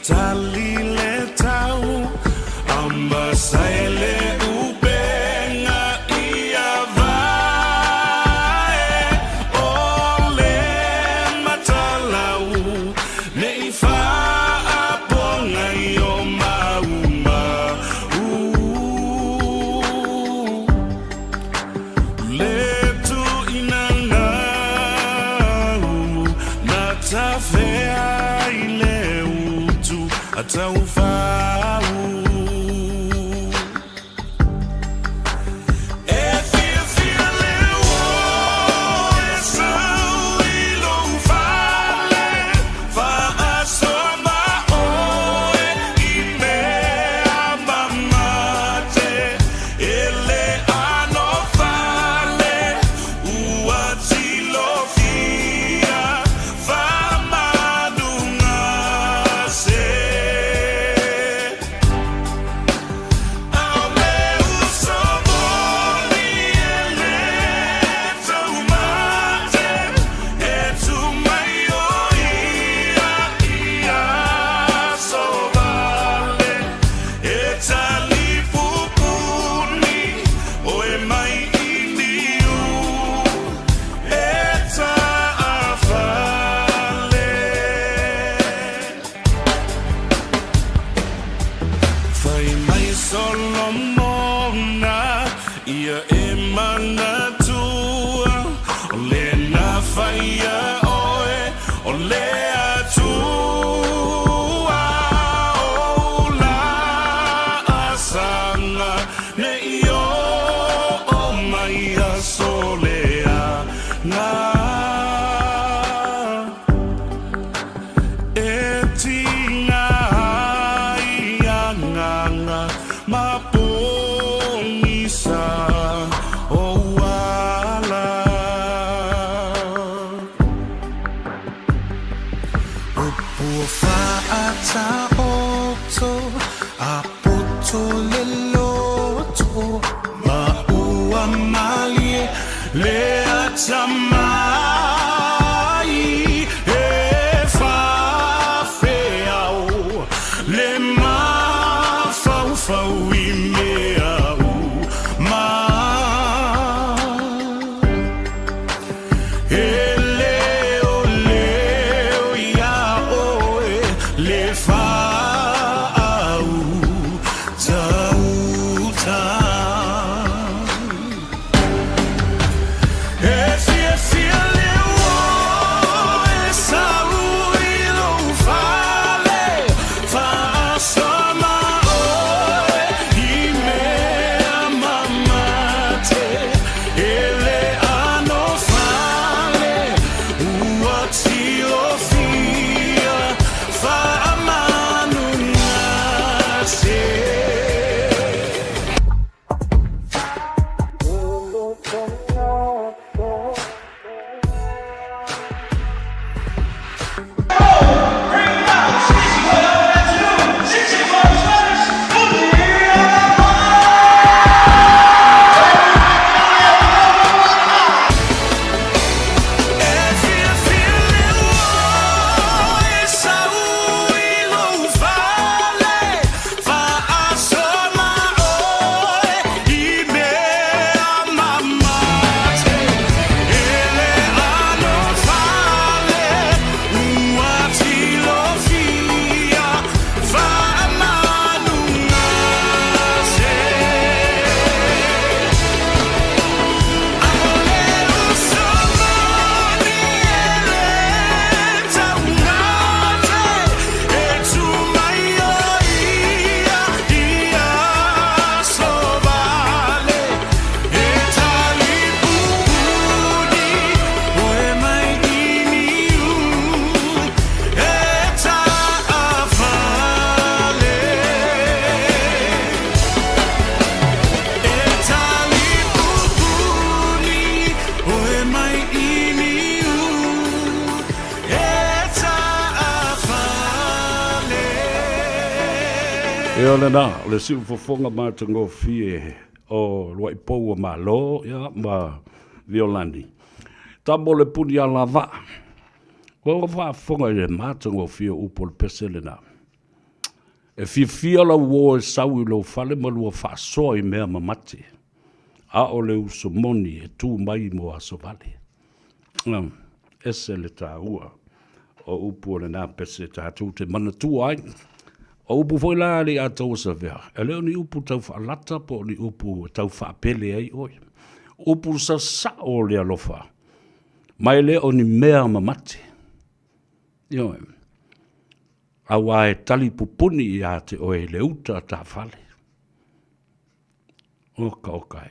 Tali le tau, amba saele ubenga ia vae, ole matalau, nei faa ponga i o mauma, le tu inanga, na tafea ile atau fau Feel ia e manatua o le na whaia oe o le atua o la asanga ne io o mai a solea ngā e tina ia nganga ma pongisa o wala o pua ata oto a poto le loto ma ua malie le atamai e whawheau le mawhauwhau i meau ma e leo ia oe le whau tauta e fia leo e sau i lo fale whaasama oe i mea mamate e le ano fale ua tio fia whaamanu ngase E ole nā, o le siu fofonga mātango fie o lua i pou o malo, ia, ma violani. Tamo le puni a lava. O wha fonga i le mātango fie upo le pesele nā. E fia la uo e sau i lo fale ma lua wha soa i mea mamati. A o le uso moni e tū mai mo a so vale. Ese le tā ua o upo le nā pese tā tū te mana tū ai. O upu foi la le a tau sa vea. E leo ni upu tau wha lata po ni upu tau wha pele ai oi. Upu sa o le alofa. Mai leo ni mea mamati. Io e. Awa e tali pupuni i a te oe le uta ta fale. Oka e.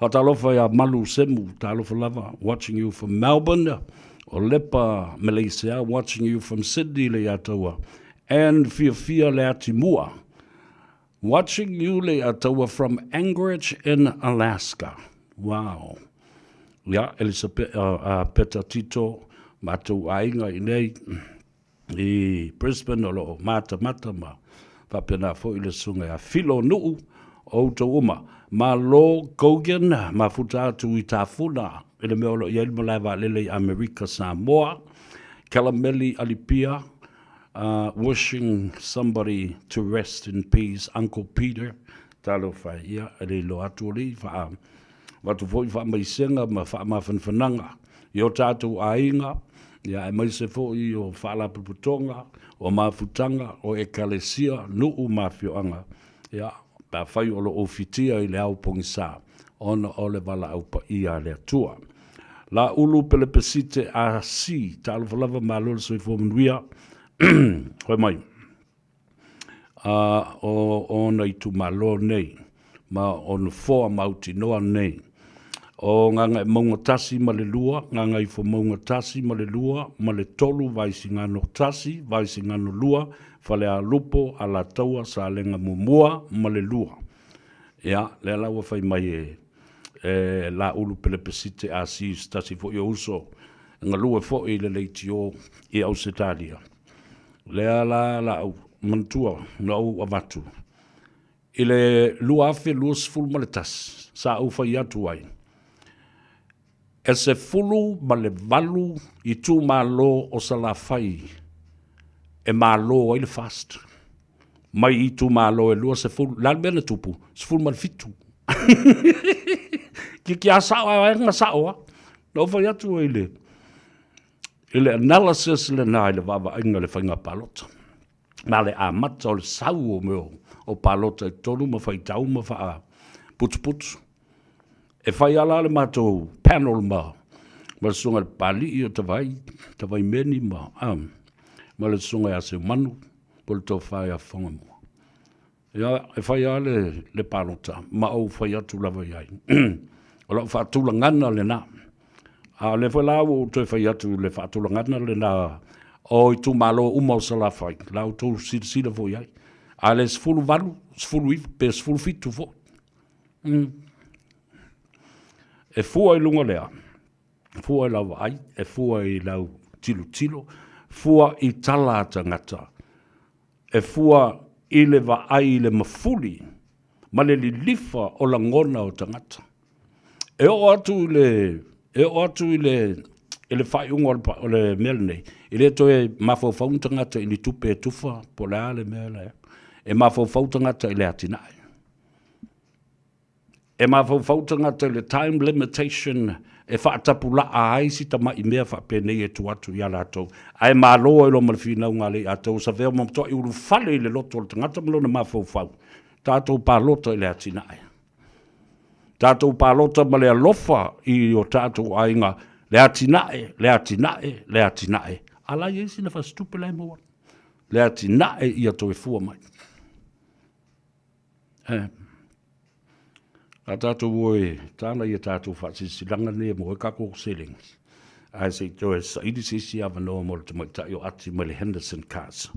Whatalofa ia malu semu, talofa lava, watching you from Melbourne, o lepa Malaysia, watching you from Sydney le ataua. And fia le atimua, watching you le ataua from Anchorage in Alaska. Wow. Ia, Elizabeth Petatito, matu ainga i nei, i Brisbane o lo mata ma, whapena fo i le sunga a filo nuu o to uma. Ma lo Gogan, ma futa atu i tafuna, i le meolo i elma laiva lele Amerika Samoa, Kalameli Alipia, wishing somebody to rest in peace, Uncle Peter, talo whai ia, ele lo atu li, watu foi wha mai senga, ma wha ma whanwhananga, i o tātou ainga, ia e mai se foi o whala puputonga, o mafutanga, o ekalesia, nuu mafioanga, ia, pa fai o lo ofitia i le au pongisa, ona o le wala au pa ia le atua. La ulu pele pesite a si, ta alufalava malo le soi fomanuia, hoi mai, ona i tu malo nei, ma ona foa mauti noa nei, o nganga e maunga tasi ma le lua, nganga i fo maunga tasi ma le lua, ma le tolu vaisi ngano tasi, vaisi ngano lua, fale a lupo a la taua sa lenga mumua ma le lua. Ia, le laua fai mai la ulu pele pesite a si stasi fo i uso, nga lua fo i le leiti o i au setalia. Le la au mantua, na au avatu. I le lua afe lua sfulu ma le tas, sa au fai atu ai. E se fulu ma le valu i tu malo o sa la fai. E malo o le fast. Mai i tu malo e lua se fulu. Lan mena tupu. Se fulu ma le fitu. Ki a sao a nga sao a. No fai atu e le. E le analysis le na le vava inga le whainga palota. Ma le a mata o le sau o meo. O palota e tonu ma fai tau ma faa putu. E whai ala le mātou panel ma le sunga le pali i o tawai meni ma le sunga e ase manu, po le tau whai a whanga mua. E whai ala le palota, ma au whai atu lava iai. O lau whaatula ngana le na. Le whai lau o toi whai atu le whaatula ngana le na, o i tu malo umau sa la whai, lau tau sida fo iai. A le sfulu valu, sfulu iwi, pe sfulu fitu fo. E fua i lunga lea, fua i lau ai, e fua i lau tilo, fua i tala tangata, e fua i le va ai le mafuli, ma le li lifa o la ngona o tangata. E o atu i le whai unga o le mele nei, i le toe mafau tangata i ni tupe e tufa, po le ale mele, e mafau tangata i le atinai. E mafau tangata le time limitation e whaatapula a haisi ta mai mea whaapenei e tuatu i ala atou. Ai māloa i lo malwhina unga le atou sa veo mamtoa i uru whale i le loto le tangata malona mafau. Tātou pālota i le atinae. Tātou pālota ma le alofa i o tātou ainga le atinae. Ala i esi na whastupe lai moa. Le atinae i atou e fua mai. A tātou oe, tāna i a tātou whaatisilanga ne mo e kako seling. Ai se toe sa idisisi awanoa mo le tamaitai o ati ma le Henderson Cars.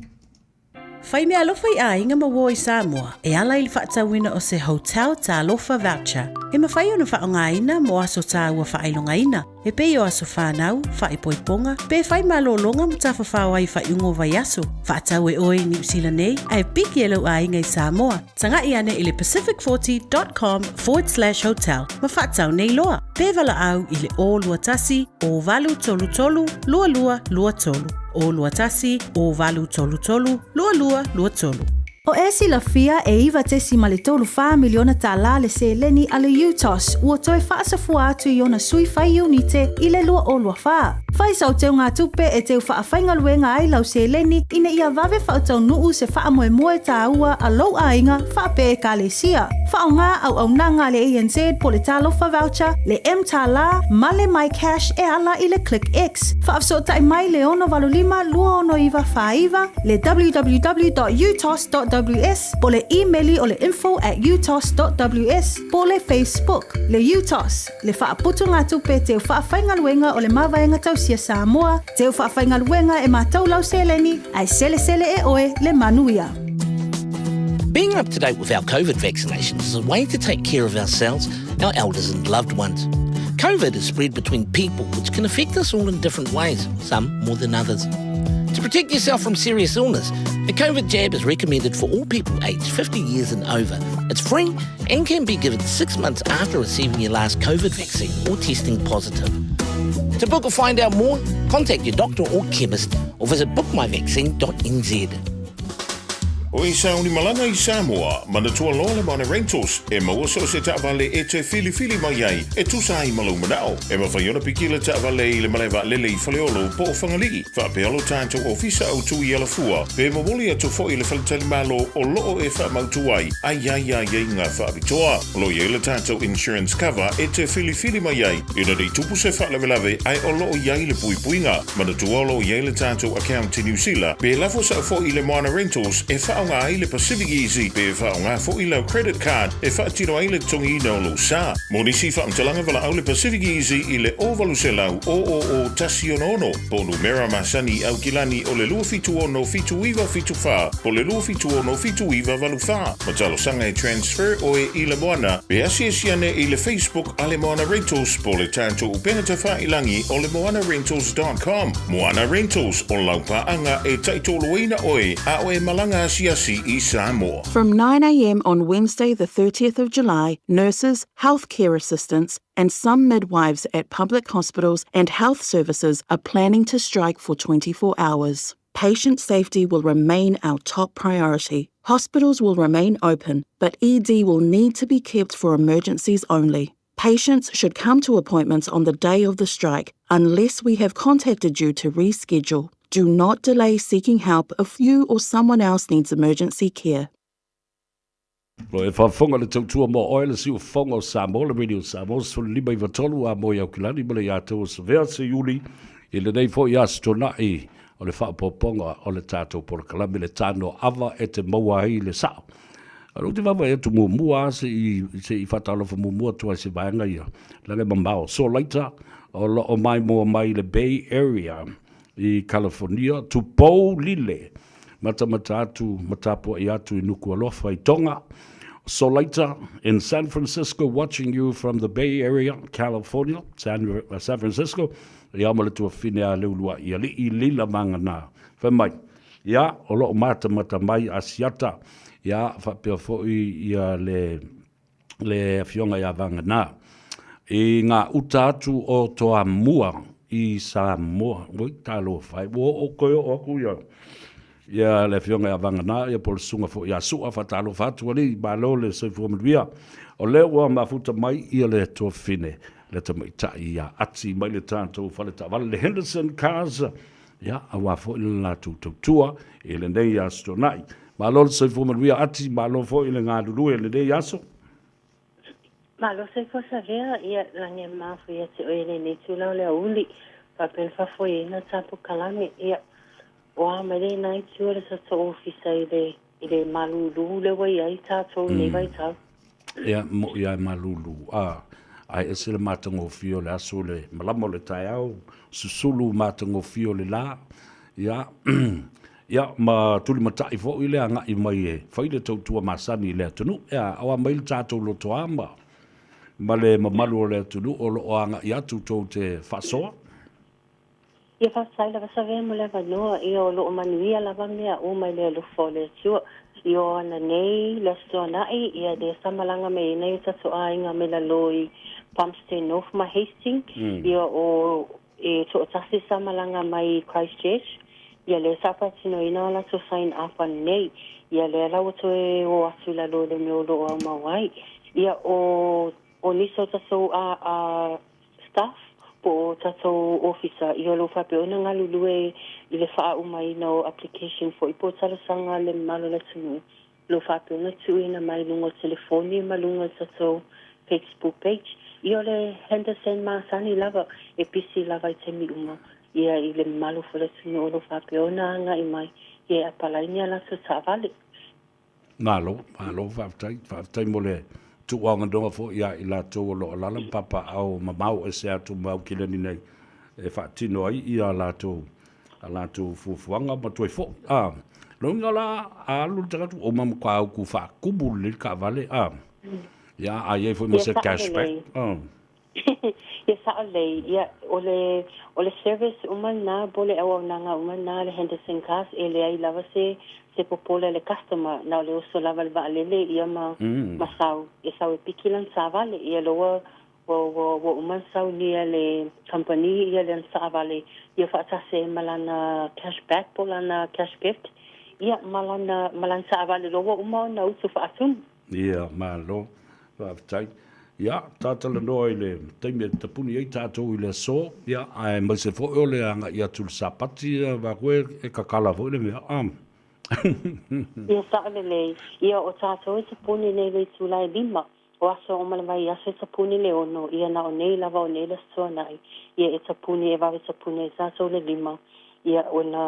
Whai mea alofa I a inga maua I Samoa, e ala I le whaatawina o se hotel tā alofa voucher. E mawhai ona whaongaina mo aso tā ua whailongaina. E pei o aso whanau, whaipoiponga, pe whai malolonga mo tā whawhau ai whaiungo vai aso. Whaatau e oe New Zealand nei, ai piki e lau a inga I Samoa. Tanga I ane I le pacific40.com/hotel. Ma whaatau nei loa. Pe wala au I le o lua tasi, o valu tolu tolu, lua lua lua tolu. O lua tasi, o valu tolu tolu, lua lua lua tolu. O esi la fia e iwa tesi ma le tolu wha miliona tā la le se leni a le UTOS ua toi whaasafua atu I ona sui whai unite I le lua o lua wha. Whai sau teo ngā tupe e teo wha whainga luenga ai lau se leni ina ia vave wha tau nuu se wha moe moe tā ua a lau a inga wha pe e ka le sia. Wha o ngā au nanga le ANZ po le tālofa voucher, le M tā la, ma le My Cash e ala I le Click X. Wha afso tai mai le ono valulima lua ono iwa wha iwa, le www.utos.ws, po le e-maili o le info@utos.ws, po le Facebook, le UTOS, le wha aputu ngā tupe teo wha whainga luenga o le mawaenga tausia Samoa, teo wha whainga luenga e mātou lau seleni, ai sele e oe le manuia. Being up to date with our COVID vaccinations is a way to take care of ourselves, our elders and loved ones. COVID is spread between people, which can affect us all in different ways, some more than others. To protect yourself from serious illness, a COVID jab is recommended for all people aged 50 years and over. It's free and can be given 6 months after receiving your last COVID vaccine or testing positive. To book or find out more, contact your doctor or chemist or visit bookmyvaccine.nz. O i sauni malanga i Samoa, mana tua loa le mana rentals, e maua so se taavale e te fili mai ai, e tusa ai malau manao. E mawhaiona piki le taavale i le malewa lele i whaleolo po o whangali. Whapealo tātou ofisa au tui ala fua, pe mawoli atu fo i le whaletali malo o loo e whamautu ai, ai ngā whaabitoa. Lo i le tātou insurance cover e te fili mai ai, ina dei tupu se whalewelawe ai o loo i le puipuinga. Mana tua lo i le tātou account i New Zealand, pe lafo sa fo i le mana rentals e whaonga ai le Pacific Easy, pe whaonga fo i le credit card, e whaatino ai le tongi ina o lo sa. Monisi whaamtalanga wala au le Pacific Easy i le ovalu se lau o tasi ono. Po numera masani au kilani o le lua fitu ono fitu iwa fitu wha, po le lua fitu ono fitu iwa valu wha. Matalo sanga e transfer o e i le moana, pe asiasiane i le Facebook a le Moana Rentals, po le tātou upengata wha ilangi o le moanarentals.com. Moana Rentals o laupaanga e taitoloina oe a oe malanga asiasi i Samoa. From 9 a.m. on Wednesday, the 30th of July, nurses, healthcare assistants, and some midwives at public hospitals and health services are planning to strike for 24 hours. Patient safety will remain our top priority. Hospitals will remain open, but ED will need to be kept for emergencies only. Patients should come to appointments on the day of the strike unless we have contacted you to reschedule. Do not delay seeking help if you or someone else needs emergency care. Lo e whawhonga le tautua mo oe le siu whonga o Samoa, le radio Samoa, so le lima i watolu a mo iau kilani, ma le iatou sa vea se yuli, i le nei fo i astona i, o le whapoponga o le tātou por kalami le Tanoa Ava e te maua ai le sao. Alo te wawa e tu mua se i whatalo fa mua tua se vaenga ia, lange mamao. So later, o mai mo mai le Bay Area i California, tu pou lile, matapo i atu i nuku alofa i Tonga. So later, in San Francisco, watching you from the Bay Area, California, San Francisco, i amale tua whinea leulua i ali i lila manga nā. Whamai, ia, o loo mata mai asiata, ia, whapea foi ia le fionga ia vanga nā. I ngā uta atu o toa mua i Samoa, oi, talo whai, o koe o aku ia. Ia le fionga ia vanga nā, ia pole sunga fo, ia sua whatalo whatu ali, balo le soifuamidwia. O leo ua mafuta mai ia le toa whine, le tamaita ia ati mai le tātou whaleta. Wale le Henderson Cars, ia, awa fo ila la tautua, i le nei asto nai. Malo le soifuamidwia ati, malo fo ila ngā lulu, le nei aso. Malo se cosa vera ia lange mafu ia te oele ni tula le uli pa pen fa foi na tapu kalame ia o amere nai tula sa to ofisa ile malulu le wai ai tato ni vai tau ia mo ia malulu ai ese le matango fio le aso le malamo le tai au susulu matango fio le la ia ia ma tuli matai fo ile anga i mai e faile tautua masani le tunu ia awa mai tato lo toama ma le mamalu o le tunu o lo anga i atu tau te whasoa? Ia whasai la wasa mo le wanoa i o lo manuia la wamea o mai le lufo le tua i o ana nei le stoa nai ia de samalanga me nei tato ainga me la loi Palmerston North ma Hastings ia o e to tasi samalanga mai Christchurch ia le sapatino ina la to sign up nei ia le la to e o atu la lo le me o lo o mawai ia o niso taso a staff po taso officer i lo fa pe ona ngalulue i le fa umai no application for ipo tala sanga le malo le tunu lo fa pe ona tu ina mai lungo telefoni malungo taso Facebook page i le Henderson Masani lava e pisi lava i te mi uma ia i le malo fo le tunu lo fa pe ona nga i mai ia apalainia la so savale Malo whaftai mo le tu wanga donga fo ia i la tō lo alala papa au mamau e se atu mau kileni nei e whaatino ai i a la tō fufuanga ma tui fo lo inga la a alu tagatu o mamu kwa au ku wha kubu li ka vale ia a iei fo ma se cashback ia sa lei ia o le service umana bole au nanga umana le Henderson Cars ele ai lava se popola le customer na le oso lava le valele ia masau e sau e pikilan sa vale ia lo wo uman sau ni le company ia le sa vale ia fa se malana cashback polana cash gift ia malana sa avale lo uma na usu fa asun Ia, malo. Whaafitai. Ia, tātala noa i le teime te puni ei tātou i le so. Ia, ai mai se fo ole anga ia tul sapati wa koe e kakala fo le mea. ia sa le ia o tātou se puni le tulai lima o aso o malamai aso se puni le ono ia na o nei lava o nei le soa nai ia e se puni e vawe se puni e tātou le lima ia o na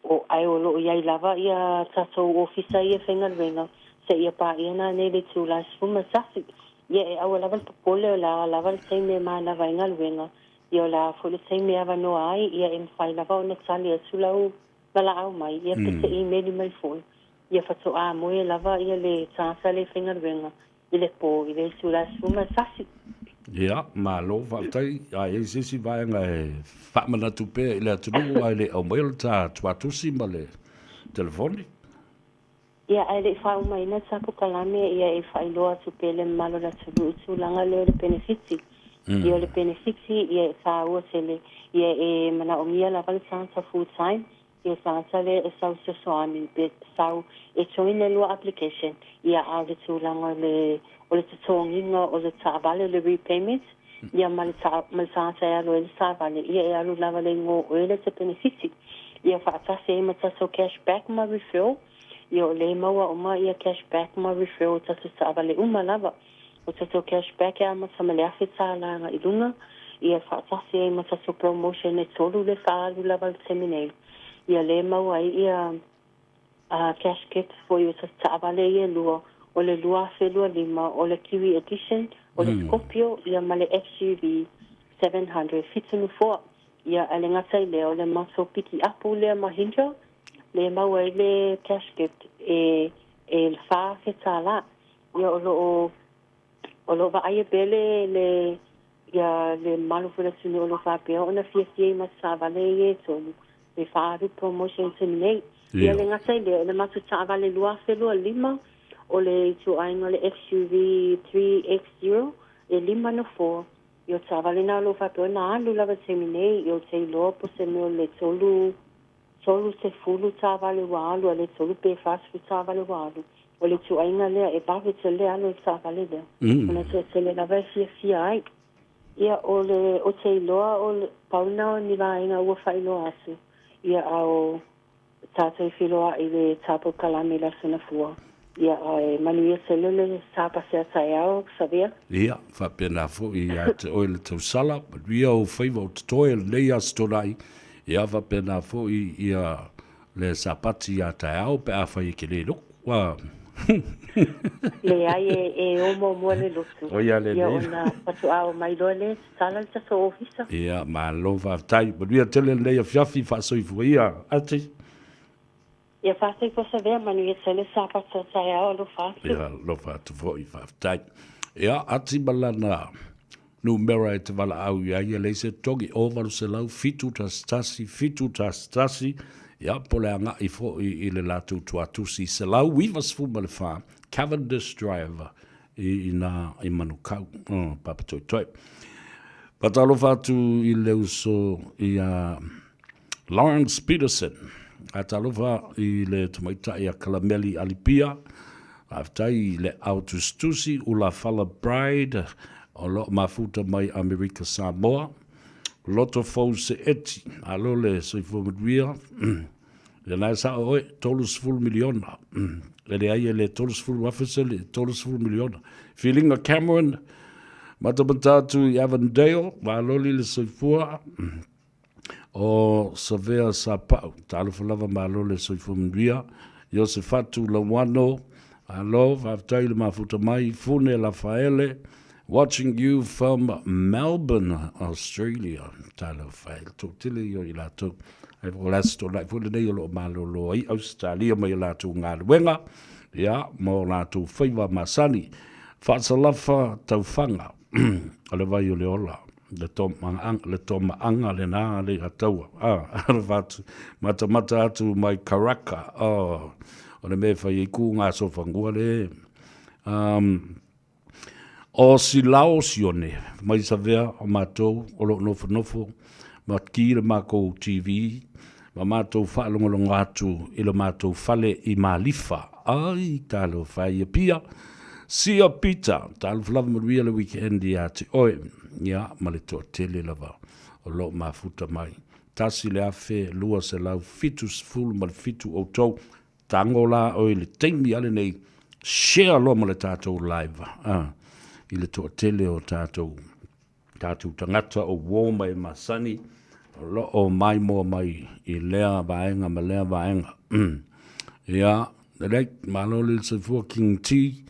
o ai o lo ia i lava ia tātou ofisa ia whengaruenga se ia pa ia na nei le tulai sfuma sasi ia e au lava popole o la lava le teime ma na whengaruenga ia la fulu teime ava no ai ia e mwhai lava o na tali e sulau wala au mai ia pete i meli mai fulu ia fatu a moe lava ia le tāsa le whengaruenga i le po i le tulai sfuma sasi Ia, malo whaafitai. Ai e sisi vaenga e whamana tupe i le atunu ai le au mail tā tuatusi ma le telefoni. ia ai le whau mai na tapu kalame ia e whailoa tu pele malo la tulu langa leo le benefiti ia le benefiti ia e whaua tele ia e mana o mia la vale sansa full time ia sansa le e sau se soami be sau e toine lua application ia a le tūlanga le o le tutonginga o le tāwale le repayment ia ma le sansa e alo e le tāwale ia e alo lava le ngō o e le te benefiti ia whaatase e mataso cashback ma refill ia o le maua o ma ia cashback ma refill o tatu tāwale uma lava o tatu cashback e ama tamale afe tālanga i lunga ia whaatase e mataso promotion e tolu le whaalu lava le teminei ia le maua ia cash kit for you tatu tāwale ia lua o le lua whelua lima o le Kiwi Edition o le Scorpio ia ma le XUV 700 fitunu foa ia ale ngata i leo le maso piki apu lea Mahindra le maua i le cash gift e le wha whetala ia o lo wa aia bele ia le malu fura sunu o lo wha pia o na fia ma sa vale e tonu le wha aru promotion terminate ia le ngata i leo le maso sa vale lua whelua lima o le tu ainga le XUV 3X0 e lima no 4 yo tāwale nā lo whapeo nā alu lava terminei yo te iloa po se meo le tolu se fulu tāwale walu a le tolu pe fasfu tāwale walu o le tu ainga lea e bawe te lea alo tāwale lea ona te le lava e fia ai ia o te iloa o le pauna o ni vaenga ua whailoa asu ia au tātou whiloa i le tāpo kalame la sunafua ia ai manuia selele sapa se ataiao sabia ia whapena fo i te oile tau sala ria o whaiva o te toe nei astorai ia whapena fo i ia le sapati a taiao pe a whai ke le luk wa le ai e omo mo le lutu o ia le ia ona patu au mai lole sala le taso ofisa ia ma lo whaftai ria tele nei a fiafi whasoi ia ati ia whasei po sa vea manu ia tele sapa sa taiao lo whasu ia lo whatu fo i whaftai ia ati balana numera e te wala au ia le se togi ovaru se lau fitu tasi ia pole anga i fo i le latu tuatusi se lau wivas fuma le wha Cavendish driver i manukau papatoi patalo fatu i leuso i Lawrence Peterson a talofa i le tumaita i a Kalameli Alipia aftai le autostusi u la Fala Bride o lo mafuta mai Amerika Samoa loto fau se eti alo le soifomudwia le nai sa oe tolus full miliona le ai le tolus full wafisele tolus full miliona Feelinga Cameron matamatatu i Avondale maloli le soifua o Savea Sapau, talo falava malo le soifumia, Yosefatu Lawano, alo, vaftai le mafuta mai, Fune Lafaele, watching you from Melbourne, Australia, talo fail, tōtile yo i lato, ai o lasto, lai fune nei lo malo lo ai, Australia mai lato ngā luenga, ia, mo lato whaiva masani, whaasalafa taufanga, ale vai o le ola, le toma anga le nā le ataua vatu mata atu mai karaka o le me whai i ku ngā sofangua le o si lao sione mai sa vea o mātou o lo nofo ma ki le mako TV ma mātou whaalongolongo atu ilo mātou whale I mālifa. Ai, tālo whai pia. Sia pita, tālo whalava maruia le weekend I ati. Oe, ia, male toa tele lava. O lo mafuta mai. Tasi le afe, lua se lau fitu sfulu male fitu o tau. Tango la oe le teimi ale nei. Share lo male tātou live. I le toa tele o tātou tangata o wōma e masani. Lo o mai mo mai I lea vaenga ma lea vaenga. Ia, reit, malole se fua King T.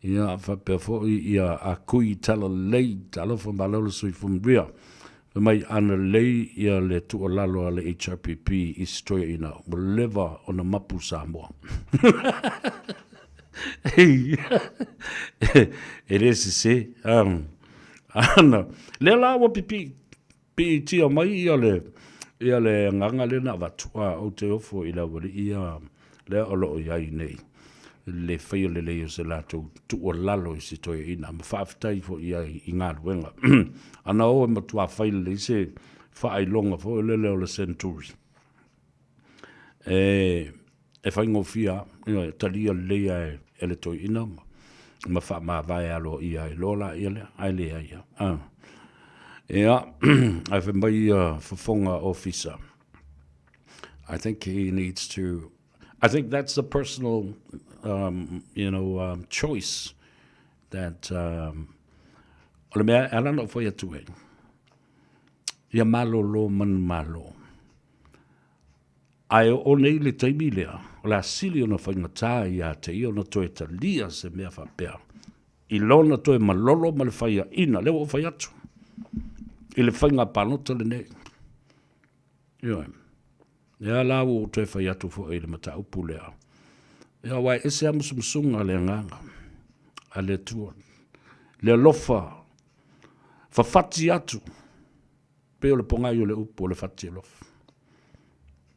Ia, whapea ia a kui tala lei, tala fa malole sui fumria. Mai ana lei ia le tua lalo ale HRPP I stoia ina. Muleva o na mapu Samoa. It is to say, ana, le lawa pipi, tia mai ia le nganga le na watua o te ofo I la wari ia le olo iai nei. Le whaia le leo se lato tu o lalo I se toi ina. Ma whaafitai fo iai I ngā ruenga. Ana o ma tua whaile le se whaai longa fo le leo le Centauri. E whaingo fia, talia lea e le toi ina. Ma wha ma vai alo iai lola ia le, ai lea ia. Yeah, I've been by Fafonga officer. I think he needs to. I think that's a personal, choice that. Ole mea alana foi atu e. Ia malo lo man malo. Ai o nei le taimi lea. O la sili ona whaingatā ia te I ona toe ta lia se mea whapea. I lona toe malolo ma le whaia ina. Leo o whai atu. I le whainga panota le nei. Ioe. Ia lau o toi whai atu fo e le mata upu lea. Ia wai ese amusumusunga le nganga. A le tua. Le lofa. Whawhati atu. Peo le pongai o le upu o le whati lofa.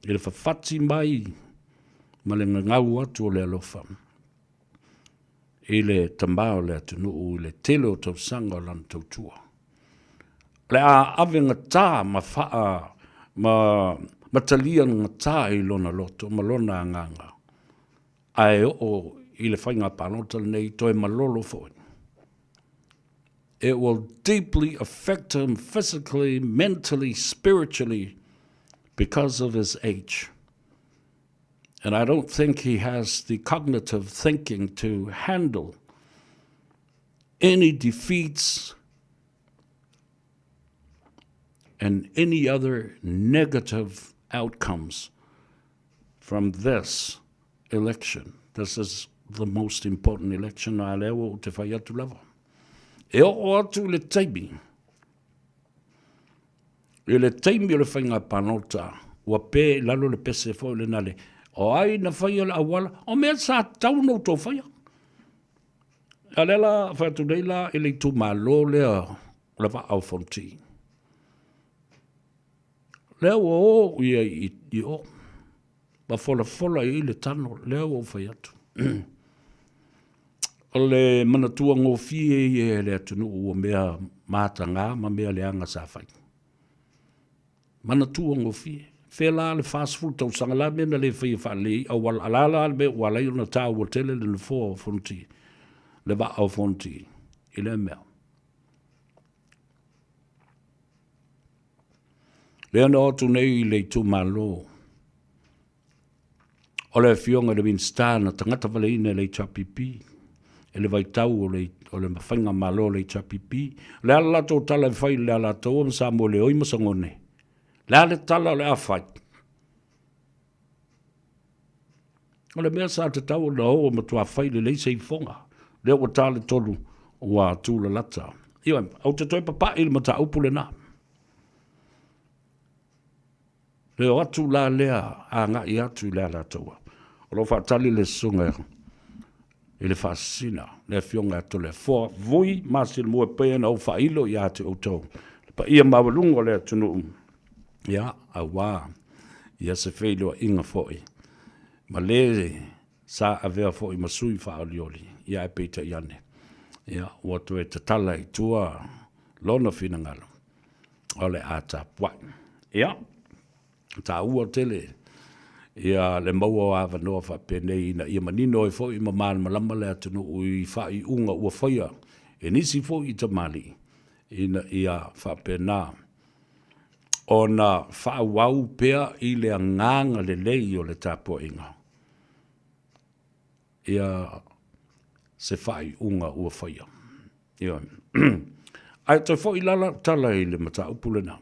I le whawhati mai. Ma le ngau atu o le lofa. I le tambao le atu nuu. I le telo tau sanga o lan tau tua. Le a ave ngata ma faa ma talia ngata I lona loto ma lona nganga. Ai o I le whainga panota nei toi malolo foi. It will deeply affect him physically, mentally, spiritually because of his age. And I don't think he has the cognitive thinking to handle any defeats and any other negative outcomes from this election. This is the most important election I ever te whai atu lava. E o atu le taimi. E le taimi o le whainga panota, ua pē lalo le pese fo le nale. O ai na whaia le awala, o mea sa tauno tō whaia. A lela whatu neila e le tu malo lea le wa au fonti. Lea o ia I o. Ma fola I le tano, lea o whai atu. O le manatua ngō fie I le atunu o mea mātanga, ma mea le anga sa whai. Manatua ngō fie. Whela le fast food tau sangala mena le whai whalei, au wala alala me walai una tā ua tele le le fō fonti. Le wa au fonti. I le mea. Le ana otu nei le tu malo. O le fionga le winstar na tangata wale ina le chapipi. E le vaitau o le mawhainga malo le chapipi. Le ala lato tala whai le ala tau o sa mo le oima sangone. Le ala tala le awhai. O le mea sa te tau na o matua whai le leise I fonga. Le o tala tolu o a tūla lata. Iwa, au te toi papa ili mata upule na. Le o atu la lea a ngā I atu lea la taua. O lo whaatali le sunga I le whaasina. Le fionga atu le fua vui masil mua pēna o whailo I atu o tau. Pa ia mawalungo le tunu. Ia, a wā. Ia se whailo inga foi. Ma le sa avea foi masui whaalioli. Ia e peita iane. Ia, watu e te tala I tua lona whina ngalo. O le ata puai. Ia. Ta ua tele, ia le maua ava noa whapene ina ia manino e fo i mamana malama le atunu ui whai unga ua whaia e nisi fo i tamali ina ia whapena o na whauau pea i le nganga le lei o le tapo inga ia se whai unga ua whaia ia ai toi fo i lala tala i le mata upulena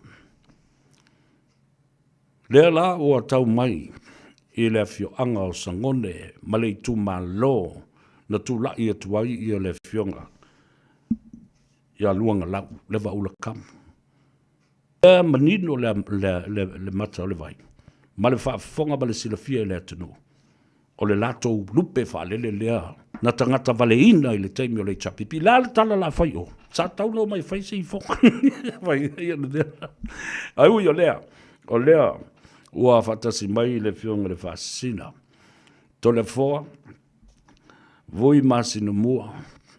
lea la ua tau mai i le fioanga o sangone ma le tu malo na tu la ia tuai i le fionga ia luanga lau le vaula kam e manino le mata o le vai ma le whaafonga ma le silafia i le atunu o le lato lupe whaalele lea na tangata valeina i le teimi o le chapipi la le tala la whai o sa tau no mai whai se i fonga vai ia na dea ai ui o lea ua whatasi mai le fionga le whaasina. To le fōa, vui masinu mua,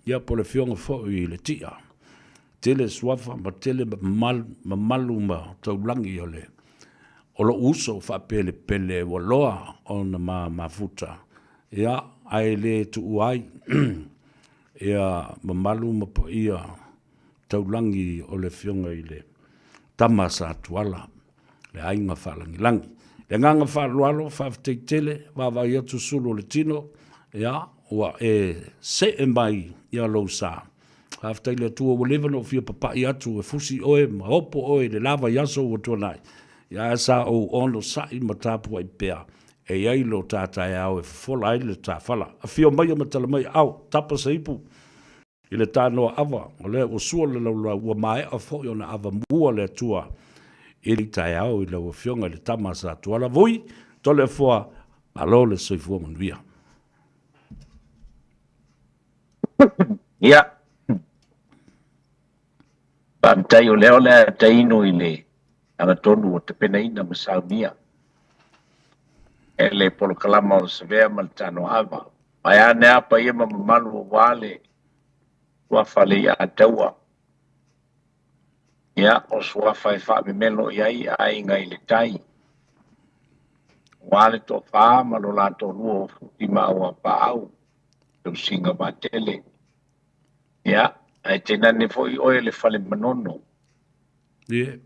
ia po le fionga fōu i le tia. Tele swafa, ma tele malu ma taulangi o le. O lo uso whapele pele waloa o na mafuta. Ia, ai le tu uai, ia mamalu ma po ia taulangi o le fionga i le tamasa tuala. Le ainga whalangilangi. Le nganga whalualo, whafteitele, wawai atu sulu le tino, ia, ua e se e mai ia lau sa. Whafteile atua ua levano fia papai atu e fusi oe, ma opo oe, le lava yaso ua tuanai. Ia e sa o ono sai ma tāpua i pēa. E iai lo tātai au e fola ai le tā whala. A fio mai o matala mai au, tapa sa ipu. I le Tanoa Ava, o le o sua le laula ua mai a fōi o na ava mua le atua. Ili tai au i lau fionga le tamasa tuala vui, tole fua alo le soifua manuia. Ia. Pantai o leo le taino i le ana tonu o te penaina masaunia. E le polo kalama o sevea ma le Tanoa Ava. Mai ane apa ia mamalu o wale wafale ia ataua. Ia, o sua fai wha me melo iai ai ngai le tai. Wale to wha malo la to luo futi maua pa au. Tau singa ma tele. Ia, ai tena ne foi oe le fale manono. Ia.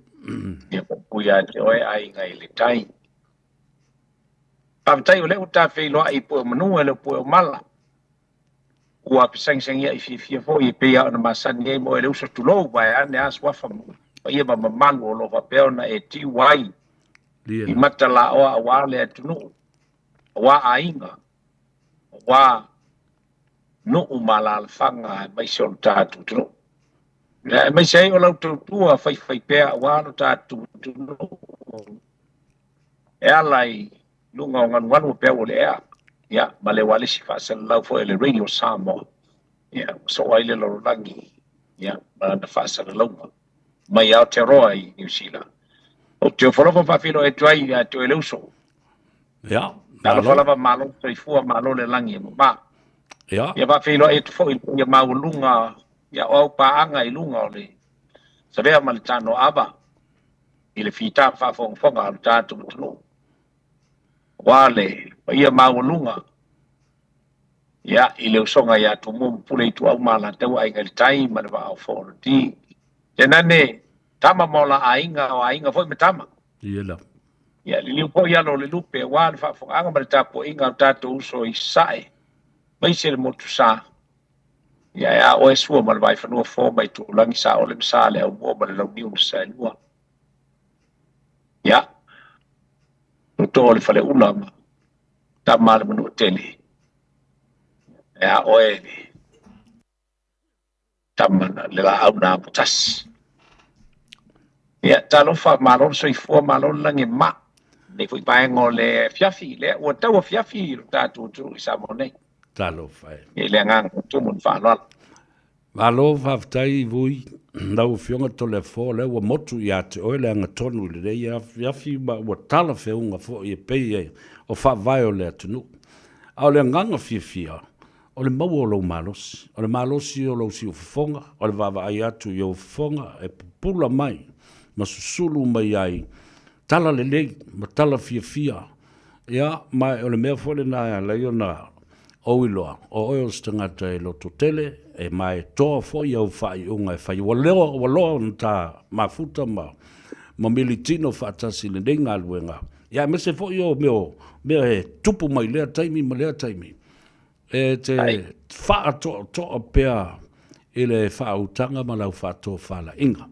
Ia, kuia te oe ai ngai le tai. Pamtai o leo ta fei loa i po manua le po mala. Ua pisang ia i fia fo i pea ona masani e mo e leo sa tulou vai ane as wafa mo. Ia ma mamalu o lofa peo na e ti wai. I mata la oa awa le atunu. Awa ainga. Awa no umala alfanga mai se o tātu tunu. Mai se o lau tautua fai pea awa no tātu tunu. E alai lunga o nganu pea o le ea. Ia, ma le wale si whaasa lau fo e le radio Samoa. Ia, so waile loro langi. Ia, ma na whaasa le lauma. Mai au te roa i New Zealand. O te o wholofa whawhino e tuai a te o eleuso. Ia. Nalo whalawa malo, te fua malo le langi e ma. Ia. Ia whawhino e tu fo i mau lunga, ia o au paanga i lunga o le. Sa rea ma le Tanoa Ava. I le whita whawhonga o le tātu mutunu. Wale, ia mau lunga. Ia, i leo songa ia tu mum pule i tu au mala tau ai ngali tai ma le wa au whoro ti. Tenane, tama mola ainga foi me tama. Ia la. Ia, li liu po ia lo le lupe, wale whawhonga ma le tapo inga o tātu uso i sae. Mai se le motu sa. Ia, ia, o e sua ma le vai whanua fō mai tu langi sa o le msa le au mua ma le lau niu sa lua. Ia, to le fale una ma ta mal manu tele ya oe tamana le la au na putas ya talo fa malon so i fo malon lange ma ne foi pa ngole fiafi le o tau fiafi ta tu sa mone talo fa e le ngang tu mun fa no malo faftai vui lau fionga tole fo le wa motu ia te oe le anga tonu le ia fiafi ma wa tala feunga fo i pei o fa vai o le atunu. Au le nganga fia o le mau o lau malosi. O le malosi o lau si o fonga, o le vava ai atu i o fonga e pula mai, ma susulu mai ai, tala le lei, ma tala fia Ia, mai o le mea fole na lei ona o iloa. O oio stangata e loto tele, e mai toa foi au fai unga e fai. Waloa nta mafuta ma militino whaatasi le nenga luenga. Ia, me se foi o meo he tupu mai lea taimi ma lea taimi. E te wha toa pea i le wha utanga ma lau wha toa whala inga.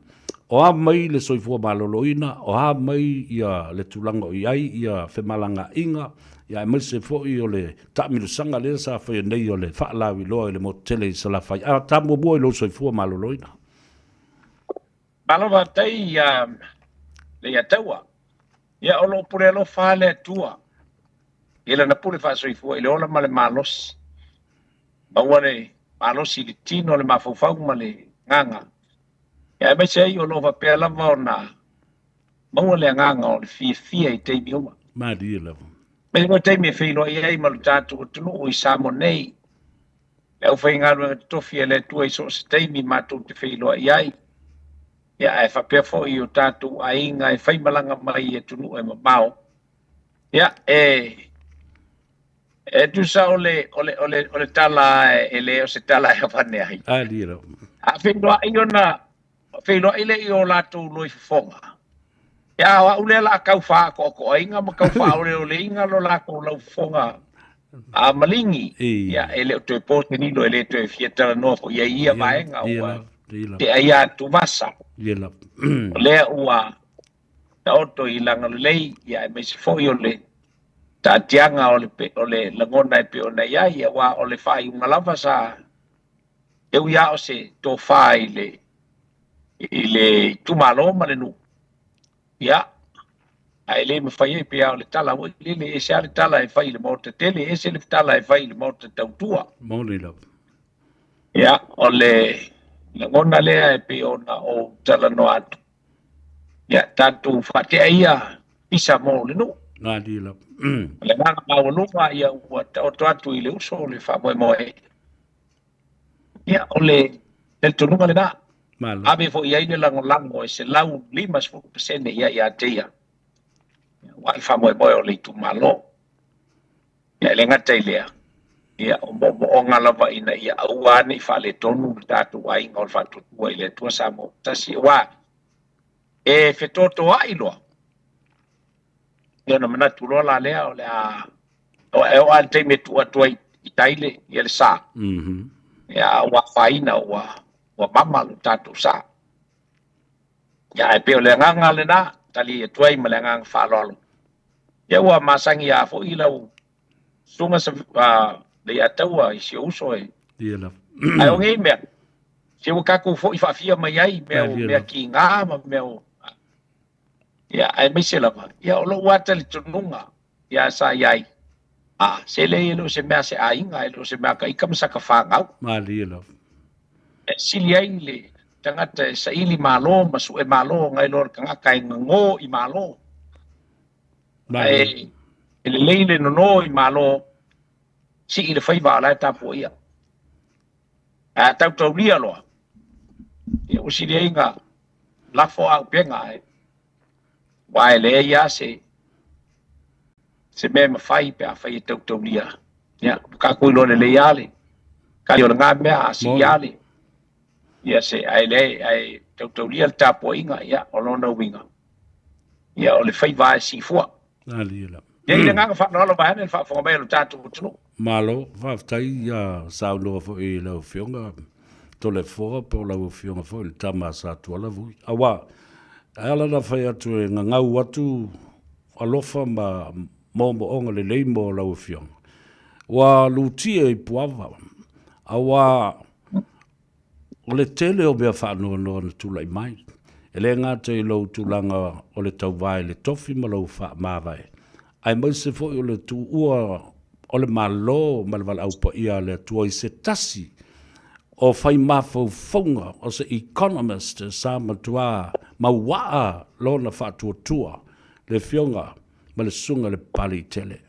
O ha mai le soifua maloloina, o ha mai ia le tulanga o iai, ia whemalanga inga, ia mai se foi o le tamirusanga le sa whai nei o le whaalawi loa i le motele i sa la whai. A tamu mua i lo soifua maloloina. Malova tei le ia taua. Ia olo pure alo whale tua. Ia na pure wha soifua i le ola ma le malos. Maua le malos i le tino le mafufau ma le nganga. Ia mai se o lova pea lava o na maua le nganga o le fia i teimi uma. Madi e lava. Me mo teimi e whino i ei malu tātu o tunu o i Samoa nei. Le au whai ngāru e tofi e le tua i so se teimi mātou te whino i ei. Ia e whapea fo i o tātu a inga e whaimalanga mai e tunu e mamao. Ia e tu sa o le tala e le o se tala e whane ai. Adi e lava. A whino i ona Whelo ile i o lātou loi whonga. Ia wa ule la kau wha ko inga ma kau wha o le inga lo lākou lau whonga a malingi. Ia ele o te pōte nilo ele te fiatara noa ko ia vaenga ua te aia tu vasa. Lea ua ta oto i langa lei ia e mesi fōi o le ta tianga o le langona e pe o na ia wa o le whai unga lava sa e ia o se tō whai i le tumalo ma le nu. Ia, a ele me whai e pia o le tala, le e se ale tala e whai le mauta tele, e se le tala e whai le mauta tautua. Mauni lau. Ia, o le ngona lea e pia o tala no atu. Ia, tātou whatea ia pisa mo le nu. Ngā di lau. Le nganga maununga ia ua o atu i le uso le wha moe. Ia, o le tununga le nā. Ame fo ia ine lango e se lau 5% ia teia. Wai whamoe moe o leitu malo. Ia le ngata i lea. Ia o o ngalawa ina ia auane i whale tonu tātu wai ngol whatutua i le tua Samoa. Tasi wā. E whetoto a iloa. Ia na manatu loa la lea o le a o a teime tua i taile i le sā. Ia wa whaina wa mama lu tatu sa. Ya e peo le nganga le na, tali e tuai ma le nganga whalolo. Ia ua masangi a fo i lau sunga sa le ataua i si uso e. Ai o ngei mea. Se ua kaku fo i whawhia mai ai, mea ki ngā ma mea. Ia ai mai se lava. Ia o lo wata li tununga. Ia sa iai. Se le ilo se mea se a inga, ilo se mea ka ikam sa ka whangau. Mali ilo. Sili ai le tangata sa ili malo masu e malo ngai lor kanga kai ngo i malo ai ele leile no i malo si ile fai va la ta po ia a tau lia lo e o si inga la fo a penga e wa ele ia se me fai pe a fai tau lia ya ka ko lo le yale ka yo nga me a si yale. Ia se ai tau lia tapo inga ia o lona winga. Ia o le whai vai si fua. Ia le nganga whanalo vai hane wha mai lo tātu utunu. Malo, whaftai ia sauloa fo i lau fionga. Tole fora po lau fionga fo i tama sa tuala vui. Awa, ala na whai atu e ngau atu alofa ma momo onga le leimo lau fionga. Wa lutia i puava. Awa, o le tele o bea whanua noa na tula i mai. E le ngāta i lau tūlanga o le tau vai le tofi ma lau wha mawai. Ai mai se fo i o le tū ua o le malo ma le wala aupa ia le tua i se tasi o whai mawhau whaunga o se economist sa matua mawaa lo na whatua tua le fionga ma le sunga le pali tele.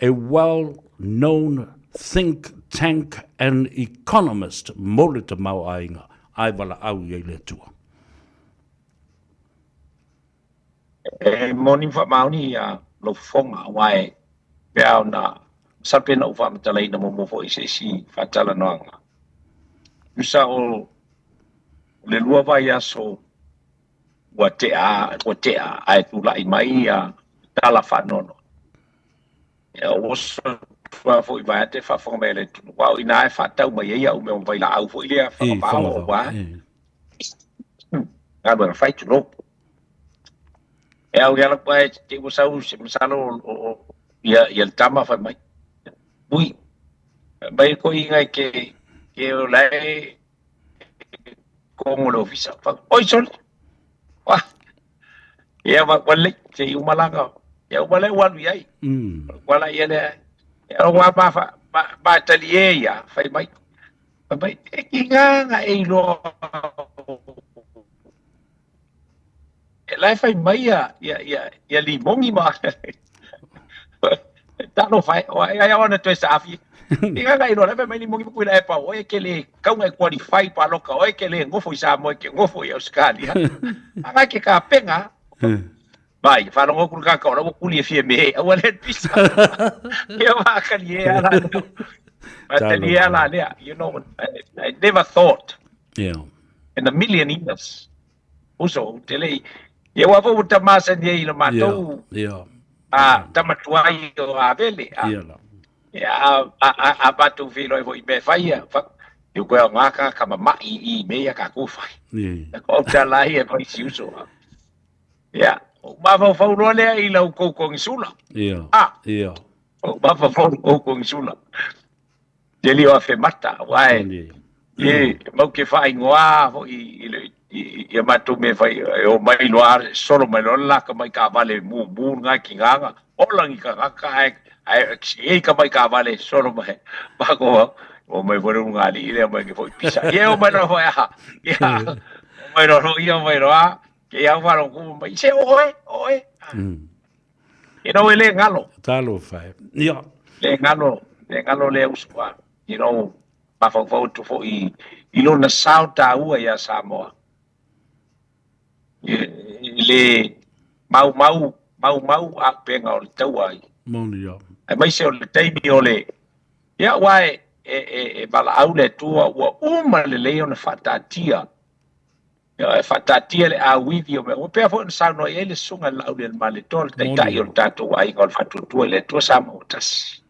A well-known think tank and economist mole te mau ainga ai wala au i le tua. Moni wha mauni lo fonga wae pea na sapena o whamatala ina mo fo i se si whatala noanga. Usa o le lua vai aso wa te a ai tula i mai a tala whanono. Ia oso tua fo i vai ate whawhamele tunu. Wau ina e whatau mai ia o mea vai la au fo i lea whakamao o wa. Ngā mera whai tuno. E au gala pai te usau se masalo o ia le tama whai mai. Ui, mai ko i ngai ke o lai kongolo visa. Oi sol. Wah. Ia wale te umalanga. Ia umale walu iai. Wala ia le. Ia wa ba talie ia whai mai. Mai e ki nganga e lo. E lai whai mai ia limongi ma. Tano fai, o ai ona to safi. Inga ngai no leve mai mongi ku la pa o e kele ka ngai qualify pa loka o e kele ngofo isa mo ke ngofo ya Australia. Anga ke ka penga. Vai, fa no ku ka ka o ku li fie me, o le pisa. Eu va ka li ala. But li ala le, you know, I never thought. Yeah. In a million years. Uso tele. Eu ava o tamasa ni ile matou. Yeah. Tamatuai o avele. A batu vilo e voi me faia. Eu koe o ngaka kama mai I mea ka kufai. Ko talai e vai siuso. Ya. Ma fa fa role I lau koko ngisula. Yeah. Ma fa fa koko ngisula. Deli o fe mata. Wai. Mau ke fai ngoa ho I matu me fai o mai loar solo mai lola ka mai ka vale mu nga ki nga o langi ka ai ka mai ka vale solo mai ba ko o mai vore nga li le mai ke foi pisa ye o mai no foi ha ya mai no mai ro a ke ya fa lo ku mai se oe you know ele ngalo talo fai ya le ngalo le uswa you know pa fa to fo I lo na sauta ua ya Samoa le mau a penga o le tau ai. Moni ya. Ai mai se o le teimi o le. Ia wae bala au le tua ua uma le leo na whatatia. Ia whatatia le a wivi o me. O pea fo na sauno e le sunga lau le male tol. Tai o le tatou ai ngol whatutua le tua Samotas.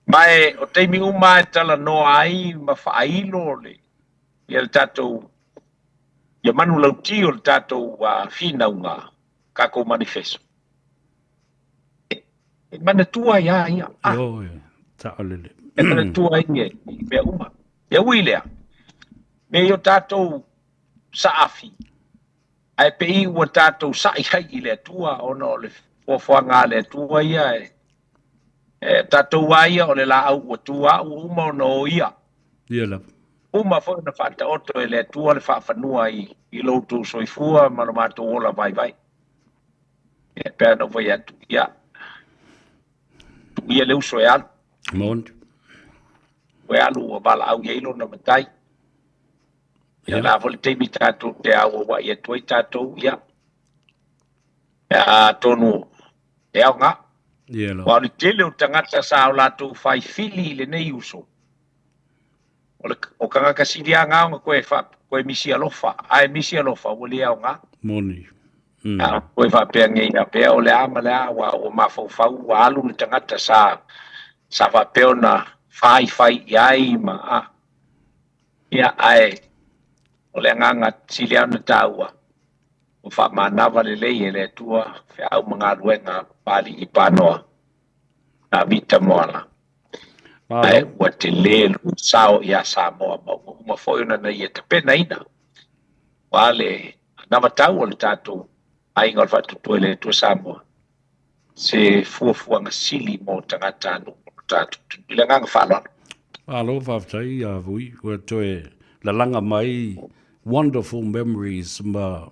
Mai o teimi uma e tala noa ai ma whailo le. Ia le tatou ia manu lau ti o le tatou fina unga kako manifesto. Mana tua ia. Ta'alele. Mana tua ia me uma. Ia uilea. Me o tatou saafi. Ai pei o tatou saihai I le tua ona o le fofoanga le tua ia tatou ia o le la au o tua uma no ia. Ia la. Uma foi na fata oto ele tua le whaafanua I loutu soifua mana mato ola vai. E pēr no vai atu ia. Tu ia leu soe alu. Mont. Oe alu o bala au ilo na matai. Ia la vole teimi tātou te au o wai e tuai tātou ia. Ia tonu e au ngā. Ia la. Wau ni tele o tangata sa o lātou whai fili le nei uso. O kanga kasiri a ngā o koe misi alofa. Ai misi alofa o le au ngā. Moni. Koe whapea ngei a pea o le ama le a o mawhauwhau wa alu le tangata sa whapea na whai iai ma ia ai o le nganga sili au na tāua. O whamanawa le lei e le tua whea au mga ruenga pali I panoa. Na vita moala. Ai ua te lelu sao ia Samoa ma foi ona nei e te pena ina. Wale na matau o le tātou ai ngol whatutu le tua Samoa. Se fuafuanga sili mo tangata anu tātou. Ile nganga whalon. Alo whaftai a vui. Ua toe la langa mai wonderful memories ma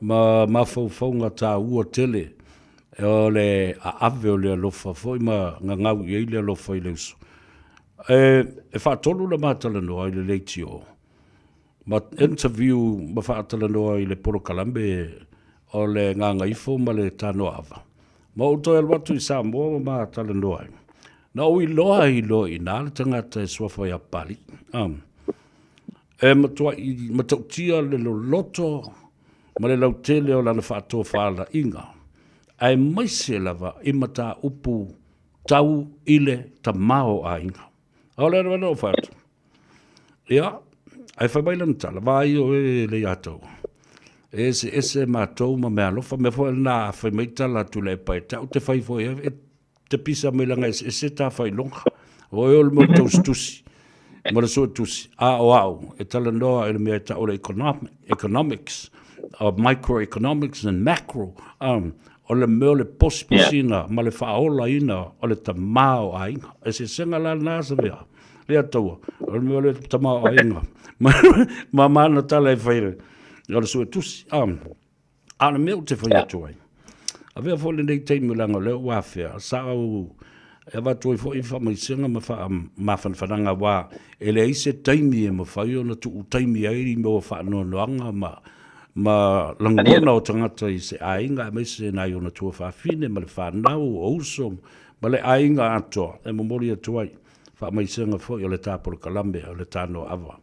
whauwhaunga tā ua tele. E o le a ave o le alofa foi ma ngangau I le alofa I le uso. E whaatolu la mātala noa I le leiti o. Ma interview ma whaatala noa I le poro kalambe o le nganga ifo ma le Tanoa Ava. Ma o toi watu I Samoa ma tala noa. Na o I loa I nā le tangata e swafa ia pali. E matautia le lo loto, ma le lau tele o lana whātua whāla inga. Ai maise lava I mata upu tau ile ta mao a inga. Au le rana o whātu. Ia, ai whaimaila tala, vai o le atou. Ese mātou ma mea lofa, me fo nā whaimaitala tu le pai, tau te whai fo te pisa me langa ese tā whai longa. O e ol mo tau stusi, mo le sua tusi, au, e tala noa e le mea ta o le economics, microeconomics and macro, o le meo le posipusina, ma le whaola ina, o le tamao a inga, e se senga la nasa mea, le ataua, o le meo le tamao a inga, ma mana tala e whaire, o le sua tusi, ana meo te whai atuai. A vea fo le nei teimi langa leo wafea, sao, e watu I fo I whamaisenga ma whanwhananga wā, e le ise teimi e ma whai ona tu teimi airi me o whaanoanoanga ma langona o tangata I se ainga, me se nai ona tua whawhine, ma le whanau o usom, ma le ainga atoa, e mamori atuai, whamaisenga fo I o le tāporo kalame, o le Tanoa Ava.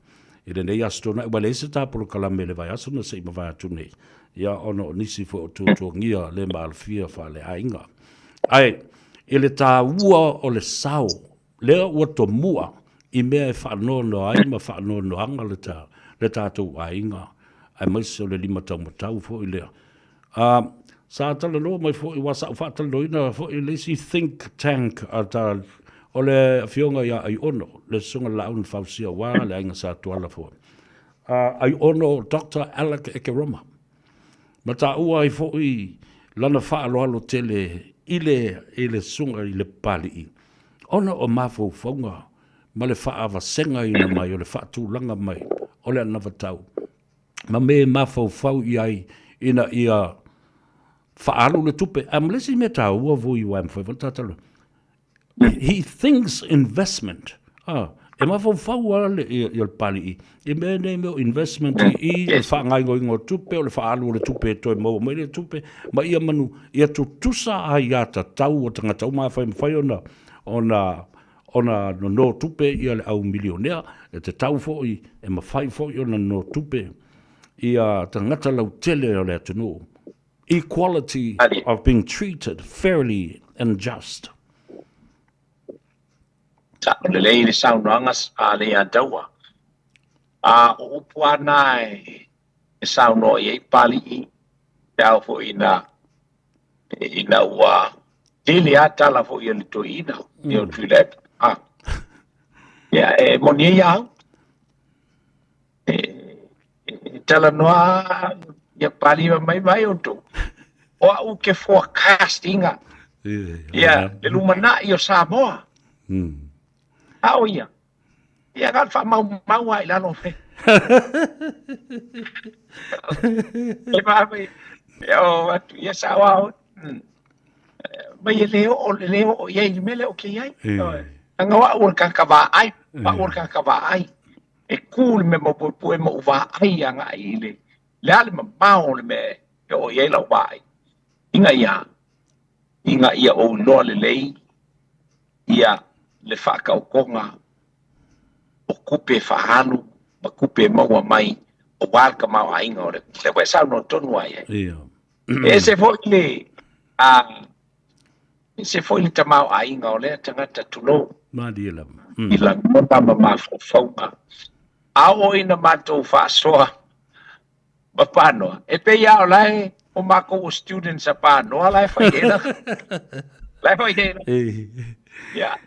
I le nei astona, wa le ise tāporo kalame le vai asona se I ma vai atu nei. Ia ono nisi fo o tuotuangia le maalfia wha le ainga. Ai, I le tā ua o le sao, lea ua to mua, I mea e whaanono ai ma whaanono anga le tātou ainga. Ai maise o le 5 tau matau fo I lea. Sa tala no mai fo I wasa whaatala noina fo I lesi think tank o le fionga ia ai ono, le sunga laun fausia wā le ainga sa tuala fo. Ai ono Dr. Alec Ekeroma. Ma tā ua I fo I lana whaaloalo tele ile sunga I le pali I. Ona o mafo faunga, ma le whaava senga ina mai, o le whaatūlanga mai, o le anavatau. Ma me mafo fau I ai ina ia whaalu le tupe. Amlesi me tā ua vui wa mwhai vantatalo. He thinks investment. E mafo fau ale I le pali I. E me ne meo investment I le whaangai ngoi tupe, o le whaalu le tupe toi mau mai le tupe. Ma ia manu, ia tu tusa a iata tau o tangata o maa whai ona no tupe ia le au milionea. E te tau foi, e mawhai foi ona no tupe. Ia tangata lau tele o le atunu. Equality of being treated fairly and just. Ta le lei le saunoangas a le ataua. A upuana e sauno I pali I tau fo ina ua tele atala fo I le toina I o tuilet. Ia e moni ia tala noa ia pali mai o tu. O au ke forecastinga. Ia le lumana I o Samoa. Au ia. Ia kan fa mau ai lano fe. Le vai. Yo atu ia sawa. Mai leo ia mele o ke ai. Anga wa ur kan ka va ai, E cool me mo po mo va ai anga ile. Le ale mau le me yo ia la vai. Inga ia o no le lei. Ia le whakaukonga o kupe whahanu, ma kupe maua mai, o wāka mau ainga o le koe sao no tonu ai. E se foi le tamau ainga o le tangata tulo. I la ngota ma mawhawhaunga. Ao ina mātou whaasoa, ma pānoa. E pe ia o lai, o mako o students a pānoa, lai whaihera. Lai whaihera. Ia.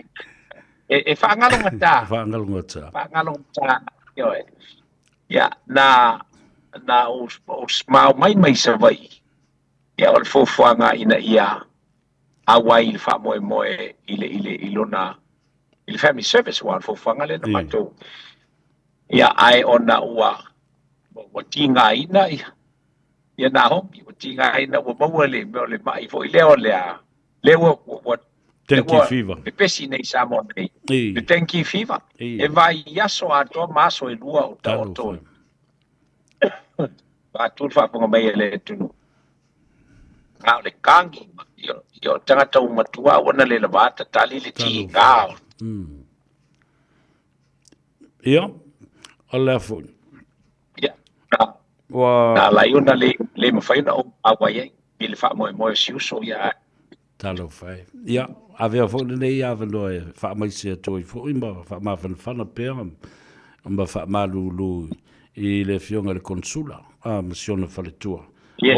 E whaangalonga tā. Whaangalonga tā. Ia, na o smau mai sa vai. Ia, o le fōwhanga ina ia awai I le moe ilona I le family service wa le fōwhanga le na matou. Ia, ai ona ua wa tinga ina ia na homi, wa tinga ina wa maua le mai fo I leo wa Tenki fever. E pesi nei Samoa nei. Le tenki fever. E vai yaso ato maso e lua o tau toi. Va tu fa ponga mai le tunu. Ngau le kangi. Yo tangata umatua wana le lavata tali le ti ngao. Ia, a lea fo. Ia, na la iona le mawhaina o awai i le wha moe siuso ia. Talo fai. Ia, a vea fo nei a vano e wha mai se toi fo ima wha ma whana pēra ma wha ma lulu i le fionga le konsula a masiona whaletua.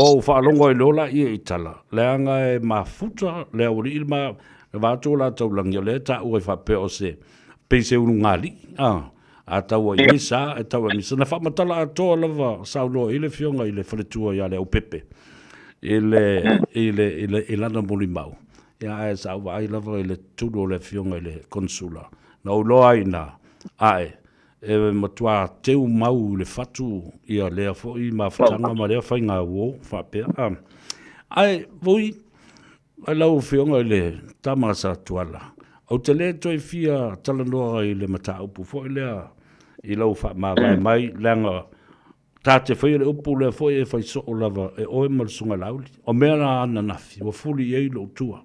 O wha alongo i lola i tala. Leanga e mafuta, lea uri ilma e wātua la tau langi o le ta ua i wha pēo se peise unu ngali. A tau i misa, e tau i misa. Na wha matala a toa lava sauloa i le fionga i le whaletua i ale au pepe. I lana muli mau. Ia e sa ua ai lava i le tulu o le fionga i le konsula. Na uloa i na ae. E matua teu mau le fatu ia lea fo i ma fatanga ma lea fai ngā uo whapea. Ai, vui, ai lau fionga i le tamasa tuala. Au te le toi fia talanoa i le mata upu fo i lea i lau wha ma vai mai leanga tā te whai le upu le fo e whai so o lava e oe malasunga lauli. O mea na ana nafi, wa fuli e lo tua.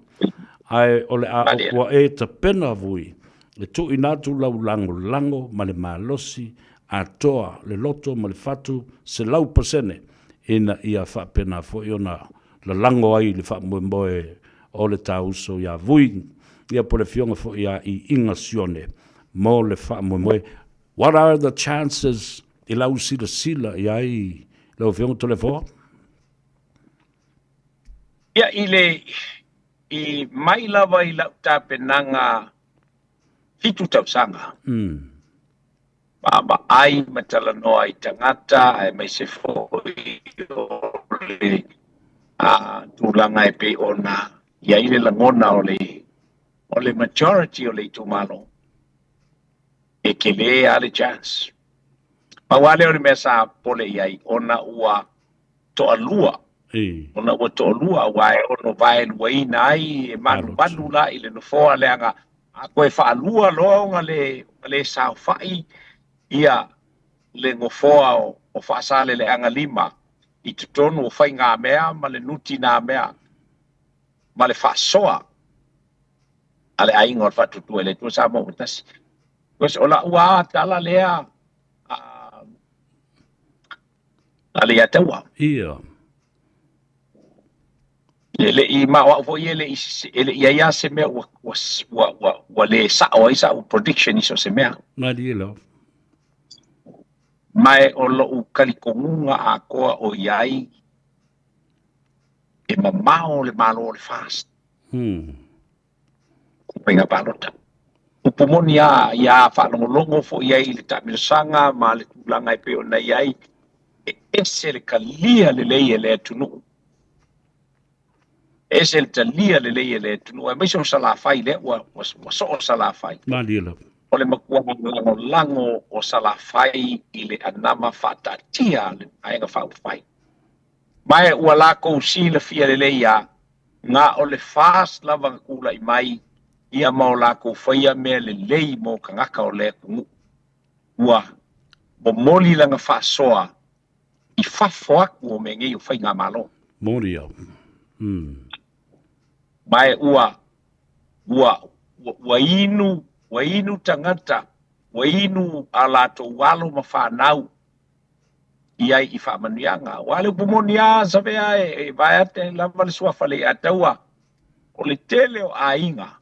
Ai, o le a o e ta pena vui. Le tu inatu lau lango ma le malosi a toa le loto ma le fatu se lau pasene ina ia wha pena fo i ona la lango ai le wha moe o le tauso ia vui ia po le fionga fo ia i inga sione mo le wha moe. What are the chances i lau sila ia i lau fionga tole fo? Ia i mai lava i lau tāpenanga fitu tausanga. Mama ai matala noa i tangata, ai mai se fo i le tūlanga e pe ona, ia ile langona o le majority o le itumalo. E ke le ale chance. Ma wale o le mea sa pole iai, ona ua toa lua. Ona ua toa lua, wae ono vae luaina ai, e manu la i le nofoa leanga, a koe whaalua loa le sao whai ia le ngofoa o whaasale le anga lima i tutonu o whai ngā mea ma le nuti ngā mea ma le whaasoa a le ainga o whatutu e le tua sa mo utasi. Koes o la ua tala lea a le ataua. Ia. Ele I mawa fo ele ia se mea wa le sa o isa o prediction iso se mea. Marielo. Mai o lo u kalikonga a koa o iai e mamao le malo le fast. Kupenga palota. Upumoni ia whanongolongo fo iai le tamilasanga ma le tulanga I pe o na iai e ese le kalia le leie le tunu. Ese le talia le leie le tunu. E meiso sala fai le wa so sala fai. Marielo. O le makua lango o sala fai I le anama whatatia le ainga whau fai. Mai ua lako si le fia le leia ngā o le fast lava kula I mai ia mau lako whaia mea le lei mo kangaka o le kungu. Ua mo moli langa whasoa I whafoaku o me ngei o whai ngā malo. Moria. Mai ua inu tangata, ua inu alato walo ma whanau iai I whamanuianga. Wale upumonia sa vea e vaiate lava le sua whale ataua o le tele o ainga.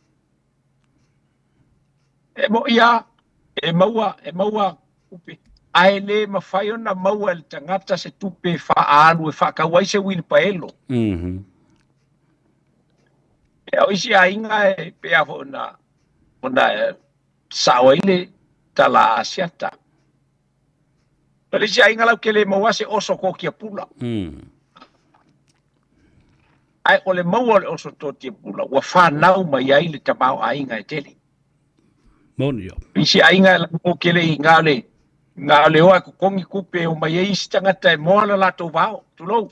E mo ia, e maua upe. Ai le mawhai ona maua le tangata se tupe whaalu e whakawai se wili paelo. E o isi ainga e pea ona saoile tala asiata. Pero isi ainga lau ke le maua se oso ko kia pula. Ai o le maua le oso to kia pula. Ua whanau mai ai le tamau ainga e tele. Monio. Isi ainga lau ke le inga le oa kukongi kupe o mai isi tangata e moa la lato vao. Tulou.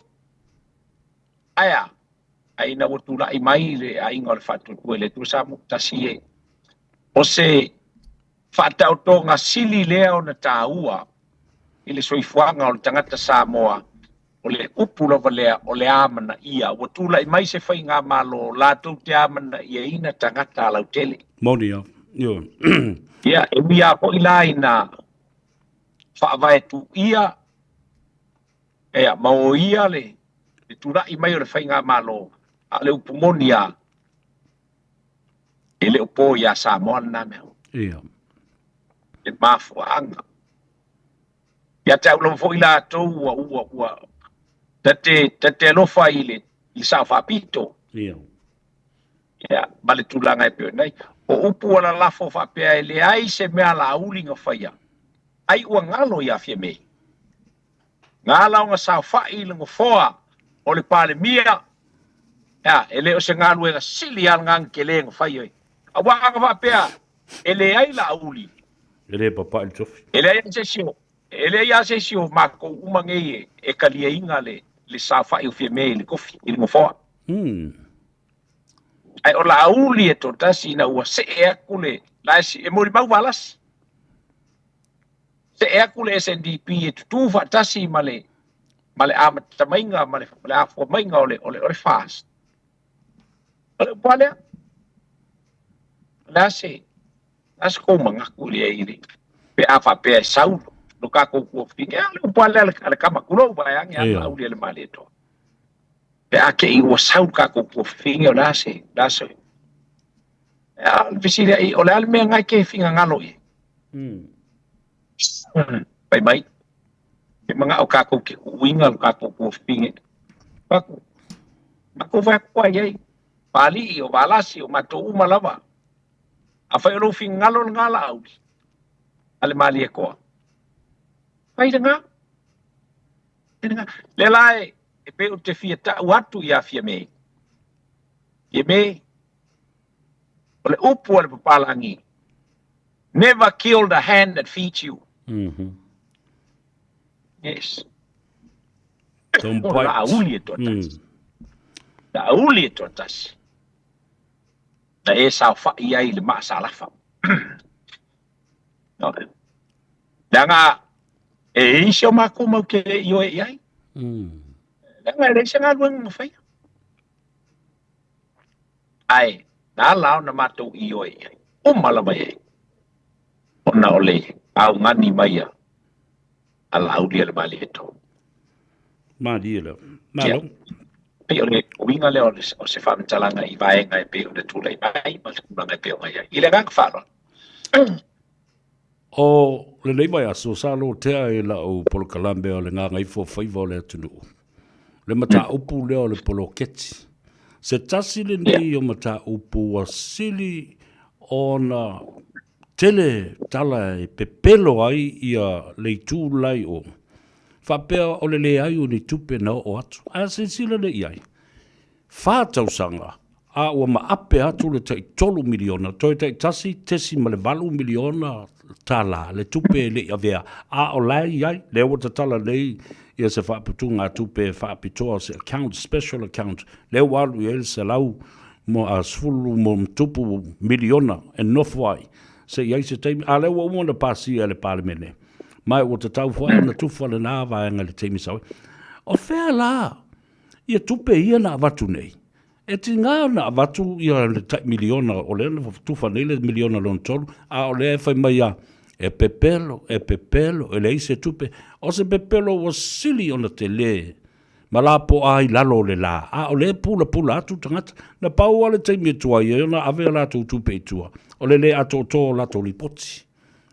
Aia. Aina o tula I mai le ainga o le whatutu e le tu sa muktasi e. O se whatau tō ngā sili lea o na tāua I le soifuanga o le tangata Samoa le upu lava lea o le amana ia ua tula I mai se whainga malo lātou te amana ia ina tangata lau tele. Moni au. Yo. Ia, e mia po ila ina whaavae tu ia ea mao ia le turai mai o le whainga malo a le upu moni a e le upo ia Samoa na mea. Ia. E mafuanga. Ia te au lau fo ila tau ua Tate lofa I sa whapito. Ia. Ia, male tulanga e peo nei. O upu ala lafo whapea le ai se mea la ulinga whaia. Ai ua ngalo ia fia mei. Ngala o nga sa whai lunga foa o le pale mia. Ia, ele o se ngalu e nga sili al ngang ke le nga whaia. Awa anga whapea, ele ai la uli. Ele papa il tofi. Ele ai se sio. Ele ia se sio mako umangei e kalia inga le sa whai o fia mei le kofi, ili mo foa. Ai o la uli e to tasi na ua se e akule, la e mori mau walas. Se e akule SNDP e tutuwa tasi male ama tamainga, male afo mainga ole fast. Ole upalea. La se kou mangaku le iri. Pe afa pe saulo. No kako kua fike, ale upalea ale kamakulo bayangi ala uli ale male to. Pe ake I ua saul kako kua fike o la se. Visire I ole ale mea ngai ke finga ngalo I. Pai mai. Ke mga o kako ke uinga o kako kua fike. Mako vai kua iei. Pali o valasi o mato umalawa. A whai alo finga ngalo ngala au. Ale mali e koa. Pai nga. Le lai e pe o te fia ta watu ia fia mei. Ie mei. Ole upu ale papalangi. Never kill the hand that feeds you. Yes. Don't bite. La uli e totas. La uli e totas. Na e sa fa ia le ma sa la fa. No. Danga e isio ma ko mo ke yo e ai. Danga le sanga luang fa. Ai, na lao na mato iyo e. O malama e. Ona ole au ngani mai a. Ala audi le mali eto. Mali le. Malo. Pe ole winga le o se fam talanga I vaenga e pe ole tula I mai, ma kulanga pe o mai. Ile gang falo. O le nei mai aso sa lo tea e la o polo kalambe o le ngā ngai fo whaiva o le atunu. Le mata upu leo le polo keti. Se tasi le nei o mata upu a sili o na tele tala e pepelo ai ia le tū lai o. Whapea o le ai o ni tupe na o atu. A se sila le iai. Whātau sanga. A ua ma ape atu le tai 3 miliona. Toi tai tasi tesi ma le 8 miliona tala. Le tupe le avea. A o lai iai. Le o tala nei. Ia se whaaputunga tupe whaapitoa se account, special account. Le walu i se lau mo a sfulu mo tupu miliona e nofwai. Se iai se teimi. A le ua umona pasi e le palemene. Mai o te tau whae na tufa le nā vaenga le teimi sawe. O whea la. Ia tupe ia na avatu nei. E ti ngā na avatu ia le tai miliona o le na tufa nei le miliona lon tolu. A o le e whai mai a. E pepelo, e le ise tupe. O se pepelo o sili ona te le. Ma la po ai lalo le la. A o le pula atu tangata. Na pau ale teimi tua ia. Ona ave la tu tupe i tua. O le ato to la to lipoti.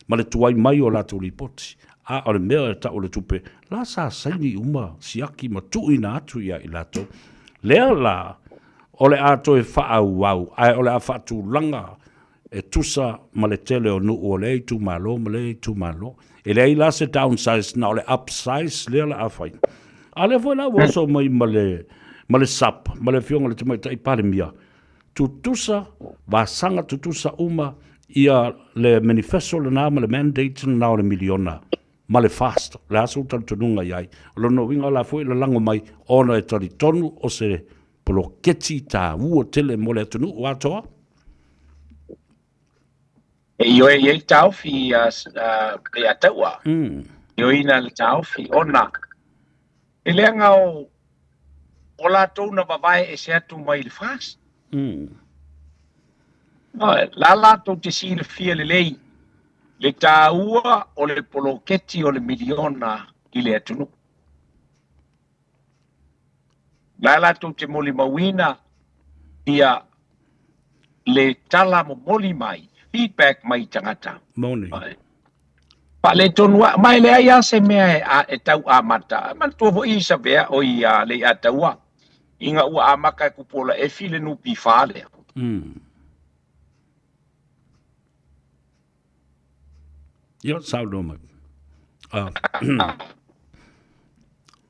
Ma le tuai mai o la to lipoti. A o le mea e ta o le tupe. La sa saini uma siaki ma tui na atu ia i lato. Lea la. O le ato e wha au au. Ai o le a wha tu langa. E tusa ma le tele o nu o le tu malo, ma le tu malo. E le ila se downsize na o le upsize le la afai. A le foi la woso mai ma le sap, ma le fionga le tumai tai pare mia. Tu tusa, va sanga tu tusa uma ia le manifesto le na ma le mandate na o le miliona. Ma le fast, le asu tantununga iai. Lono winga la foi le lango mai ona e tari tonu o se polo keti ta ua tele mo le atunu o atoa. Io e tau fi e ataua. Io ina le tau fi ona. e leanga o lātou na vavae e se atu mai le fast. La lātou te si le fia le lei, le tāua o le poloketi o le miliona i le atunu. La lātou te moli mawina ia le tala mo moli mai, feedback mai tangata. Moni. Pa le tonua, mai le aia se mea e tau amata. Man tuovo i sa vea o i le a taua. Inga ua amaka e kupola e file nupi fale. Yo, saudo mai.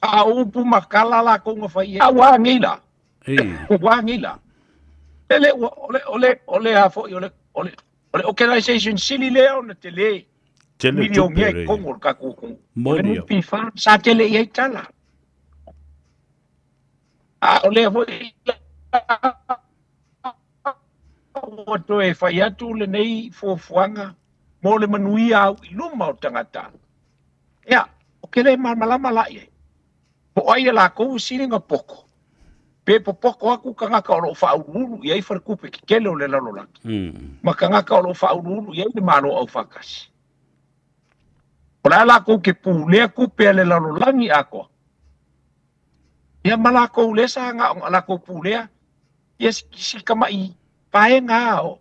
A upu makala la konga fai. A wangila. Wangila. Ole a fo ole organization sili leo na tele. Milio ngai kongo ka kuku. Moni pifa sa tele ye tala. Ole fo o to e fai atu le nei fo fuanga mo le manui au i luma o tangata. Ia, o kele malama la ye. Po ai la ko silinga poko. Pe poko aku ka ngaka o lo fa ulu ia i farkupe ki kele o le lalola. Ma ka ngaka o lo fa ulu ia i malo au fakasi. Ora la ko ke pulea ku pele la lolangi ako. Ia mala ko le sa nga la ko pulea. Ia si kamai pae nga o.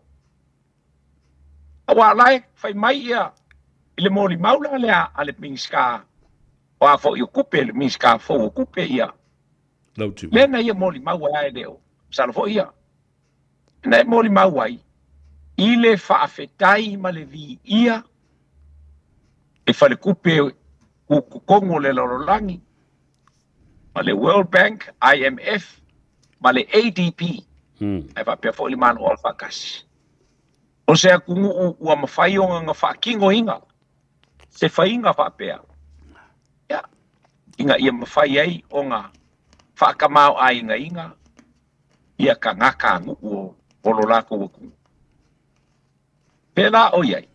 Awa lai fai mai ia ile moli maula le ale minska. Wa fo yo kupe le minska fo kupe ia. Le na ia moli maua e leo. Sala fo ia. Na moli maua ile fa afetai ma le vi ia. E fale kupe ku kongo le lololangi ma le World Bank, IMF ma le ADP e fa pe fo li man o fa kasi o se kungu ua mafai o nga fa kingo inga se fa inga fa pe ya inga ia mafai ai o nga fa kamau ai inga ia ka ngaka ngu o lo la ko pela o yai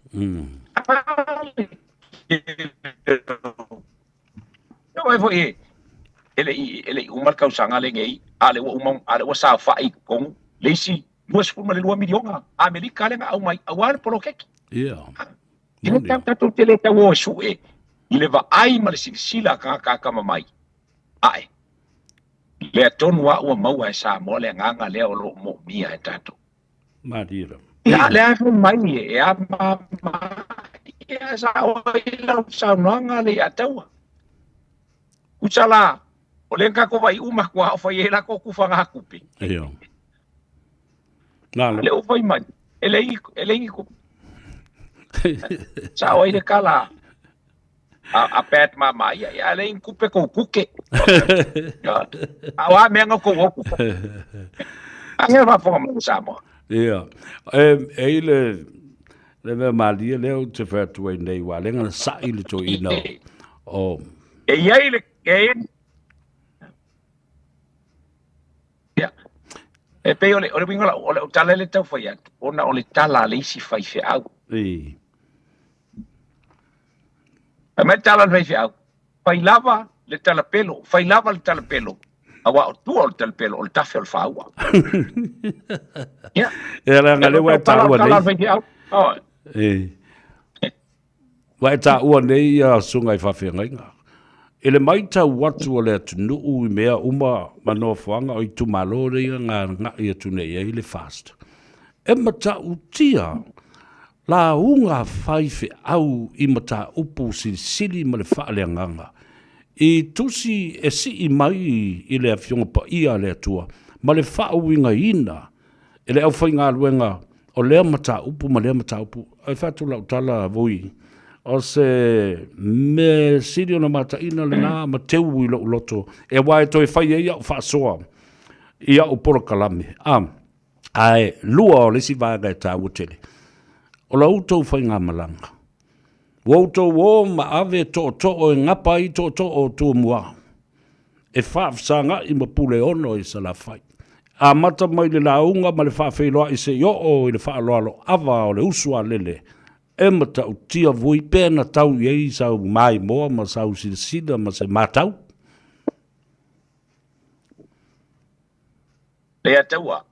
no e foi ele umal kausanga le ngei ale o umam ale o sa fa i kong lesi duas por male 2 milionga amerika le au mai awal polokeki ile tanto tele ta wo su ile va ai mal sila ka mamai ai le tonwa o mau ai sa mo le nganga le o lo mo mia e tato madira ya le afu mai e a ya sa o ila sa nanga le atawa Kucala, oleh kako vai umah kwa fa yela ko ku fanga kupi. Iyo. Nalo. Le o vai man. Elei ku. Sa oi de kala. A pet mama ya le kupe ko kuke. Awa menga ko ku. Anga va fo mo samo. Iya. Ele le malia le o te fa tu nei wa le nga sa ile to ino. O ele ya e pe ole wingola ole tala le tau foi atu ona ole tala le si fai fe au me tala le fe au fai lava le tala pelo awa tu ole tala pelo ole tafel fa au ya era ngale wa ta wa wa ta wa nei sunga I fa fe nga ele mai tau watu o le atunu I mea uma manofuanga o I tumalore nga I atune I le fast. E mata utia la unga faife au I mata upu sili ma le whaaleanganga. I tusi e si I mai I le awhionga pa ia le atua ma le whaauinga ina ele au whainga aluenga o lea mata upu ma lea mata upu ai whatu lau tala vui o se me sirio na mata ina le na ma teu I loto e wai toi whai e iau whaasoa I au poro kalame ai lua o lesi vaga e tā utele o la utou whai ngā malanga wautou o ma ave to e ngapa I to o tu mua e whaafsanga I ma pule ono I sa la whai a mata mai le launga ma le whaafeiloa I se yo o I le whaaloalo ava o le usua lele e mata o tia vui pēna tau iei sau mai moa ma sau sida ma se matau. Le ataua.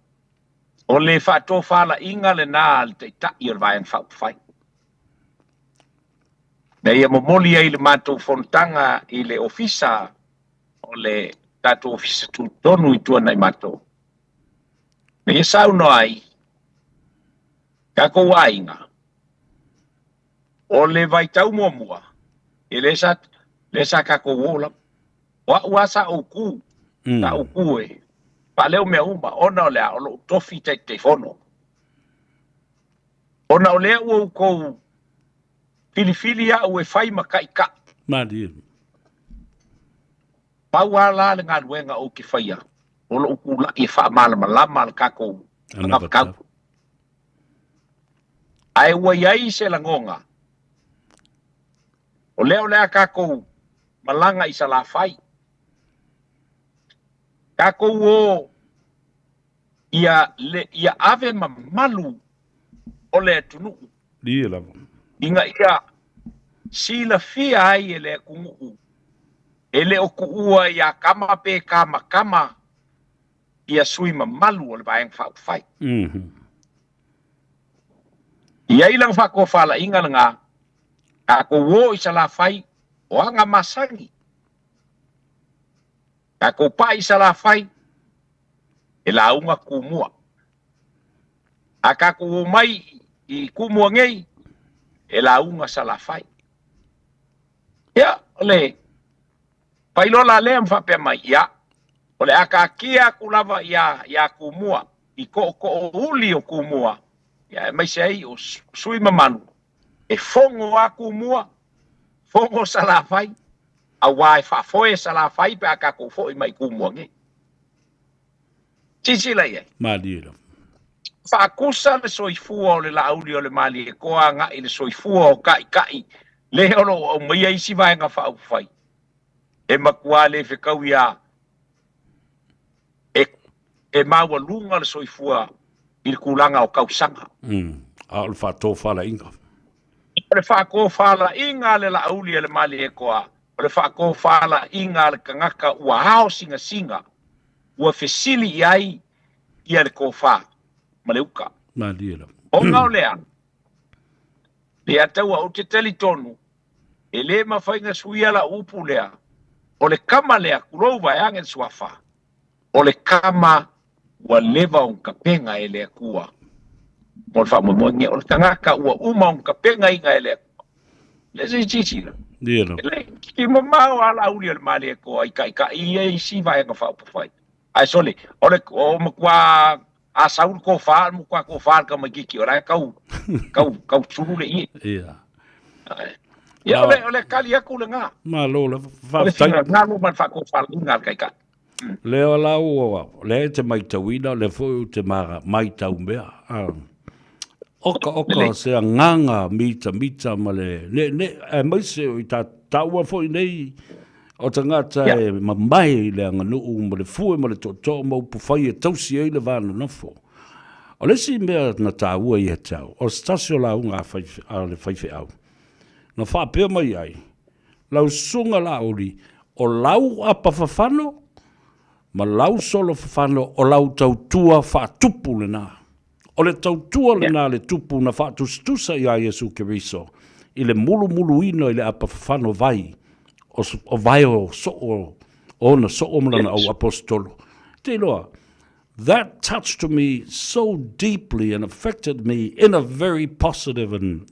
O le whātō whāla inga le nā le te tai o le vāiang whauwhai. Na ia momoli ai le mātou whontanga i le ofisa o le tātou ofisa tūtonu i tua nei mātou. Na ia sauno ai, ka kou ainga. O le vai tau mua, e le sa ka kou ola. Wa sa o ku, ta o ku e. Pa leo mea uma, ona o lea, o lo tofi te fono. Ona o lea ua kou filifili a ue whai makai ka. Madi. Pau ala le ngā ruenga o ki whaia. O lo uku la i wha malama lama le kako. Ngapkau. Ai ua iai se la ngonga. O lea kako malanga i sa la whai. Kako o ia ave malu o le tunu. Dia la. Inga ia sila fia ai ele kungu. Ele o kuua ia kama pe kama ia sui malu o le baeng whai. Ia ilang whako whala inga nga kako wo i sa la whai o anga masangi. Kako pa i sa la whai e la unga kumua. A kako wo mai i kumua ngei e la unga sa la whai. Ia, ole, pailola lea mwhape mai, ia, ole aka kia kulava ia kumua, i ko uli o kumua, ia, mai se ai o sui mamanu, e fongo a kumua, fongo sa la whai, a wai whafoe sa la whai pe aka ko foi mai kumua nge. Tisila ia. Madira. Whaakusa le soifua o le lauli o le mali e koa nga i le soifua o kai, le olo o mai ai si vaenga whaupwhai. E makua le whikau ia e maua lunga le soifua i le kulanga o kausanga. A le whato whala inga. O le whako whala inga le lauli o le mali e koa. O le whako whala inga le kangaka ua hao singa. Ua fesili iai ia le kōwha. Maleuka. Madira. O ngau lea. Le ataua o te teli tonu. E le mawhainga suia la upu lea. O le kama lea kurou vai angen suafa. O le kama ua leva un kapenga e lea kua. Mo le whamomongia. O le tangaka ua uma un kapenga inga e lea kua. Le se chichira. Dira. Le ki mamau ala uri al mali e koa ika i e si vai anga whaupawhai. Ai sole. O le o makua a saul ko fa mo kwa ko fa ka magiki ora kau tsuru le i ya ole kali aku le nga ma lo le fa nga lo man fa ko fa nga kai ka le ola o le te mai tawina le fo te mara mai tau mea oka se nganga mita male ne mai se i ta tau fo nei o te ngata e mamai le anganu mo le fue mo le toto mo pufai e tausi e le vana nofo. O le si mea na tāua i he tau, o stasio la unga a le whaife au. Na whapea mai ai, lau sunga la ori, o lau apa whawhano, ma lau solo whawhano, o lau tautua whatupu le nā. O le tautua le nā le tupu na whatustusa i a Jesu Keriso, i le mulu ino i le apa whawhano vai, o vai o mlana au apostolo. Te loa, that touched me so deeply and affected me in a very positive and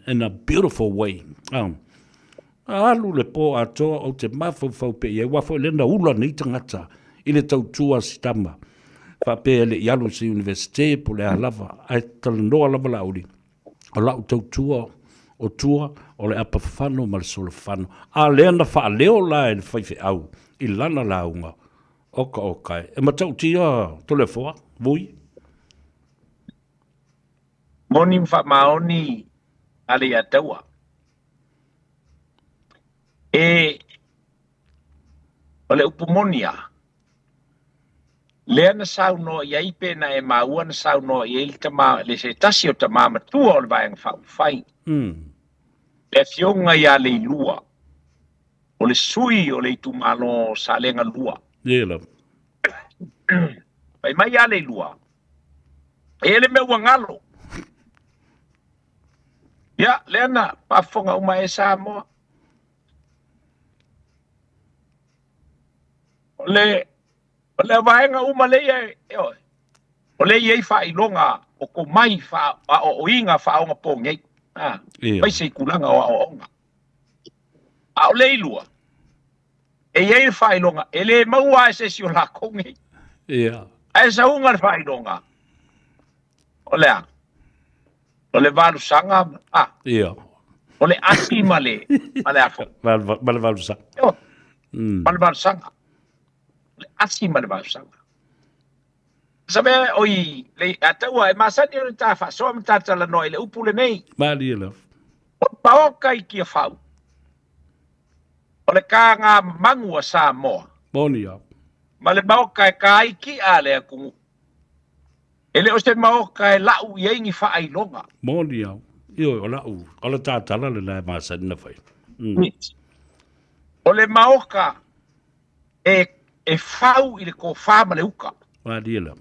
in a beautiful way. Alu le po atoa o te mawhau pe ia wafo lena ula ni tangata i le tautua sitama. Whape le ialu si universite po le alava, ai talanoa lava lauri, o lau tautua o tua o le apa whano ma le solo whano. A leana wha leo la e le whaife au i lana launga. Oka. E matau tia tole foa, vui? Moni mfa maoni ale ya taua. Ole upumonia. Lea na sau no ia ipe na e maua na sau no ia ili tama, le se tasi o tama matua o le vayang whai. Le fionga ia le lua. O le sui o le itumalo sa lenga lua. Yela. pai mai ale lua ele me wangalo ya lena pa fonga uma e Samoa ole vaenga uma le e ole ye fa ilonga o ko mai fa o inga fa o ponge pai se kulanga o onga a ole ilua e ye fa ilonga ele maua se si o la konge ai sa unga fa ilonga ole valu sanga ole asi male afo Male valu sanga male valu sanga ole asi male valu sanga sabe oi le ataua e masani o ta fa so mta tala no ile upule nei mali ele o paoka i kia fau ole ka nga mangu a Samoa monia male paoka e ka iki ale ku ele o se maoka e lau i ingi fa ai longa monia io ola tala le la masani na fai ole maoka e fau i le ko fa male uka mali ele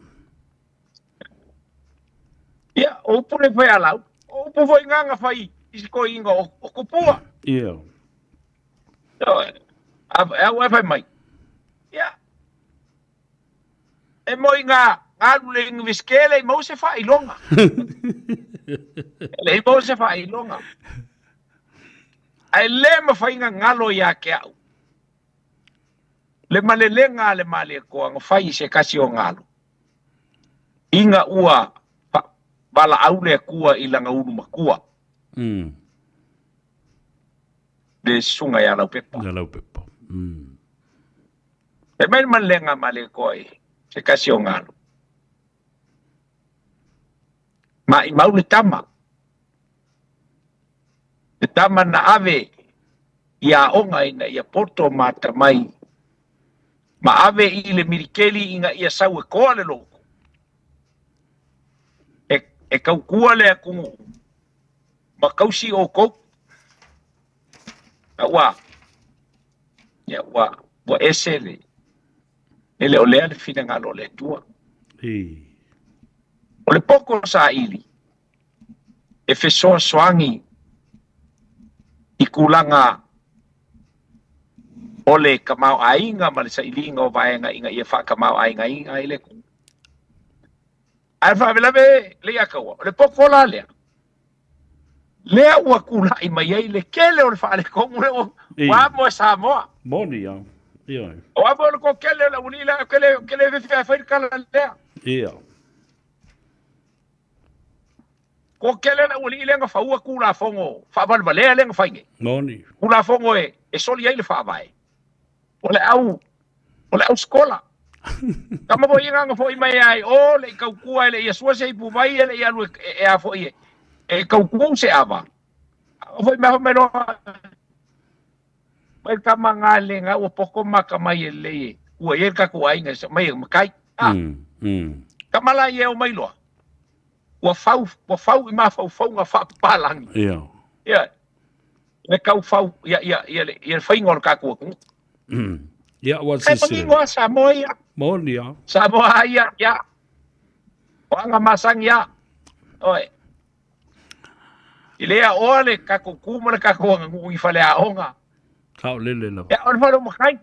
ia o pule foi ala o po foi nganga fai isi ko inga o kupua ia a fai mai ia e moi nga le ngviskele mo se fai longa le mo se fai longa ai le ma fai nga ngalo ya ke au le malelenga le male ko nga fai se kasi o ngalo inga ua bala aule kua ilanga unu makua de sunga ya lau pepa e mai malenga male koi se kasi o ngalo ma i maule tama le tama na ave ia onga ina ia poto mata mai ma ave i le mirikeli inga ia sau e koa le loko e kau kua le aku ma kausi o kou wa esele ele o lea le fina ngalo le tua o le poko sa ili e fesoa soangi i kulanga o le kamau ainga ma le sa ilinga o vaenga inga ia wha kamau ainga inga ile ku ai fa vela be le akawa le poko la le ua kula i mai ai le kele o le fa le kongu le wa mo Samoa monia ia o avo le ko kele la unila kele fa kala le ia ko kele na unila nga fa ua kula fongo fa val vale le nga fa nge moni kula fongo e soli ai le fa vai o le au skola kama bo inga nga foi mai ai o le kau kua le ia sua se pu vai le ia lu e a foi e kau kua se ava o foi me no mai kama nga le nga o poko maka mai le ua ia ka kua inga mai makai kama la ia o mai lo o fau i ma fau nga fa palang ia le kau fau ia fai ngor ka kua ia wa se se Samoa monia Samoa ya wanga masang ya oi ilea ole ka kuku le ka ko ngi fale a onga ka lele la ya on falo makai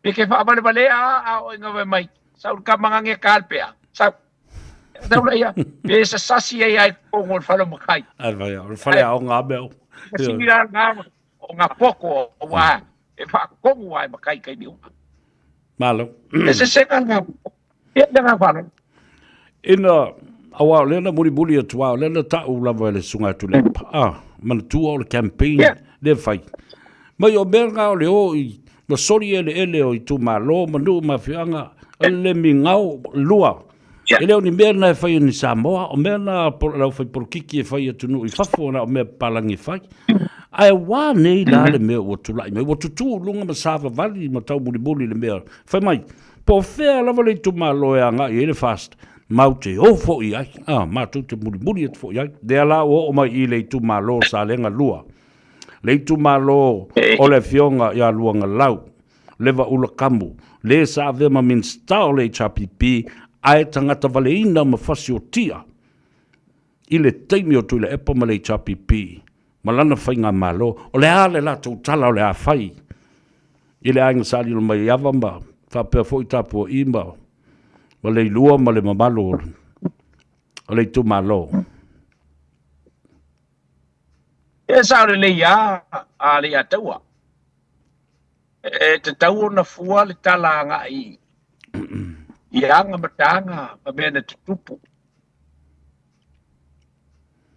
e ke fa vale a o nga mai sa ka manga nge kalpea sa daula ya e sa sasi ai ko ngol falo makai ai vai on fale a onga bel singira nga poko wa e fa ko wa makai kai ni malo ese se nga e nga falo ina awa lena muri atua lena ta u lava le sunga tu le man tu o le campaign le fai mai o berga o le o no sori ele o tu malo manu mafianga le mingau lua ele o ni merna fai ni Samoa o merna por la fai por kiki fai tu no i fafo na me palangi fai ai wa nei la le me o tu lai me o tu lunga ma sava vali ma tau muri le me fai mai po fe lava le tu malo ya nga ele fast maute o fo i ai ma tu te muri fo i ai de ala o mai i le tu malo sa lenga lua le tu malo o le fionga ya luanga lau leva ula kamu, le sa ve ma min stao le chapipi, ai tangata valeina ma fasi o tia. I le teimi o tuile epo ma le chapipi, malana whainga malo, o le ale la tau tala o le a whai. I le ainga sali lo mai ava ma, whapea fo i tapu o ima, ma le lua ma le mamalo, o le tu malo. E sa le ia a le ataua. E te tau na fua le talanga i. I anga matanga ma mena te tupu.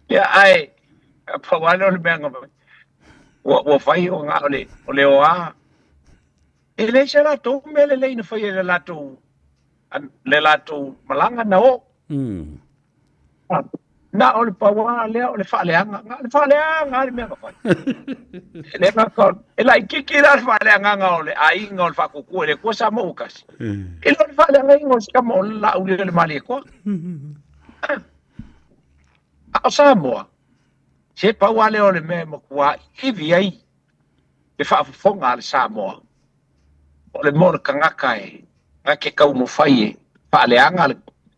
Ia ai, pa wale o le mea ngama. Ua whai o ngā o le oa. E le se lato me le leina whai le lato malanga na o. Na o le pawa lea o le whaaleanga. Le whaaleanga le mea ka whai. Le ngā kon. E lai kiki la le whaaleanga o le ainga o le whakukua le kua sa mo ukasi. E lo le whaaleanga ingo si kama o le la uli le mali e kua. A o Samoa. Se pawa lea o le mea mo kua iwi ai. Le whaafonga le Samoa. O le mora kangaka e. Ngake kau mo whai e. Whaaleanga le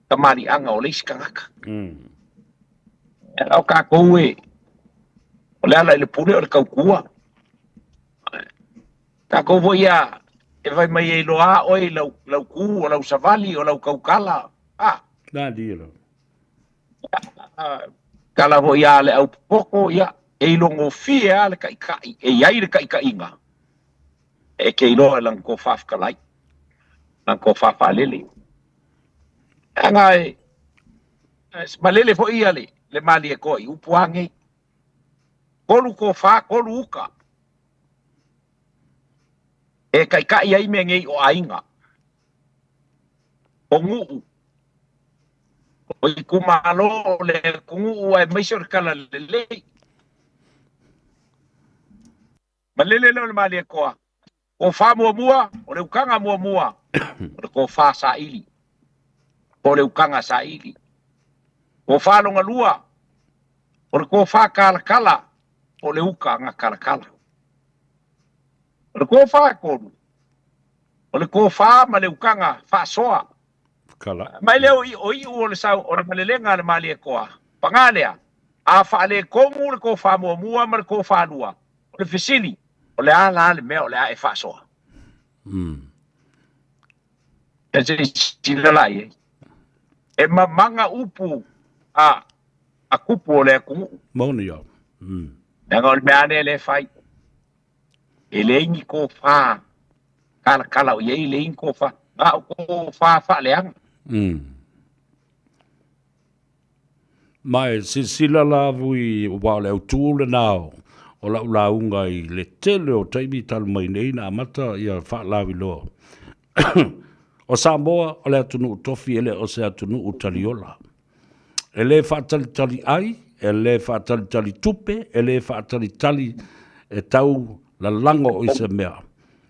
tamari anga o le isi kangaka. Au ka koe, o le ala i le pule o le kaukua. Ka koe ia, e vai mai e loa oi lau ku, o lau savali, o lau kaukala. Nā dira. Kala ho ia le au poko ia, e ilongo fia le kaikai, e iai le kaikai-inga. E ke iloa lang ko whafkalai, lang ko whafalele. Anga e, malele fo ia le mali e koi, upuange. Kolu ko wha, kolu uka. E kai ai me ngei o ainga. O nguu. O i kumalo le nguu ai maisor kala le lei. Malele le mali e koa. O wha mua, o le ukanga mua. O le ko wha sa ili. O le ukanga sa ili. O whalonga lua, o le ko wha kala, o le uka nga kala. O le ko wha konu, o le ko wha ma le ukanga wha soa. Kala. Mai leo o le sau, o le malelenga le mali e koa. Pangalea, a wha le komu le ko wha mua ma le ko wha lua. O le fisili, o le ala le mea o le a e wha soa. E se silalai e. E mamanga upu, a kupu o le kungu. Mauni au. Nanga o le meane le fai. E le ingi ko wha. Kala o iei le ingi ko wha. Nga o ko wha leanga. Mai, sila la vui wa le utule nao. O la ulaunga i le tele o taimi talu mai nei na amata ia wha lawi loa. O Samoa, o le atunu utofi ele o se atunu utaliola. E le whaatalitali ai, e le whaatalitali tupe, e le whaatalitali e tau la lango o isa mea.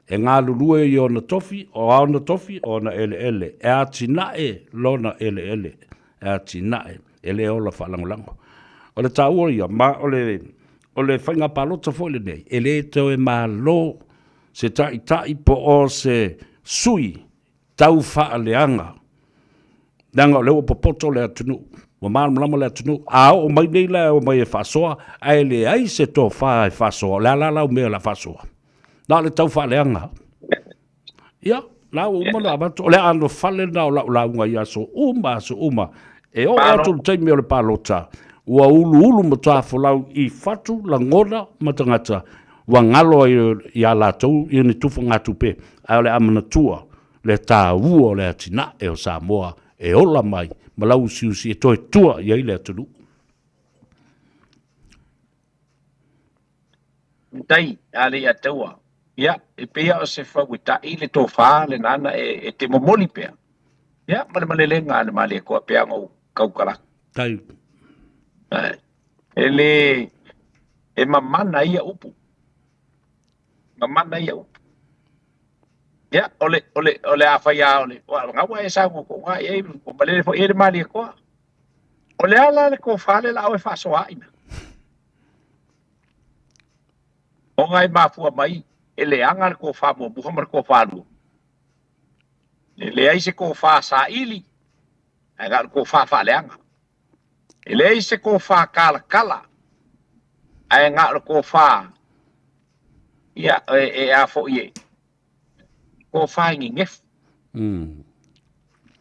E ngā lulue i o na tofi, o au na tofi, o na ele. E ati nae lo na ele. E ati nae, e le o la whalangolango. O le tāua ia, ma o le whainga palota fōle nei, e le tau e mā lo se tai po o se sui tau whaaleanga. Nanga o leo popoto le atunu. Wa malama le atunu. O mai nei le o mai e whasoa. Ai le ai se tō wha e whasoa. La o mea la whasoa. Nā le tau whaaleanga. Ia, la o umana abatu. O le ano whale na o la unga ia so uma. E o atu le taimi o le palota. Ua ulu ma tāwhalau i whatu la ngona matangata. Wa ngalo i a la tau i ni tufa ngatu pe. Ai o le amana tua. Le tā ua le atina e o Samoa e ola mai ma lau siusi e toi tua i le atunu. Tai, ale ia taua. Ia, e pea o se whawita i le tō wha le nana e te momoli pea. Ia, male lenga ane mali e koa pea ngau kaukala. Tai. E le, e mamana ia upu. Ya, ole apa ya ole. Wa ngawa e sa ko nga e ko balele fo e mali ko. Ole ala le ko fale la o fa so aina. O ngai ma fu mai ele anga ko fa mo bu hamar ko fa lu ele ai se ko fa sa ili ai ko fa le anga ele ai se ko fa kala ai ko fa ia a fo ye ko fa ngi ngef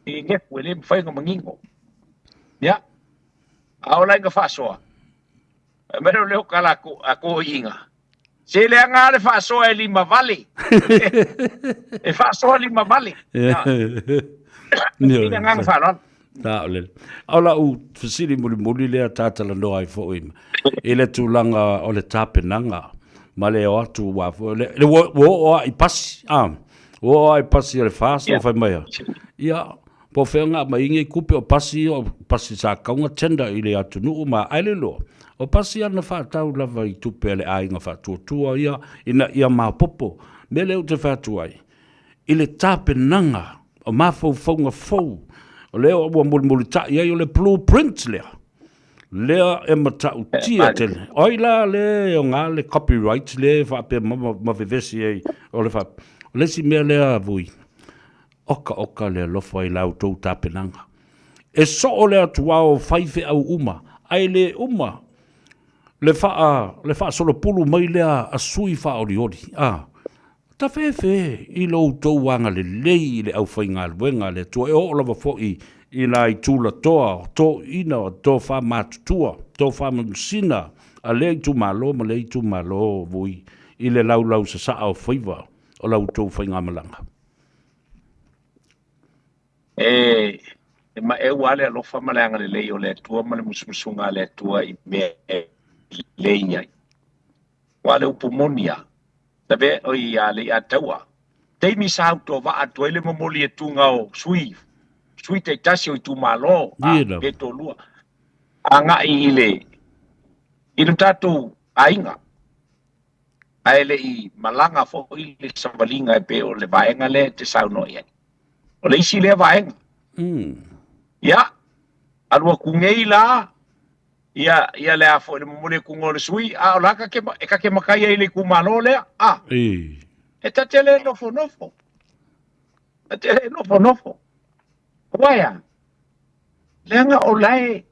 i ngef wele fa ngo mangingo ya aula nga fa so mero leo kala ko inga se le anga le fa so e lima vale e fa so lima vale ni nga fa non ta ole ala u fisili muli le tata la no ai fo im ele tulanga ole tape nanga male o atu wa le wo I pasi wo ai pasi le fa so fa mai ya po fenga mai ngi kupe o pasi sa kaunga tenda ile atu nu ma ai le lo o pasi ana fa tau lava I tupe le ai nga fa tutua ia ia ma popo mele u te fa tuai ile tape nanga o ma fo fo o leo o mulita ia le blueprint lea e mata utia tele oila le o nga le copyright le fa pe ma vevesi e o le fa le si me le vui oka le lo foi la auto tapenanga e so o le atua o faife au uma ai le uma le fa solo pulu mai le a sui fa ori ta fefe I lo tau wanga le au whainga wenga le tua e o lava foi I la I tula toa to ina to fa matutua to fa mansina a le tu malo ma le tu malo vui I le lau sa au whaiva o lau tau whainga malanga ma e wale lo fa malanga le o le tua ma le musmusunga le tua I me le iai wale upumonia tabe o ia le ataua te mi sa to va atoile mo moli e tunga o sui te tasi o tu malo e to lua anga ile tatu ainga aile I malanga fo ile savalinga e pe o le vaenga le te sauno ia o le isi le vaenga ya alua kungei la ia le afo le mole kungole sui o laka ke makai ile ku malo le e tatele nofo Waya, lenga o lai,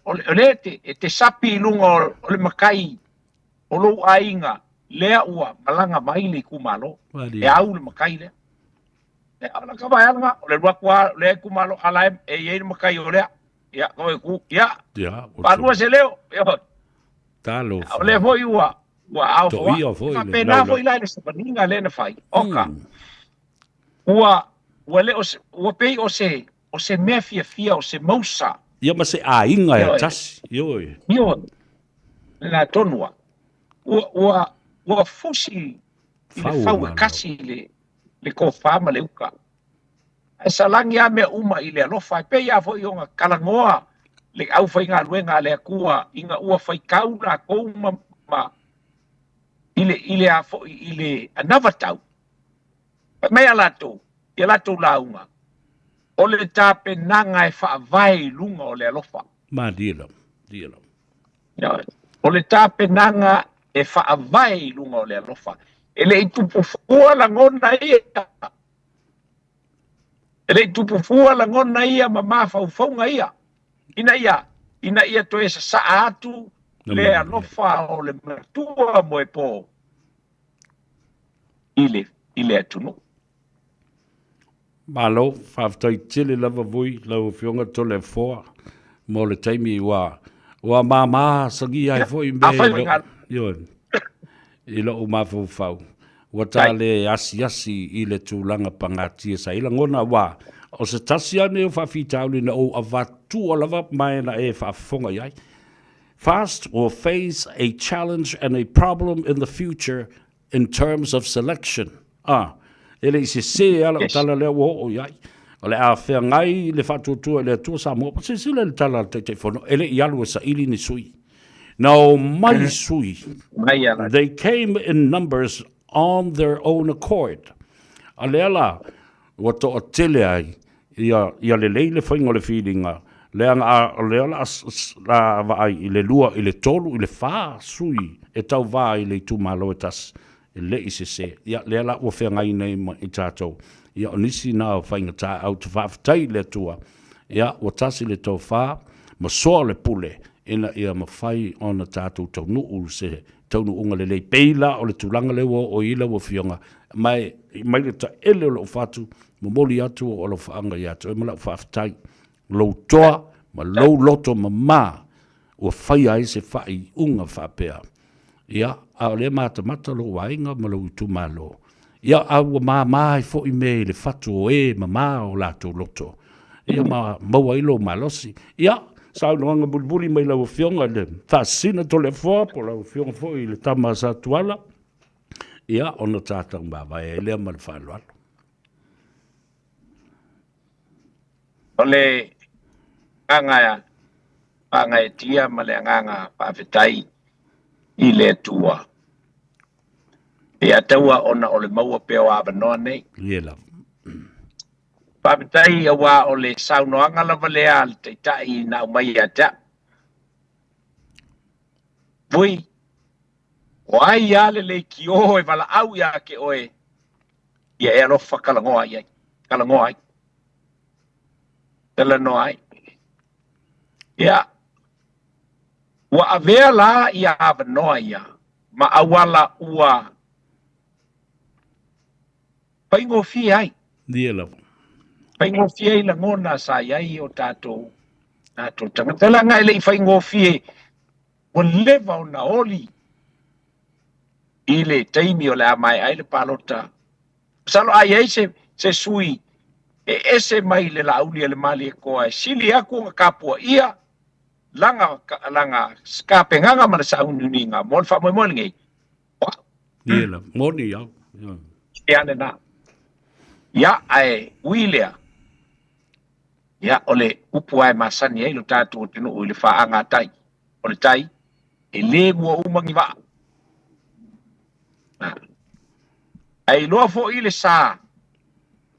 o le te sapi lunga o le makai, o lo ainga, lea ua malanga mai le kumalo, e au le makai lea. E ala ka vai anga, o le wakua le kumalo alae, e ye makai o lea, ia, koe ku, ia, parua se leo, talo. O le foi ua au foi, ka pena foi lai le sapaninga le na fai, oka. Ua le ua pei o se mea fia o se mausa. Ia ma se ainga e tasi. Io. Na tonua. Ua fusi I le fau e kasi le kofama le uka. E salangi a mea uma I le alofa. Pei a foi onga kalangoa le au fai ngā luenga le akua inga ua fai kauna kouma ma ile a foi ile anavatau. Mea lato. Ia lato launga. O le tape nanga e whaavai lunga o le alofa. Ma dila. O le tape nanga e whaavai lunga o le alofa. E le itupu fua la ngona ia. E le itupu fua la ngona ia ma mawhauwhaunga ia. Ina ia to e sa atu le alofa o le matua mo e po. Ile atunu. Malo, whaftai tele lava vui, lau whionga tole foa, mo le taimi wa mama sangi ai foi me. I lo umafu fau. Wa tale asi I le tūlanga pangatia sa ila ngona wa. O se tasi ane o whawhitauli na o avatu o lava mai na e whafonga iai. Fast or face a challenge and a problem in the future in terms of selection. Ele se ala tala le o iai. O le a whea ngai le whatutua le tua Samoa. Pa se le tala te whono. Ele I alu sa ili ni sui. Now, mai sui. They came in numbers on their own accord. A le ala, wato o tele ai, ia le leile whaingo le whiringa. Le ala la vai I le lua, I le tolu, I le wha sui. E tau vai le tu malo e tas. le i se ia le la o fe ngai nei ma i tatou ia o nisi na o whainga tā au te whaafitai le tua ia o tasi le tau wha ma soa le pule ina ia ma whai o na tātou tau nuu se tau nuunga le lei peila o le tūlanga le o ila o fionga mai le ta ele o lo whatu ma moli atu o lo whaanga i atu e ma la whaafitai lo toa ma lo loto ma o whai ai se whai unga whapea ia a le mata lo wainga ma lo utu malo ia au mai fo i me le fatu o ma o lato loto ia maua ilo malosi ia sa no bulbuli mai la fionga le fasina to le fo po la fionga fo i le tama sa tuala ia ona tata ba e le mal falo ole anga e tia ma le anga pa fetai i le tua e ataua ona o le maua peo ava noa nei. Iela. Papitai awa o le saunoanga lava lea al te tai na umai ata. Pui, o ai ale le ki oe wala au ia ke oe ia e alofa kalangoa iai. Kalangoa ai. Tala no ai. Ia. Wa avea la ia ava noa ia. Ma awala ua paingo fi ai. Diela. Paingo fi ai la ngona sa iai o tato. Tato tangatala ngai le paingo fi o leva o na oli. Ile taimi o le amai ai le palota. Salo ai ai se sui. E ese mai le lauli le mali ko ai sili aku kapua ia. Langa skapenganga mana sa uninga. Mon fa mo ngai. Diela. Moni ya. Ya na. Ya ai Willia. Ya ole upu ai masani ai lo tatu tinu o le fa anga tai. Ole tai e le mo umangi va. Ai lo fo ile sa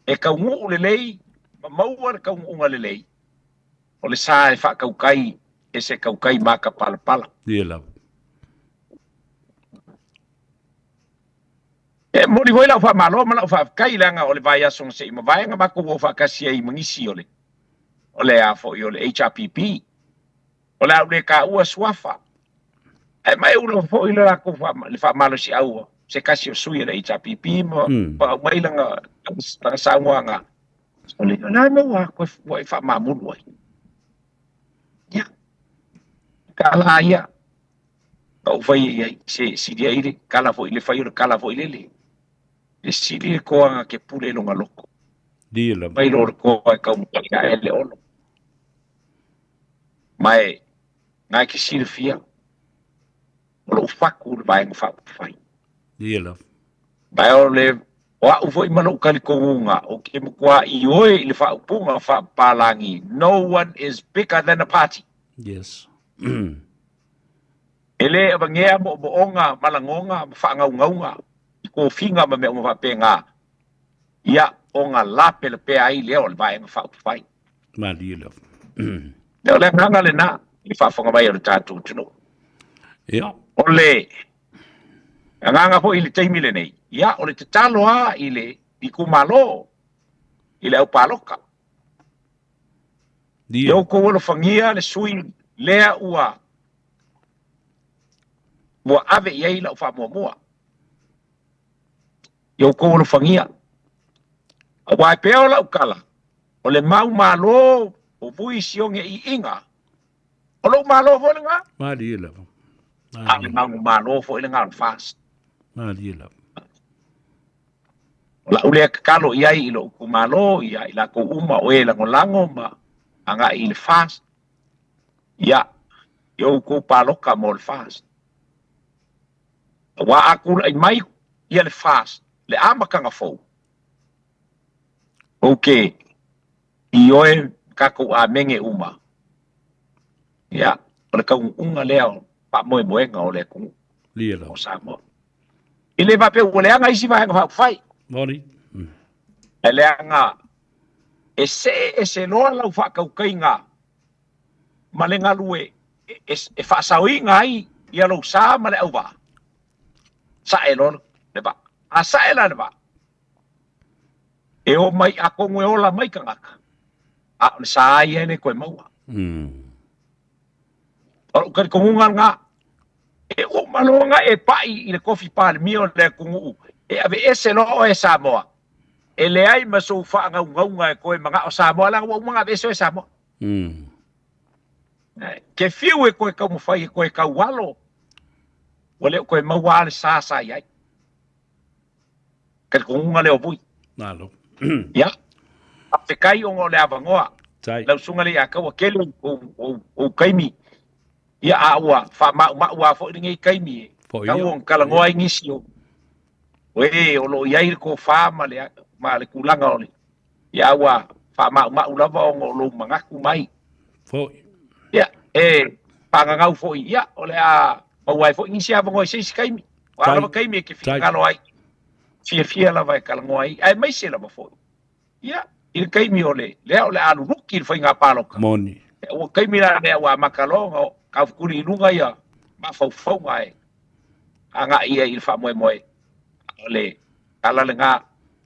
e ka ngu le lei ma mau ka ngu le lei. Ole sa e fa kaukai e se kaukai maka pala pala. Diela. E mori voi la fa malo ma la fa kai langa ole vai aso se ma vai nga mako wo fa kasi ai mangisi ole. Ole a fo ole HRPP. Ole a le ka ua swafa. E mai ulo fo ile la ko fa le fa malo si au. Se kasi o sui le HRPP mo pa mai langa sa nga. Ole na mo wa ko fa ma mu wai. Ya. Kala ya. Kau fai se dia ire kala fo ile fai kala fo ile le. E sili ko anga ke pule longa loko. Diela. Mai lo ko ai ka ka ele ono. Mai ngai ke sili fia. Lo faku vai ng fa fai. Diela. Mai ole wa u foi mano kali ko nga o ke mo kwa I oi le fa punga fa palangi. No one is bigger than a party. Yes. Ele abangea mo onga malangonga fa ngaunga. Ko finga ma me ma penga ia onga lape le pe ai le ol vai nga fa fai Ma diela. le nganga le na I fa fonga mai o tatu tuno Ja. ole nganga po ile taimi le nei ia ole te talo a ile I kumalo ile au paloka Diela. yo ko lo fangia le sui lea ua ave ia la fa mo yo ko lo fangia wa peo la ukala o le mau malo o vui sionge I inga o lo malo fo nga Ma diela. a le mau malo fo ile nga fast Ma diela. la ule kalo ia I lo ku malo ia ila ko uma o ela ngolango ma anga I le fast ia yo ko paloka mo le fast wa aku ai mai ia le fast le amakanga fo. Okay. Ioe kako a menge uma. Ya, ole ka unga leo pa moe nga ole ku. Diela. O Samoa. Ile va pe ole anga isi va nga fai. Moni. Ele anga ese no la fa ka ukainga. Malenga lue e fa sawi ngai ia lo sa male uva. Sa elon le ba asa ela le ba e o mai a kongo e ola mai ka ngaka a sa ai ene koe maua o ka kongunga nga e o malonga e pai i le kofi pale mio le kungu e ave ese lo o e Samoa e le ai maso fa ngaunga e koe manga o Samoa la o manga ese o Samoa ke fiu e koe ka mo fai e koe ka walo wale koe maua le sa ai ka kongunga le o bui nalo ya a te kai o le avangoa lau sunga le a kaua kele o kaimi ia a ua fa ma fo ngi kaimi ka won kala ngoa ngisi o we o lo ia ko fa ma le kulanga ole ia ua fa ma lava o lo mangaku mai fo ia panga ngau fo ia ole a ma wai fo ngisi ava ngoi sei kaimi wa kaimi ke fi kalo ai fia lava kala ngoi ai mai se lava fo ia il kaimi ole le alu ruki fo nga palo moni o kaimi la le wa makalonga ka kuri lunga ia ma fau ngai anga ia il fa moe ole kala lenga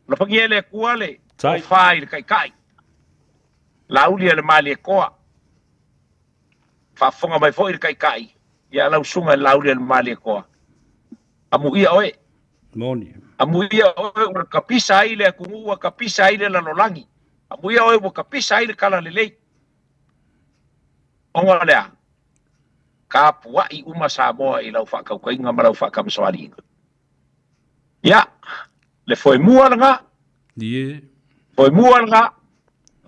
lo pangiele kuale o fai kai la uli le mali ko fa fonga mai foi kai ia la sunga la uli le mali ko amu ia oe moni amu ia oe ka pisa ile ku ka pisa ile la lolangi amu ia oe ka pisa ile kala lelei onga lea ka puai uma Samoa i lau whakaukainga ma lau whakamsoari. Ia, le foi mua nga. Ie. Foi mua nga.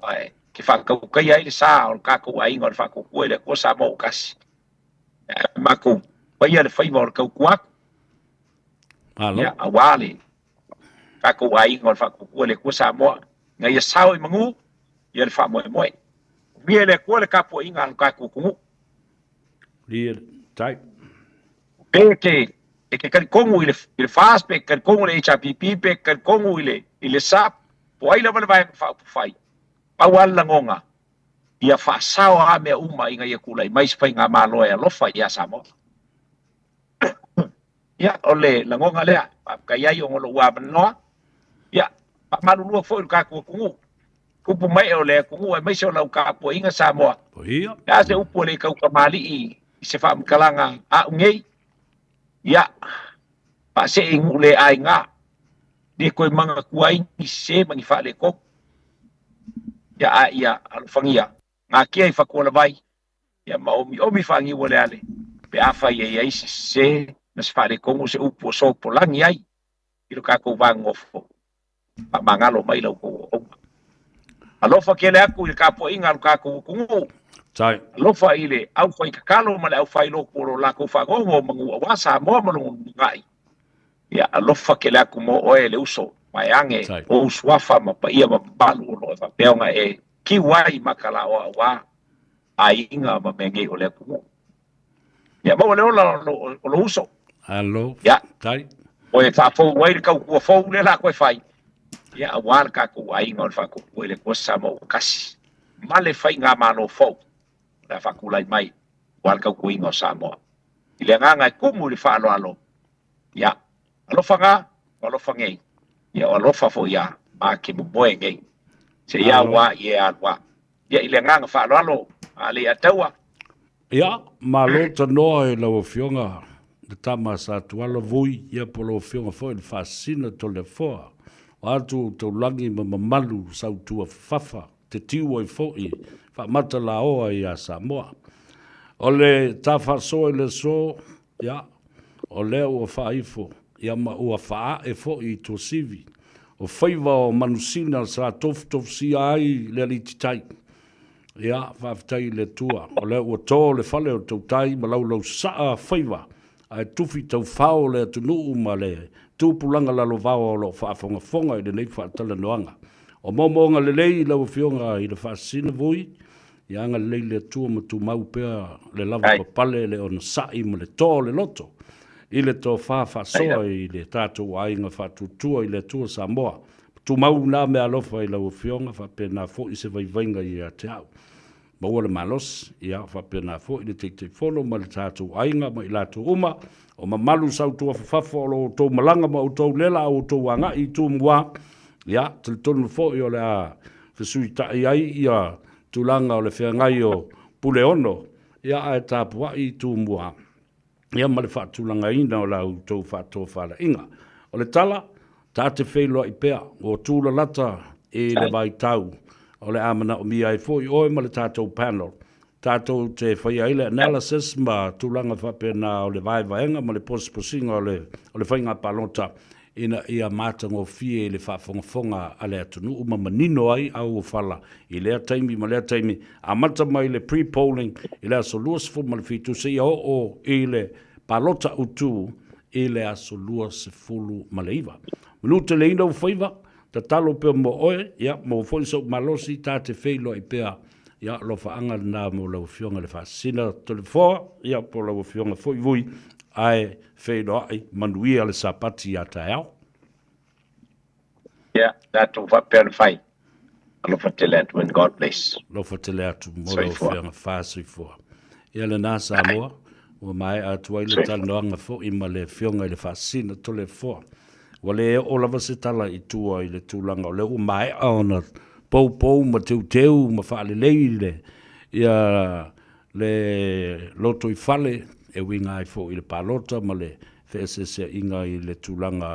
Ai, ki whakaukai ai le sā o kako ainga o le whakaukua le ko Samoa o kasi. Mako, waia le whaiva o le kaukuaku. Ia, awale. Kako ainga o le whakaukua le ko Samoa. Nga ia sao i mangu, ia le whamoe moe. Mie le kua le kapu inga o kako kungu. Lia, tai. Peke, e ke kongu i le fast, pe kongu le HRPP, pe kongu i le SAP, po ai lava le vai whai. Pau ala ngonga, ia whasao a mea uma inga ia kulai, mais pai ngā māloa e alofa ia Samoa. Ia, ole, la ngonga lea, ka iai o ngolo ua manoa, ia, pa malulua fo i kākua kungu. Kupu mai o le kungu, e maise o lau kākua inga Samoa. Ia. Ia se upu le kauka mali i se whaamkalanga a ungei. Ia, pa se ingu le ai ngā. Ni koe manga kuai ni se mangi whaale ko. Ia a ia alufangia. Ngā kia i whakola vai. Ia ma omi whangi wale ale. Pe a whai e ai se na se whaale kongu se upu o sopo langi ai. Iro kako wangofo. Pa mangalo mai lau ko onga. Alofa kele aku i kapo inga alu kako kungu. Tai. Alofa ile au fai kakalo ma le au fai loko o lako whagongo mangu awasa mo malungu ngai. Ia alofa kele aku mo oe le uso mai ange o uswafa ma pa ia ma balu o loe peonga e kiwai makala o awa a inga ma menge o le aku. Ia mo le ola o lo uso. Alo. Ia. Tai. Oe whafou wai kau kua fou le la koe fai. Ia awar kako wa inga o le whako koe le kosa mo kasi. Male fai ngā mano fou. La fakulai mai wal kau kuinga o Samoa. I le nganga e kumu li whaalo alo. Ia, alofa ngā, alofa ngei. Ia, alofa fo ia, ma ke mumoe ngei. Se ia wa, ia alwa. Ia, i le nganga whaalo alo, a le ataua. Ia, ma lo Tanoa e lau fionga, le tama sa tuala vui, ia po lo fionga fo e le fasina to le foa. O atu tau langi ma mamalu sau tua fafa, te tiwa i fo i, fa mata la oa i a Samoa. O le ta fa so le so, ya, o le ua fa ifo, ia ma ua fa e fo i to sivi. O faiva o manusina sa tof si ai le li titai. Ya, fa fitai le tua. O le ua tō le fale o tau tai, ma lau saa faiva. Ai tufi tau fao le atunu ma le tūpulanga la lo vao o lo whaafonga fonga i le nei whaatala noanga. O momonga le lei lau fionga i le whaasina vui, i anga le lei le tua ma tu mau pea le lava papale le on sai ma le tō le loto. I le tō whaafasoa i le tātou ainga whaatutua i le tua Samoa. Tu mau nā mea alofa i lau fionga, whapena fo i se vaivainga i a te au. maua le malos, ia whapena fo i le te whono ma le tātou ainga ma i lātou uma, o ma malu sau tua whawhafo o lo tō malanga ma o tō lela o tō wanga i tō mua, ia, te tonu fo i o le a whisui tai ai ia tūlanga o le whiangai o pule ono, ia ai tāpua i tō mua, ia ma le whaatūlanga ina o lau tō whaatoa whala inga. O le tala, tā te wheilua i pea, o tūla lata e le vai tau, o le amana o mia e foi oe ma le tātou panel. Tātou te whaia ile analysis ma tūlanga whapena o le vaenga ma le posiposinga o le whainga palota ina ia mātango fie le whafongafonga a le atunu uma manino ai au o whala i lea taimi ma lea taimi a mata mai le pre-polling i lea so lua sifu ma le fitu se ia o i le palota utu i le aso lua sifulu ma le iwa. Minute le ina u whaiva ta talo pe mo oe, ia, mo foi so malosi ta te feilo i pea, ia, lo whaanga nā mo lau fionga le whaasina to le fōa, ia, po lau fionga foi vui, ai feilo ai, manuia le sapati a ta au. Yeah, that of what pen fai. Lo fatele atu and God bless. Lo fatele atu mo lau fionga whaasui fōa. Ia le nā Samoa, o mai atu ai le tanoanga fo ima le fionga i le whaasina to le fōa. Wale o lava se tala i tua i le tūlanga o le o mai aona pou ma teu ma whaale leile ia le loto i whale e winga i fo i le palota ma le whesese inga i le tūlanga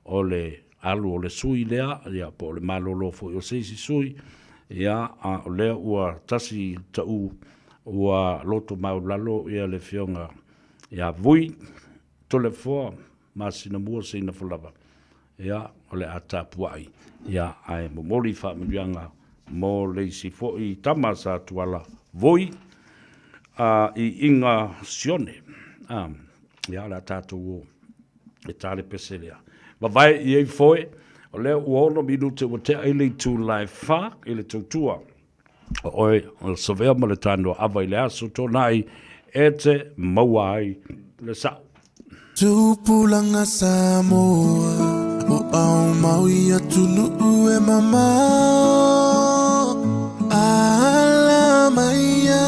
o le alu o le sui lea ia po le malolo fo i o seisi sui ia a o lea ua tasi tau ua loto maulalo ia le fionga ia vui to le fua ma sina mua sina fulava. Ia, o le atapuai. Ia, ai momoli whaamianga mo leisi fo i tama sa tuala voi i inga sione. Ia, la tātou e tāle peselea. Ma vai i ei foe, o leo uono minute o te aile tu lai wha, i le tautua. Oi, o savea ma le Tanoa Ava i le aso tonai e te mauai le sau. Tupulanga Samoa o au maui atu nuu e mamao ala maia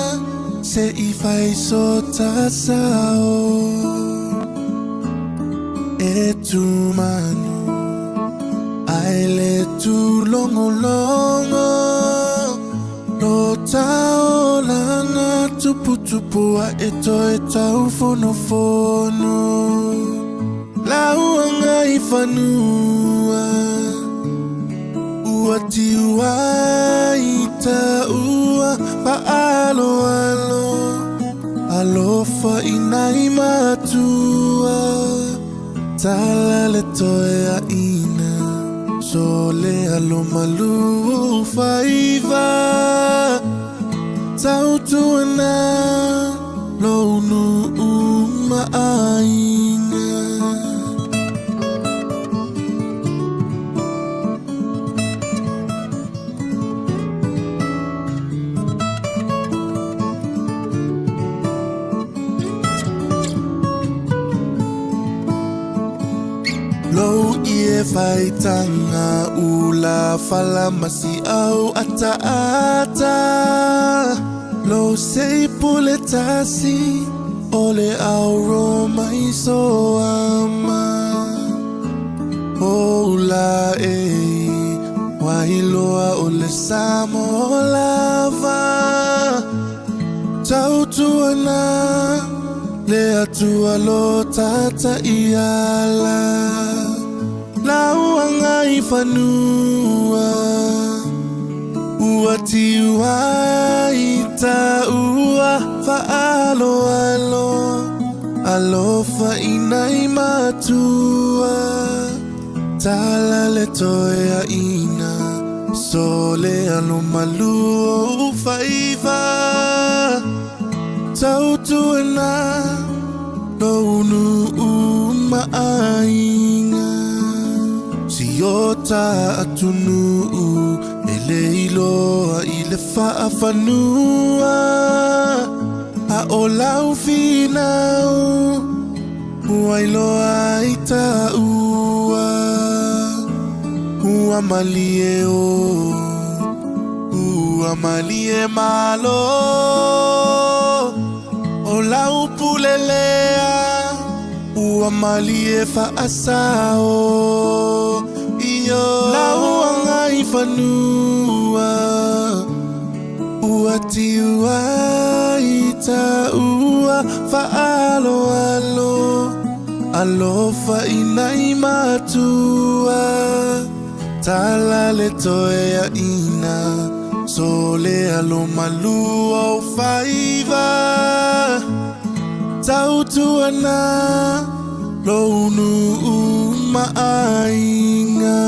se I fai so tasao e tu manu ai le tu longo longo lo tao lana tupu a e tau fono Lauanga I whanua Ua tiua I ta ua Paalo Alofa I nai matua Tala le toe a ina So le alo malu Whaiva Tau tuana Lonu aina Lo ie vai tanga ula fala masi au ata Lo sei puletasi ole au roma iso ama Ola wailoa ole samo lava Tautuana le atua lo tata iala Lauanga I whanua Ua tiua I ta ua Whaalo Alofa I nai matua Tala le toe a ina So le alo malu o whaiva Tautuana Lonu maainga Si ota atunu Leilo I le whaafanua A o lau finau Wailoa I ta ua Ua malie o Ua ua malie malo o lau pulelea ua malie faasao iyo lau angai fanua ua tiua ita ua faalo alo alofa inai matua tala le toea ina sole alo malu au faiva tautuana lounu maainga.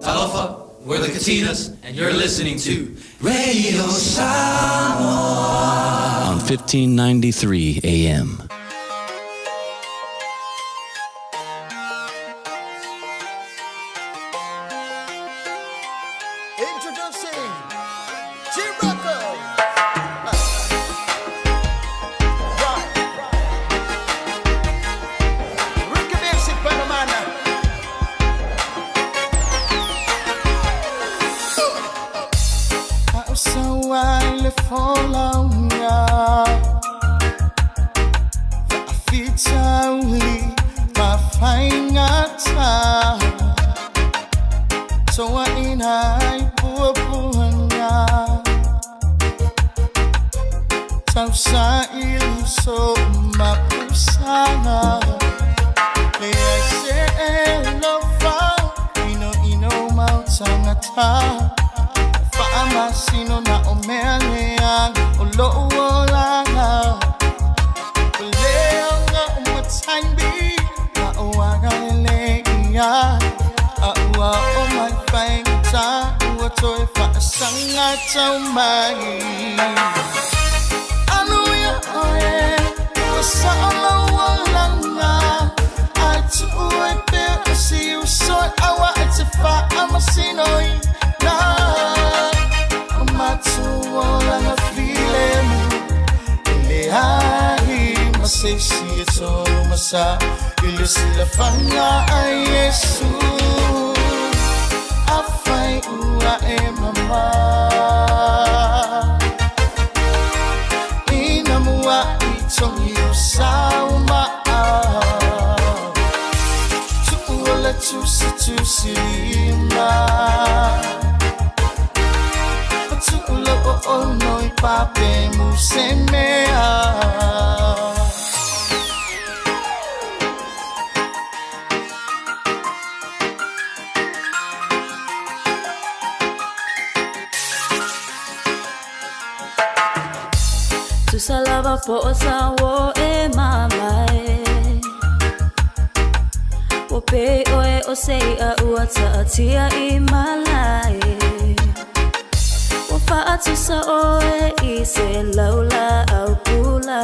Talofa, we're the Katinas, and you're listening to Radio Samoa on 1593 AM. Introducing Chirocco. Ricky Music Panamana. How so I follow ya. Fitauli mafangata. So I in high pupunya. Tausa iluso mapusana. Le se elova ino mautangata. Faama sino na omealea olo olanga. Leo nga umatangbi na oagalelea. Aua o mai whaingata ua toi whaasangata o mai. Anu ia oe ua saola walanga. Ai tu ue pe o si usoi awa e te whaamasino na. O matu o langa filemu ele ahi masesi e tolu masa. Ili sila fanga a Yesu. Afai ua e mama. Ina mua I tongi o sauma. Tuula tusi lima. Tuula o onoi pape musemea. Tu salava po o sawo e mama e. O pe o e o sei a ua tia I malai. O fa atu sa o e I se laula au pula.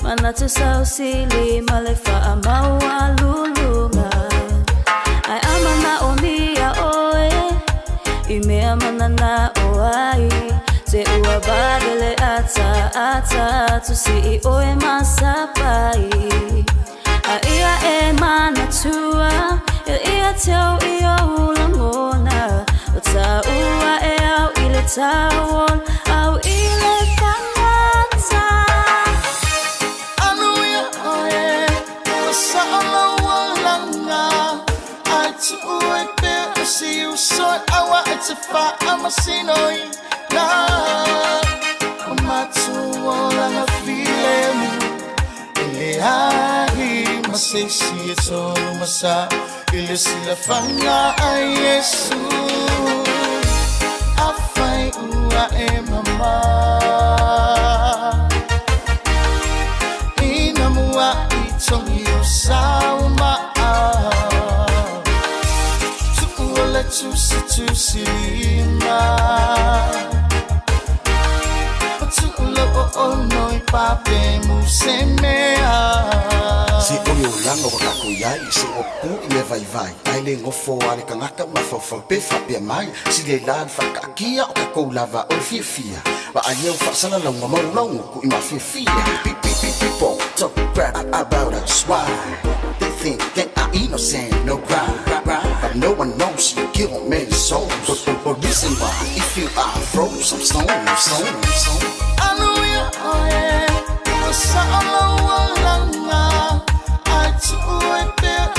Mana tu sa o sili male fa a maua lulunga. Ai amana o mia o e. I mea mana na o ai. Se ua badele ata tu si I oe masapai. A ia e mana tua, ia tau I au langona. O ta ua e au I le tawon, au I le whangata. Anu ia oe, ua saola walanga. Ai tu ue pe o si usoi awa e te whaamasino na. O matu o langa filemu ele ahi masesi e tolu masa. Ili sila fanga a Yesu. Afai ua e mama. Ina mua I tongi o sauma. Tuula tusi lima. Tuula o onoi pape musemea. Se oi o langa wa kako iai se o pu I me vai vai. Ai le ngofo ale kangaka ma fau pe whapea mai. Si le lan whakakia o kako lava o fia. Wa ai au whasana lau ngā maunau ku I ma fia. People talk crap about us. Why? They think that I innocent, no crime. But no one knows you kill many souls. But reason why, if you are froze, I'm stone. I know you're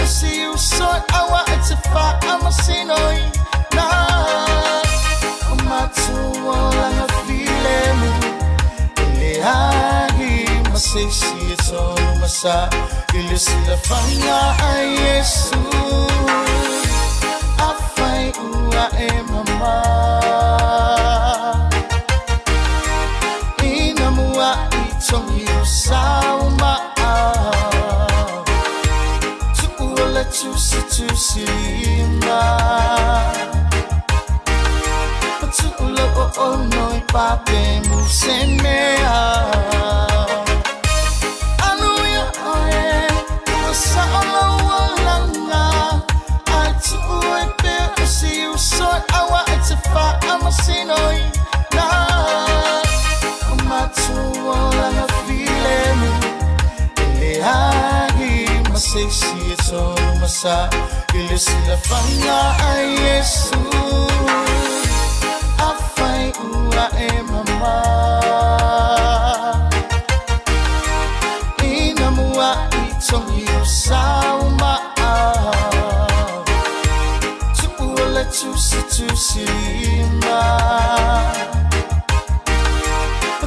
see you so I want to fight. I'm a sinner. Nah, I'm a feeling. Say she it's all masa. You see the fire, yes. I find who I am, mama. Inamua itong you sauma. Tuula tusilima. Tuula o noi pape musemea. I'm a sinner. Nah, I'm a feeling. I say she it's all masa. You see the fire, yes. I find who I am, mama. Inamua itong you sauma. Tusilima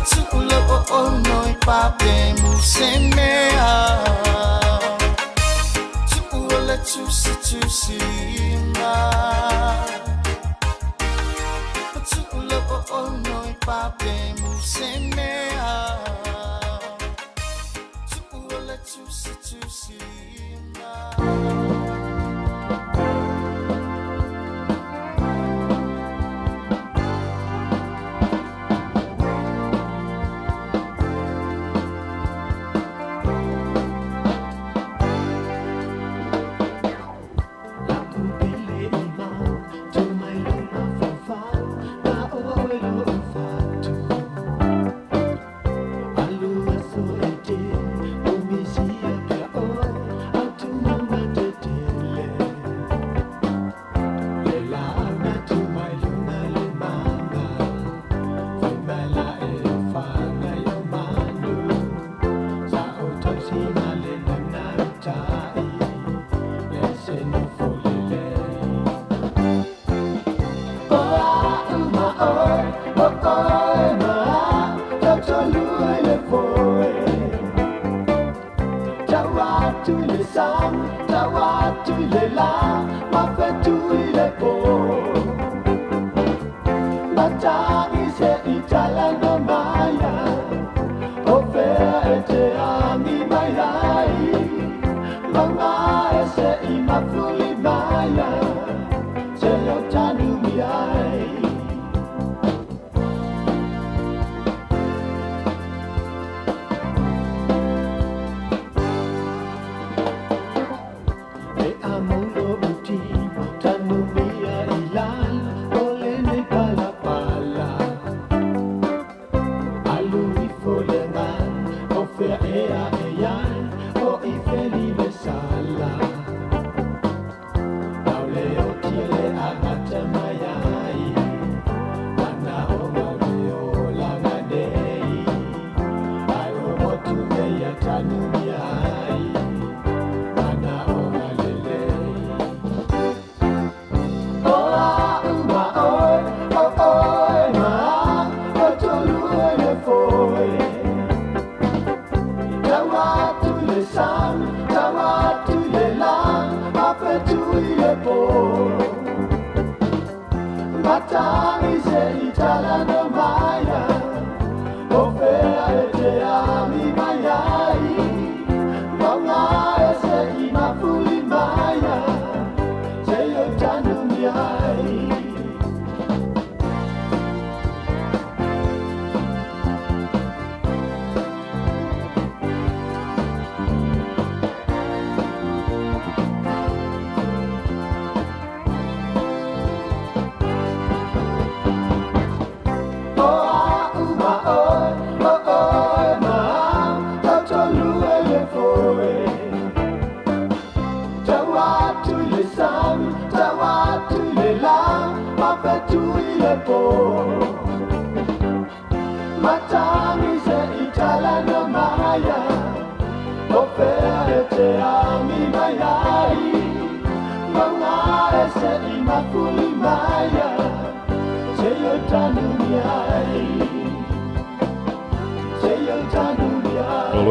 Tuula o noi pape musemea Tuula tusilima Tuula o noi pape musemea Tuula tusilima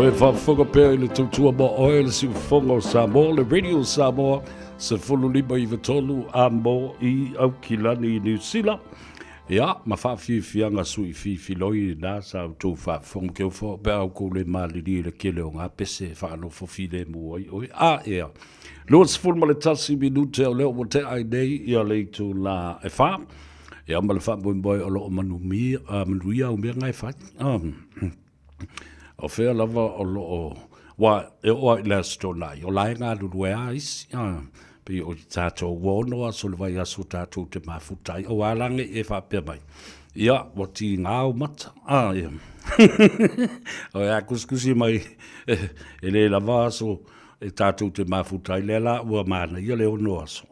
O e whawhunga pēr i le tautua mo oe le siu whonga o Samoa, le radio Samoa, se whululima i watolu a mo i au kilani i New Zealand. Ia, ma whawhiwhianga sui whiwhiloi nā sa tau whawhunga keo whao pēr au kou le māliri le kele o ngā pese whaano whawhile mu oi oi a ea. Lua se fulma le tasi minute o leo mo te ai nei ia le tu la e wha. Ia ma le wha mboi o lo o manuia o mea ngai whai. O whea lava o lo o wa e o i la stonai. O lai ngā lulu e ais. Pe o tātou wono a solwai aso tātou te mafutai. O alange e whapea mai. Ia, wa ti ngāo mata. Ia. O ea kuskusi mai e le lava aso e tātou te mafutai. Le la ua mana ia le ono aso.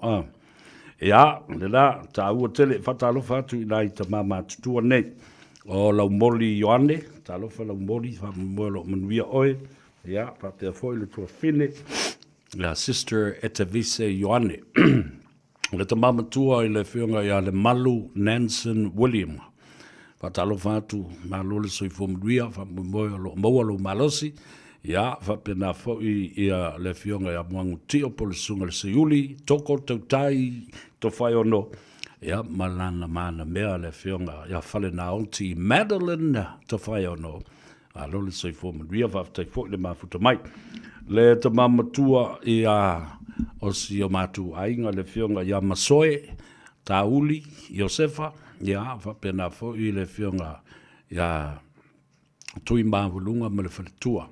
Ia, le la, tā ua tele whatalo whatu i nai ta mama tutua nei. O lau moli Ioane, talofa lau moli, whamumolo manuia oe, ia, whapea foi le tua whine, la sister Etavise Ioane. Le ta mama tua i le whiunga ia le Malu Nansen William. Whatalofa atu, malo le soi fumuia, whamumolo lo maua lo malosi, ia, whapea na foi ia le whiunga ia muangu tio po le sunga le seiuli, toko tautai, to whai ono, ia malana mana mea le whiunga ia whale na onti Madeline to whai ono. A lole sei fōma ria whaftai fōi le mafuta mai. Le ta mamatua ia o si o matu ainga le whiunga ia Masoe, ta uli, Iosefa, ia whapena fōi le whiunga ia tui mawulunga ma le whaletua.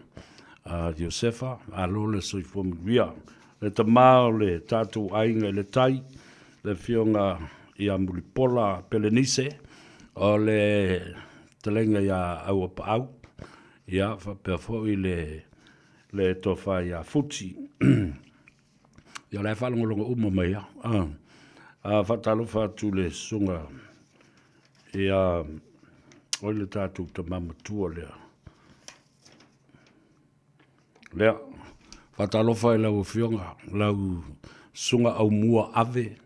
Iosefa, a lole sei fōma ria. Le ta mao le tatu ainga le tai, le whiunga ia mulipola Pelenise, o le talenga ia au au, ia whapea fōi le tofa ia futi. Ia lai whalongolonga uma mai ia. Whatalo whatu le sunga, ia oi le tātou ta mamatua lea. Lea, whatalo whai lau whionga, lau sunga au mua ave,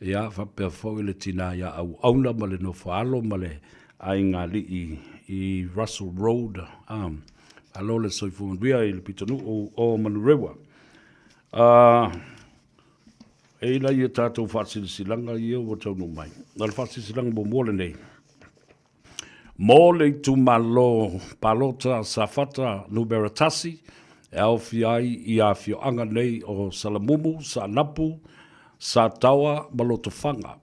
ia whapea fōi le tina ia au auna ma le no whaalo ma le ainga li i Russell Road. Alo le soifumanduia i le pitanu o Manurewa. E la ia tātou whaatsilanga i o taunu mai. Nal whaatsilanga mo mōle nei. Mōle tu malo palota sa whata nuberatasi, e au fiai i a fioanga nei o Salamumu, sa Napu, sa tawa maloto whanga.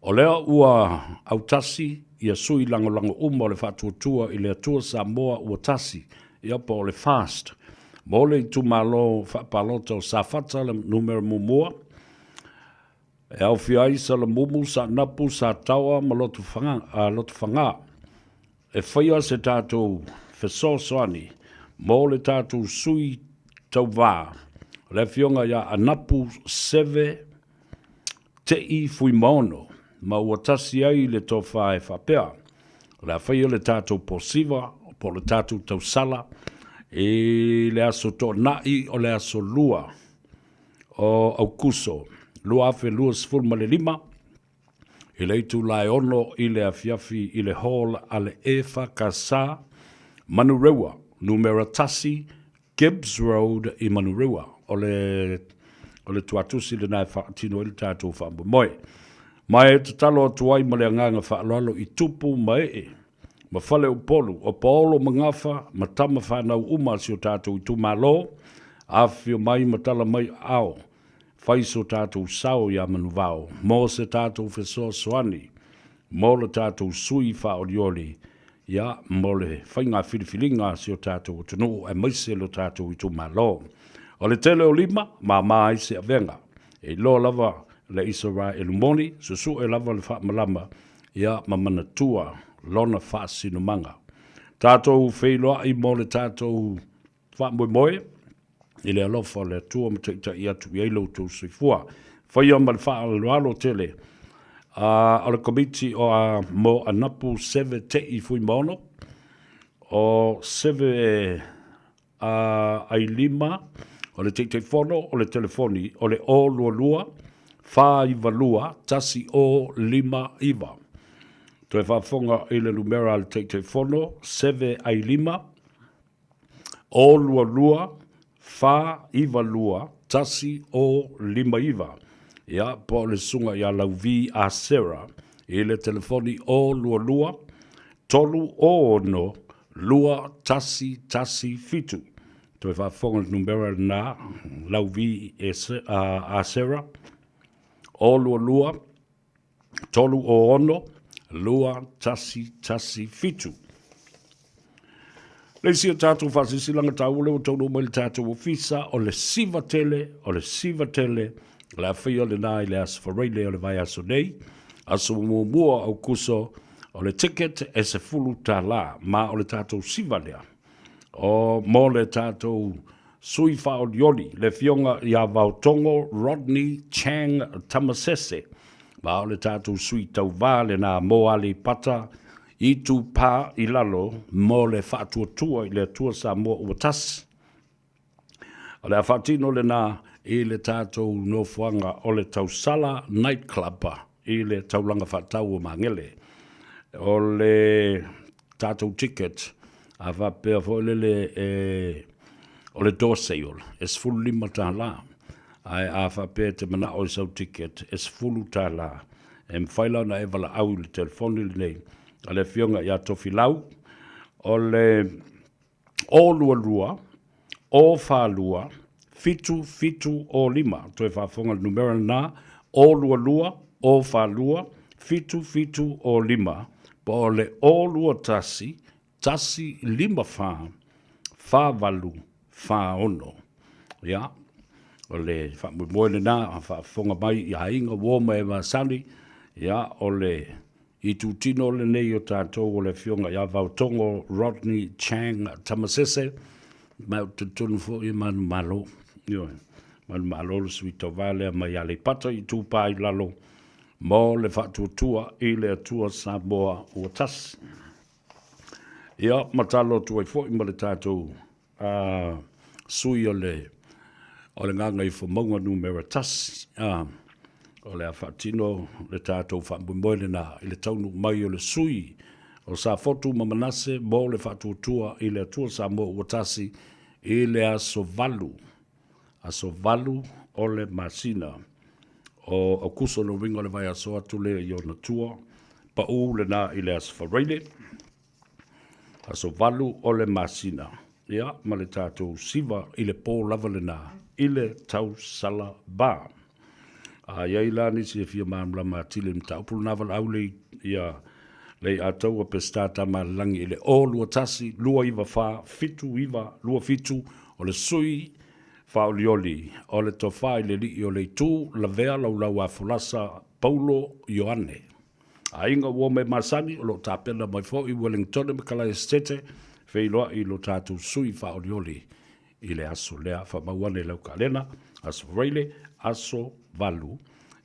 O lea ua autasi ia sui langolango uma o le whatuatua i le atua Samoa ua tasi i apa o le fast. Mo le tu malo whapalota o sa whata le numero mumua. E au fiai sa le mumu sa napu sa tawa maloto whanga. E whaia se tātou whesosoani. Mo le tātou sui tau vā. Le fionga ia anapu seve te i fui maono, ma ua tasi ai le tō whae whapea. Le whaia le tātou posiva, po le tātou tau sala, e le aso tō nai o le aso lua o aukuso. Lua afe lua sfulma le lima, i le itu lai ono i le afiafi i le hall a le efa kasa Manurewa, numera tasi, Gibbs Road i Manurewa. O le tuatusi le nai whaatino ili tātou whaambu moe. Mai e te talo atuai ma le anganga whaalalo i tupu mai e. Ma whale upolu, o paolo mangafa, ma tama whanau uma si o tātou i tu malo, awhio mai ma tala mai ao, whaiso tātou sao i amanu vao, mō se tātou whesoa soani, mō le tātou sui whaorioli, ia mō le whainga whiriwhiringa si o tātou o tunu, e maise lo tātou i tu malo. O le tele o lima, mai se avenga. E lo lava le isora e lumoni, susu e lava le whaamalama, ia mamana tua, lona whaasino manga. Tātou wheiloa i mo le tātou whaamoi moe, i le alofa le tua mtaita i atu i eilo tau suifua. Whaia ma le whaaloalo tele, a le komiti o mo anapu seve te i fui maono, o seve ai lima, o le teitefono, o le telefoni, o le o lua lua, wha iwa lua, tasi o lima iwa. To e whafonga i le numera le teitefono, seve ai lima, o lua lua, fa iwa lua, tasi o lima iwa. Ia, po le sunga ia lau vi a Sarah, i le telefoni o lua lua, tolu o ono, lua tasi tasi fitu. Toi whafonga numera na lau vi a Sarah, o lua lua, tolu o ono, lua tasi tasi fitu. Leisi o tātou whasisilanga tau leo tau mai le tātou ofisa o le siva tele, le awhia le nai le asfareile o le vai aso nei, aso mua au kuso o le ticket e se fulu tā la, ma o le tātou siva lea. O mo le tātou sui whao lioli, le fionga i a Vautongo Rodney Chang Tamasese, ma o le tātou sui tau vā le nā moali pata, i tu pā i lalo mo le whātua i le tua Samoa ua tasi. O le a whātino le nā i le tātou no fuanga o le Tausala Nightclub i le taulanga whātau o Mangele. O le tātou ticket a whapea fōlele o le door sale, es fulu lima tā la. Ai a whapea te mana o sau ticket, es fulu tā la. E mwhaila na e wala au le telefoni le nei. A le fionga ia tofi lau, o le o lua lua, o wha lua, fitu o lima, toi whafonga numera na, o lua lua, o wha lua, fitu o lima, po le o lua tasi lima wha walu, wha ono, ia, o le wha moe na, whafonga mai, ia inga woma e masani, ia, o le I tu tino le nei o tātou o le fionga ia Vautongo Rodney Chang Tamasese, mai o te tunu fo i manu malo. Manu malo le sui tau vale mai ale pata i tu pā i lalo, mo le whatuatua i le atua Samoa o tas. Ia, matalo tu ai fo i ma le tātou sui o le nganga i fo maunga numera tas. O le a whaatino, le tātou whaambumoile na i le taunu mai o le sui, o sa fotu mamanase, mo le whaatuatua i le atua Samoa ua tasi, i le aso valu o le masina, o kuso no ringo le vai aso atu le i o na tua, pa u le na i le aso whareile, aso valu o le masina, ia, ma le tātou siva i le pō lava le na, i le tau sala ba. Ia ila ni si fia mamla ma tile mta upul naval aule ia le atau a pestata ma langi ile o lua tasi lua iwa fa fitu iwa lua fitu o le sui fa olioli o le tofa ile li o le tu la vea lau a fulasa Paulo Ioane a inga wome masani o lo tapena mai fo i Wellington me kala estete fe iloa i lo tatu sui fa olioli ile aso lea fa mawane lau kalena aso reile aso valu,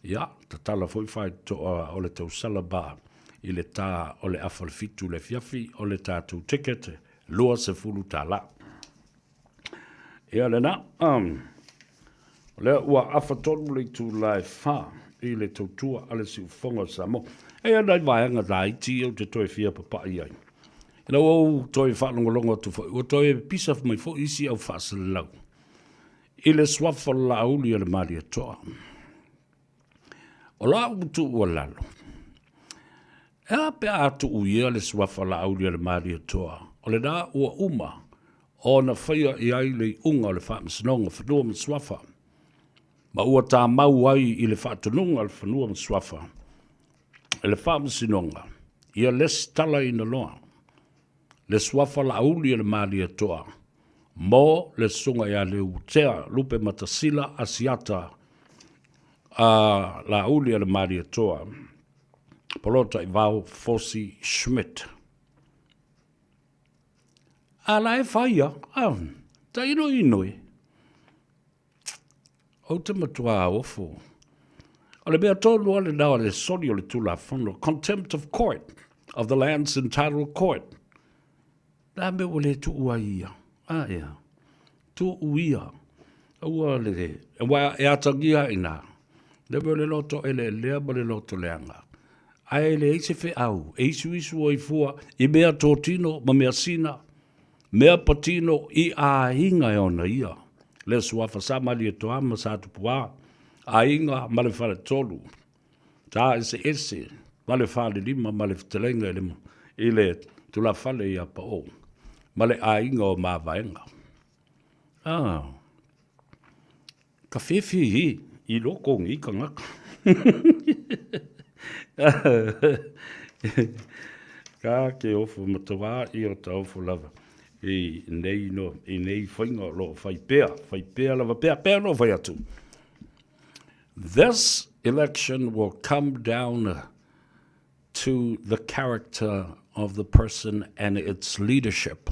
ia, ta tala foi fai o le tau salaba, i le tā o le afalfitu le fiafi, o le tātou ticket, lua se fulu tā la. Ia le na, le ua afatonu le tu lai wha, i le tautua ale si ufonga Samoa. Ia nai vaianga la iti au te toi fia papa iai. Ina o toi whanongolongo tu fo, o toi pisa mai fo isi au whaasale lau. I le swafa la uli le maria toa. O la utu ua lalo. Ea pe atu uia le swafa la uli le maria toa. O le da ua uma. O na whaia i ai le unga o le whaamsinonga whanua ma swafa. Ma ua tā mau ai i le whaatununga le whanua ma swafa. E le whaamsinonga. Ia les tala ina loa. Le swafa la uli le maria toa. Mo le sunga ia le utea lupe matasila asiata la uli le maria toa polota i vau Fosi Schmidt ala e whaia ta inoi o te matua ofo o le bea tonu ale nao le soni o le tula fono contempt of court of the lands entitled court la me o le tu ua ia ia. Tu uia. Ua le. E wai e atangia ina. Lebe le loto ele lea ma le loto leanga. Ai le eise fe au. Eisu isu o i fua. I mea tōtino ma mea sina. Mea patino I a inga e ona ia. Le suafa sa mali e toama sa tupua. A inga male whare tolu. Tā ese. Male whare lima, male fitelenga lima. Ile tula whale ia pa o. Male a inga o maa vaenga. Ka whiwhi hi. I loko ngi ka ngaka. Ka ke ofu matawa I o ta ofu lava. I nei whainga lo whai pēa lava pēa no whai atu. This election will come down to the character of the person and its leadership.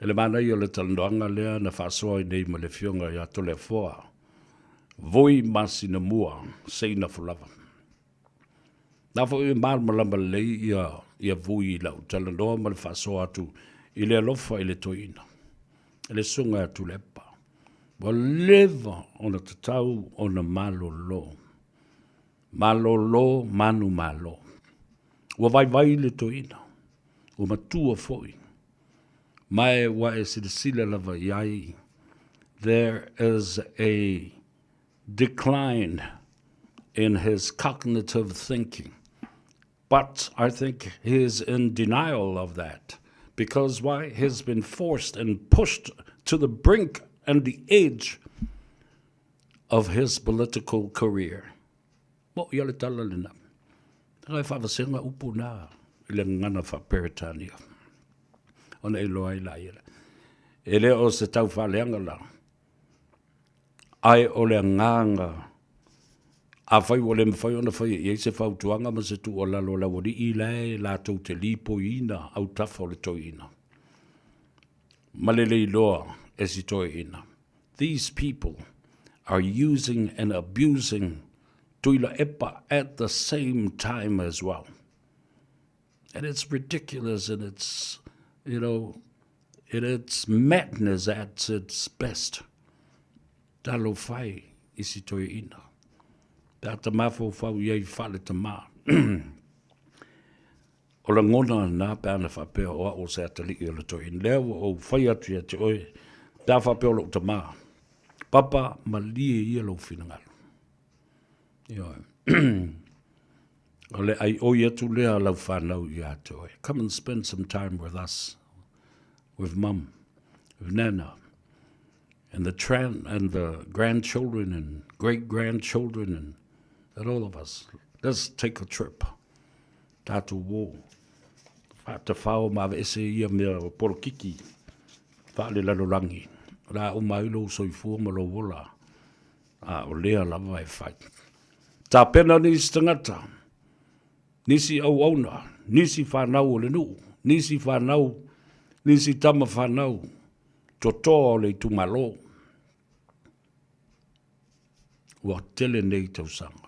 Ele mana I o le talandoanga lea na whasoa I nei ma le fionga ia to le foa. Voi masi na mua, sei na fulava. Na fo I malama lei ia vui lau talandoa ma le whasoa atu I le alofa I le toina. Ele sunga atu lepa. Wa leva ona tatau ona malolo. Malolo manu malo. Wa vai le toina. Wa matua foi. Mai wa e silasila lava iai. There is a decline in his cognitive thinking. But I think he is in denial of that. Because why? He's been forced and pushed to the brink and the edge of his political career. Mo yale tala lina. Taka whaawasenga upu na ila ngana whaperitania. Ona iloa ila ila. Ele o se tau whaleanga la. Ai o le nganga. A whai wale mwhai ona whai i se whautuanga ma se tu o lalo la wadi I lai la tau te lipo ina au tafa o le toi ina. Malele iloa e si toi ina. These people are using and abusing tuila epa at the same time as well. And it's ridiculous and it's, it's madness at its best. Talo whai I si toi ina. Tata mafo whau iei whale ta maa. O la ngona nā pēna whapea o se atali I la toi. Lea o whai atu ia te oe. Tā whapea lo ta maa. Papa ma lie ia lo whinangalo. O le ai o atu lea lau whanau ia te oe. Come and spend some time with us. With Mum. With Nana. And the grandchildren and great-grandchildren and all of us. Let's take a trip. Tātou wō. Whāta whao mawe ese ia mea porokiki. Whāle lalorangi. Rā o mailo soifua ma lo wola. O lea lava e whai. Tā pena nisi tangata. Nisi au auna. Nisi whanau o le nuu. Nisi whanau. Nisi tama whanau. Totoa o le tumalo. Wa tele nei tausanga.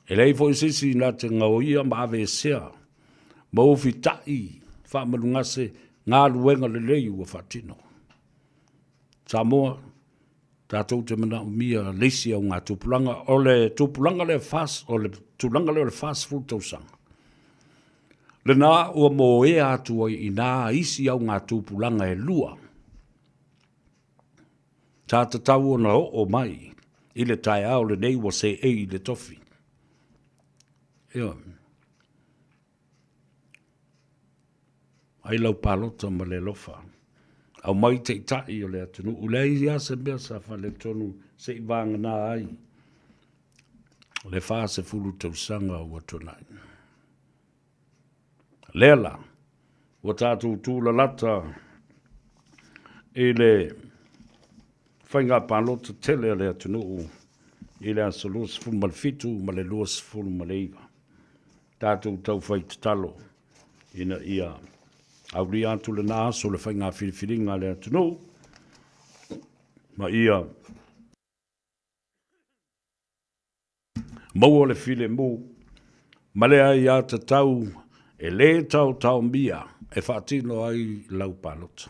E lei fo sisi na te ngauia ma ave sea. Ma ufi tai. Wha malungase ngā luenga le lei ua whatino. Samoa. Tātou te mana umia leisi au ngā tupulanga. O le tupulanga le fast. O le tupulanga le fast food tausanga. Le nā ua mo e atu I nā isi au ngā tupulanga e lua. Tāta tau ona o mai. I le tai au le nei wa se I le tofi. Ai lau palota ma le lofa. Au mai te tai o le atunu. Ulei ia se mea sa whale tonu se I vanga nā ai. Le wha se fulu tausanga o atonai. Lela. Wa tātou tūla lata. I le whainga palota tele le atunu. I le asa luas fulu malfitu ma le luas fulu maleiva. Tātou tau whai te talo. Ina ia. Auri atu le nā so le whainga whiriwhiringa le atunu. Ma ia. Mau le while mu. Ma le ai a te tau. E le tau mia. E whaatino ai lau palota.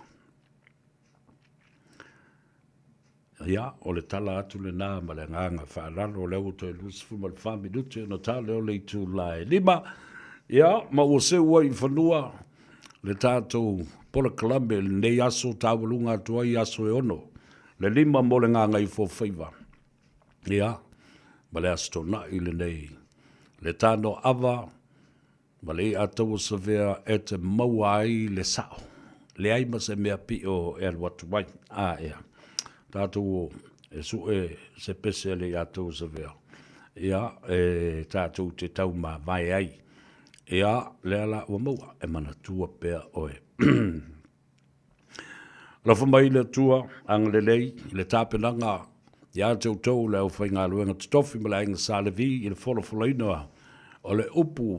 Ia, o le tala atu le nā ma le nganga whaararo o leo to e luas fuma le whaminute no tā leo le tu lai lima. Ia, ma o se ua I whanua le tātou pola kalame, le nei aso tāwalunga atua I aso e ono, le lima mo le ngā ngai fōwhaiva. Ia, ma le asto na I le nei, le Tanoa Ava, ma le atou sa vea e te maua ai le sao, le aima se mea pi o e watu mai, ea, tātou e su e se pese le atou sa vea. Ia, e tātou te tau ma vai ai. Ia, le ala ua maua, e mana tua pea oe. Lafa mai le tua, ang le lei, le tāpenanga, ia tau tau le au whai ngā luenga titofi, ma le inga sālevi, I le wholawhalainoa, o le upu,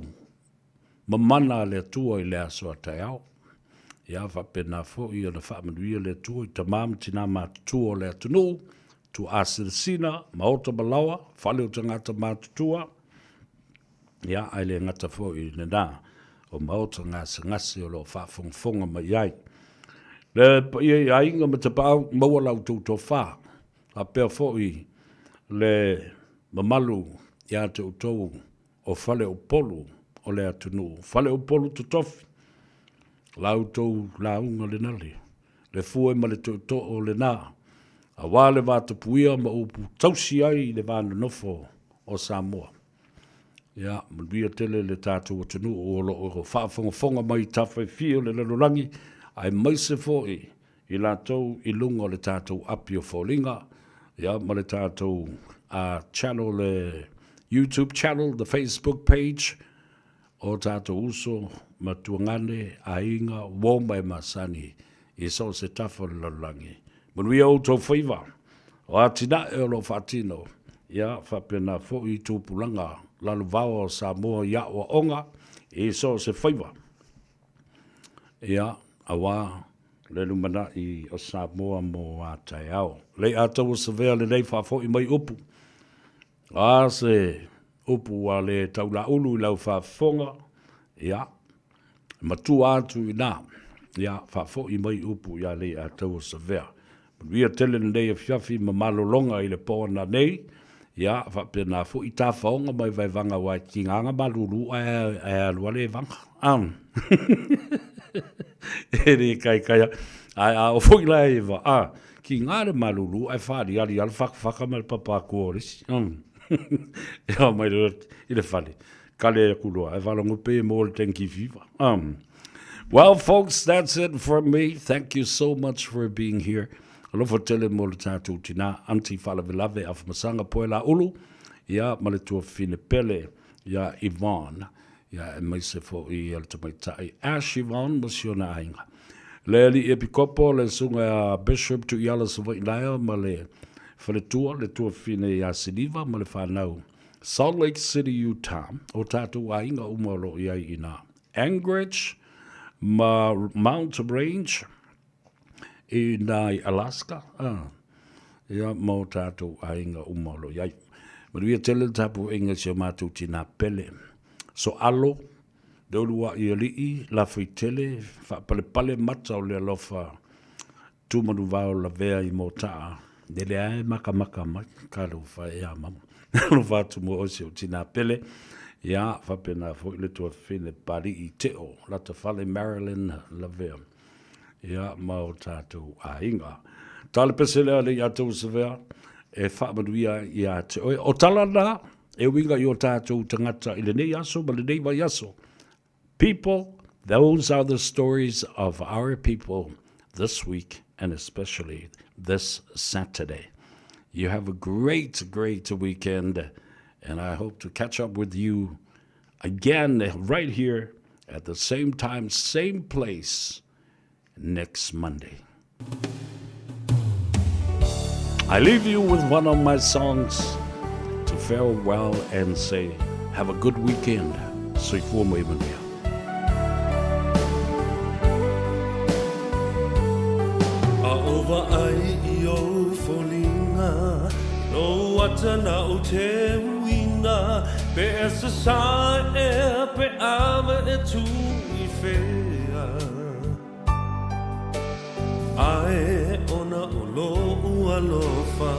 mamana le tua I le asoa tai au. Ia, whapena fo, I ana whamanuia le tua, I tamam tina mātutua le atunu, tu asirisina, maota malawa, whale o tangata mātutua. Ia, ai le ngata fo I le nā, o maota ngasi o lo whaafonga mai ai. Le ia inga ma te pāu, maua lau tūtou whā. A pēr fo I le mamalu ia te utou o whale o polu o le atunu. Whale o polu te tofi. Lau tau launga le nali. Le fue ma le tūtou o le nā. A wale vāta puia ma upu tausi ai le vāna nofo o Samoa. Ia, manuia tele le tātou o tunu o lo o whaafonga mai tawhai fio le lalorangi, ai maise fo I lātou I lunga le tātou api o wholinga, ia, ma le tātou channel, le YouTube channel, the Facebook page, o tātou uso, ma tuangane, a inga, woma e masani, I so se tawha le lalorangi. Manuia o tō whaiva, o atina e o lo whatino, ia, whapena fo I tūpulanga, lalu vau o Samoa ia o onga, I so se whaiva. Ia, awa, le lumana I o Samoa mo a tai au. Le atau o sevea le nei whafo I mai upu. A se upu a le taula ulu I lau whafonga, ia, matu atu I nā, ia, whafo I mai upu ia le atau o sevea. Ria tele nei e fiafi ma malolonga I le pōna nei, ia, whapena fu I tā whaonga mai vai vanga wai ki nganga malulu e alua le vanga. E re kai, a o fui la eva, ki ngare malulu e whari ali al whaka mai papa kuoris. Ia mai I le whari, kale e kulua, e whalangu pe mo le tenki viva. Well, folks, that's it for me. Thank you so much for being here. Alofa tele mo le tātou tina, anti whalavelave af masanga poe la ulu, ia maletua fine pele, ia Yvonne, ia e maise fo I al tamaitai. Ash Yvonne, masiona ainga. Le li epikopo, le sunga Bishop tu iala sa wainaya, ma le whaletua, le tua fine ia Siniva, ma le whanau. Salt Lake City, Utah, o tātou ainga umalo ia ina. Anchorage, ma Mount Range, I nai Alaska, ia mo tātou ainga umalo iai. Manuia tele tapu inga si o mātou tina pele. So alo, deulua I alii, la fai tele, pale mata o le alofa, tūmanu vau la vea I mo taa. Dele ai maka mai, kālu whai ea mamu. Lo vātu mo osi o tina pele, ia whapena fo le tua whine pari I teo, la ta whale Marilyn la vea. Ia mau tātou a inga. Tale pesele ale I atou sevea, e whaamanuia I a te oe. O tala nā, e winga I o tātou tangata I le nei aso, ma le nei vai aso. People, those are the stories of our people this week, and especially this Saturday. You have a great weekend, and I hope to catch up with you again right here at the same time, same place, next Monday. I leave you with one of my songs to farewell and say, have a good weekend. Soy fumo Emanuel. Aova ai I o folinga, no atana o te uina, pe esa sa e pe ava e tu I fea. Ae ona o lo alofa,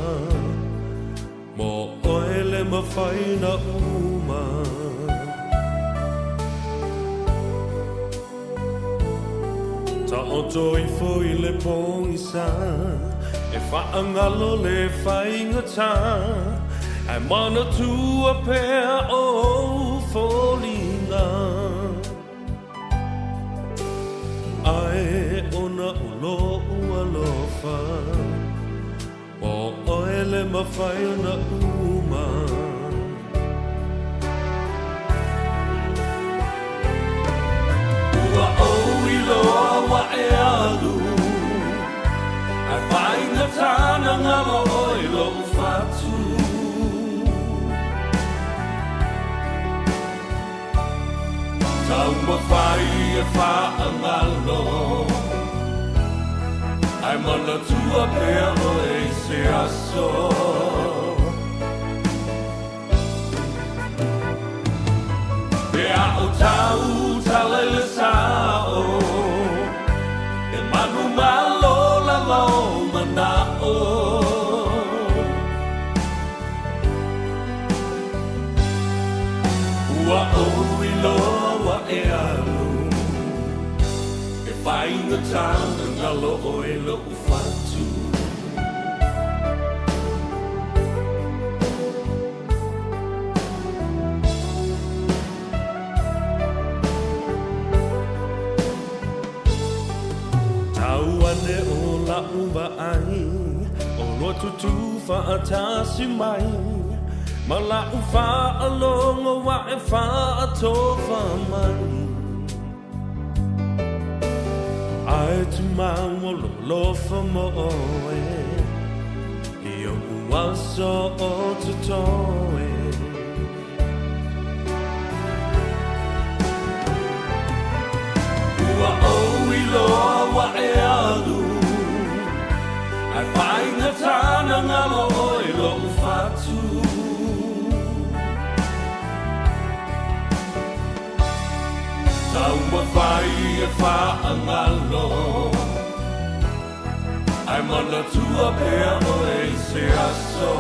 mo oele mawhaina uma. oto I foi le pongi sa e whaangalo le whainga tā ai mana tua pēr o fōlinga ai ona ulo ua lofa o oele mawhai ona uma ua oui loa wa e alu ai whainga tāna ngalo oi lo whatu tau mawhai e whaangalo ai mana tua pēr o e se aso pēr o tau talele sao e manu malo la lau manao ua oui loa e alu e whainga tāna ngalo o e lo whatu tau ane o la uwa ai o lo tutu whaatasi mai ma la u whaalongo wa e whaatofa mai ai tu mau lo lofa mo oe I o uaso o tutoe ua oui loa wa e alu ai whainga tāna ngalo oi lo whatu tau mawhai e whaangalo ai mana tua pēr o e se aso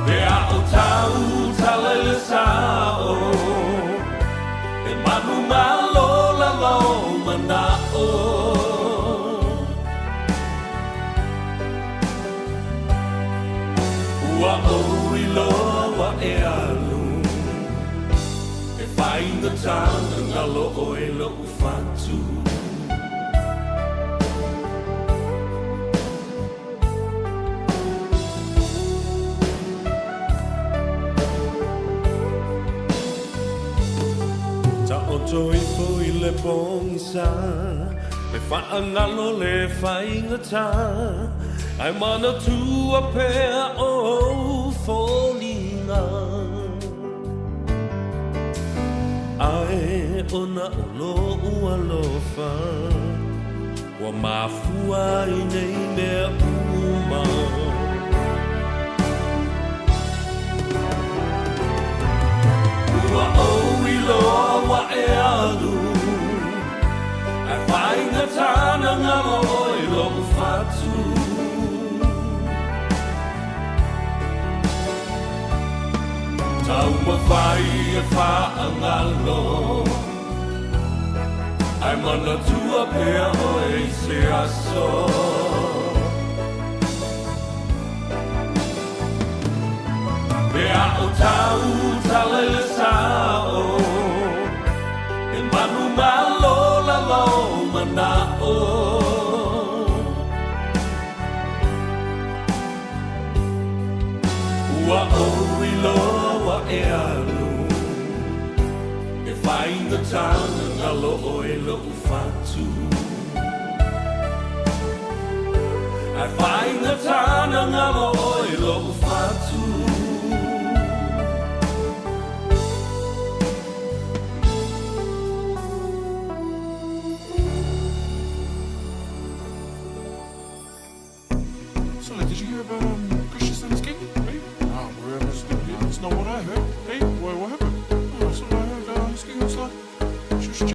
pēr o tau talele sao e manu malo la lau manao ua oui loa e alu e whainga tāna ngalo o e lo whatu ta oto I foi le pongi sa e whaangalo le whainga tā ai mana tua pēr o fōlinga ai ona olo ua lofa ua mafua I nei mea uma ua oui loa wa e alu ai whainga tāna ngalo oi lo whatu tau mawhai e whaangalo ai mana tua pēr o e se aso pēr o tau talele sao e manu malo la lau manao ua oui loa e alu e whainga tāna ngalo o e lo whatu ai whainga tāna ngalo o e lo whatu So, did you hear about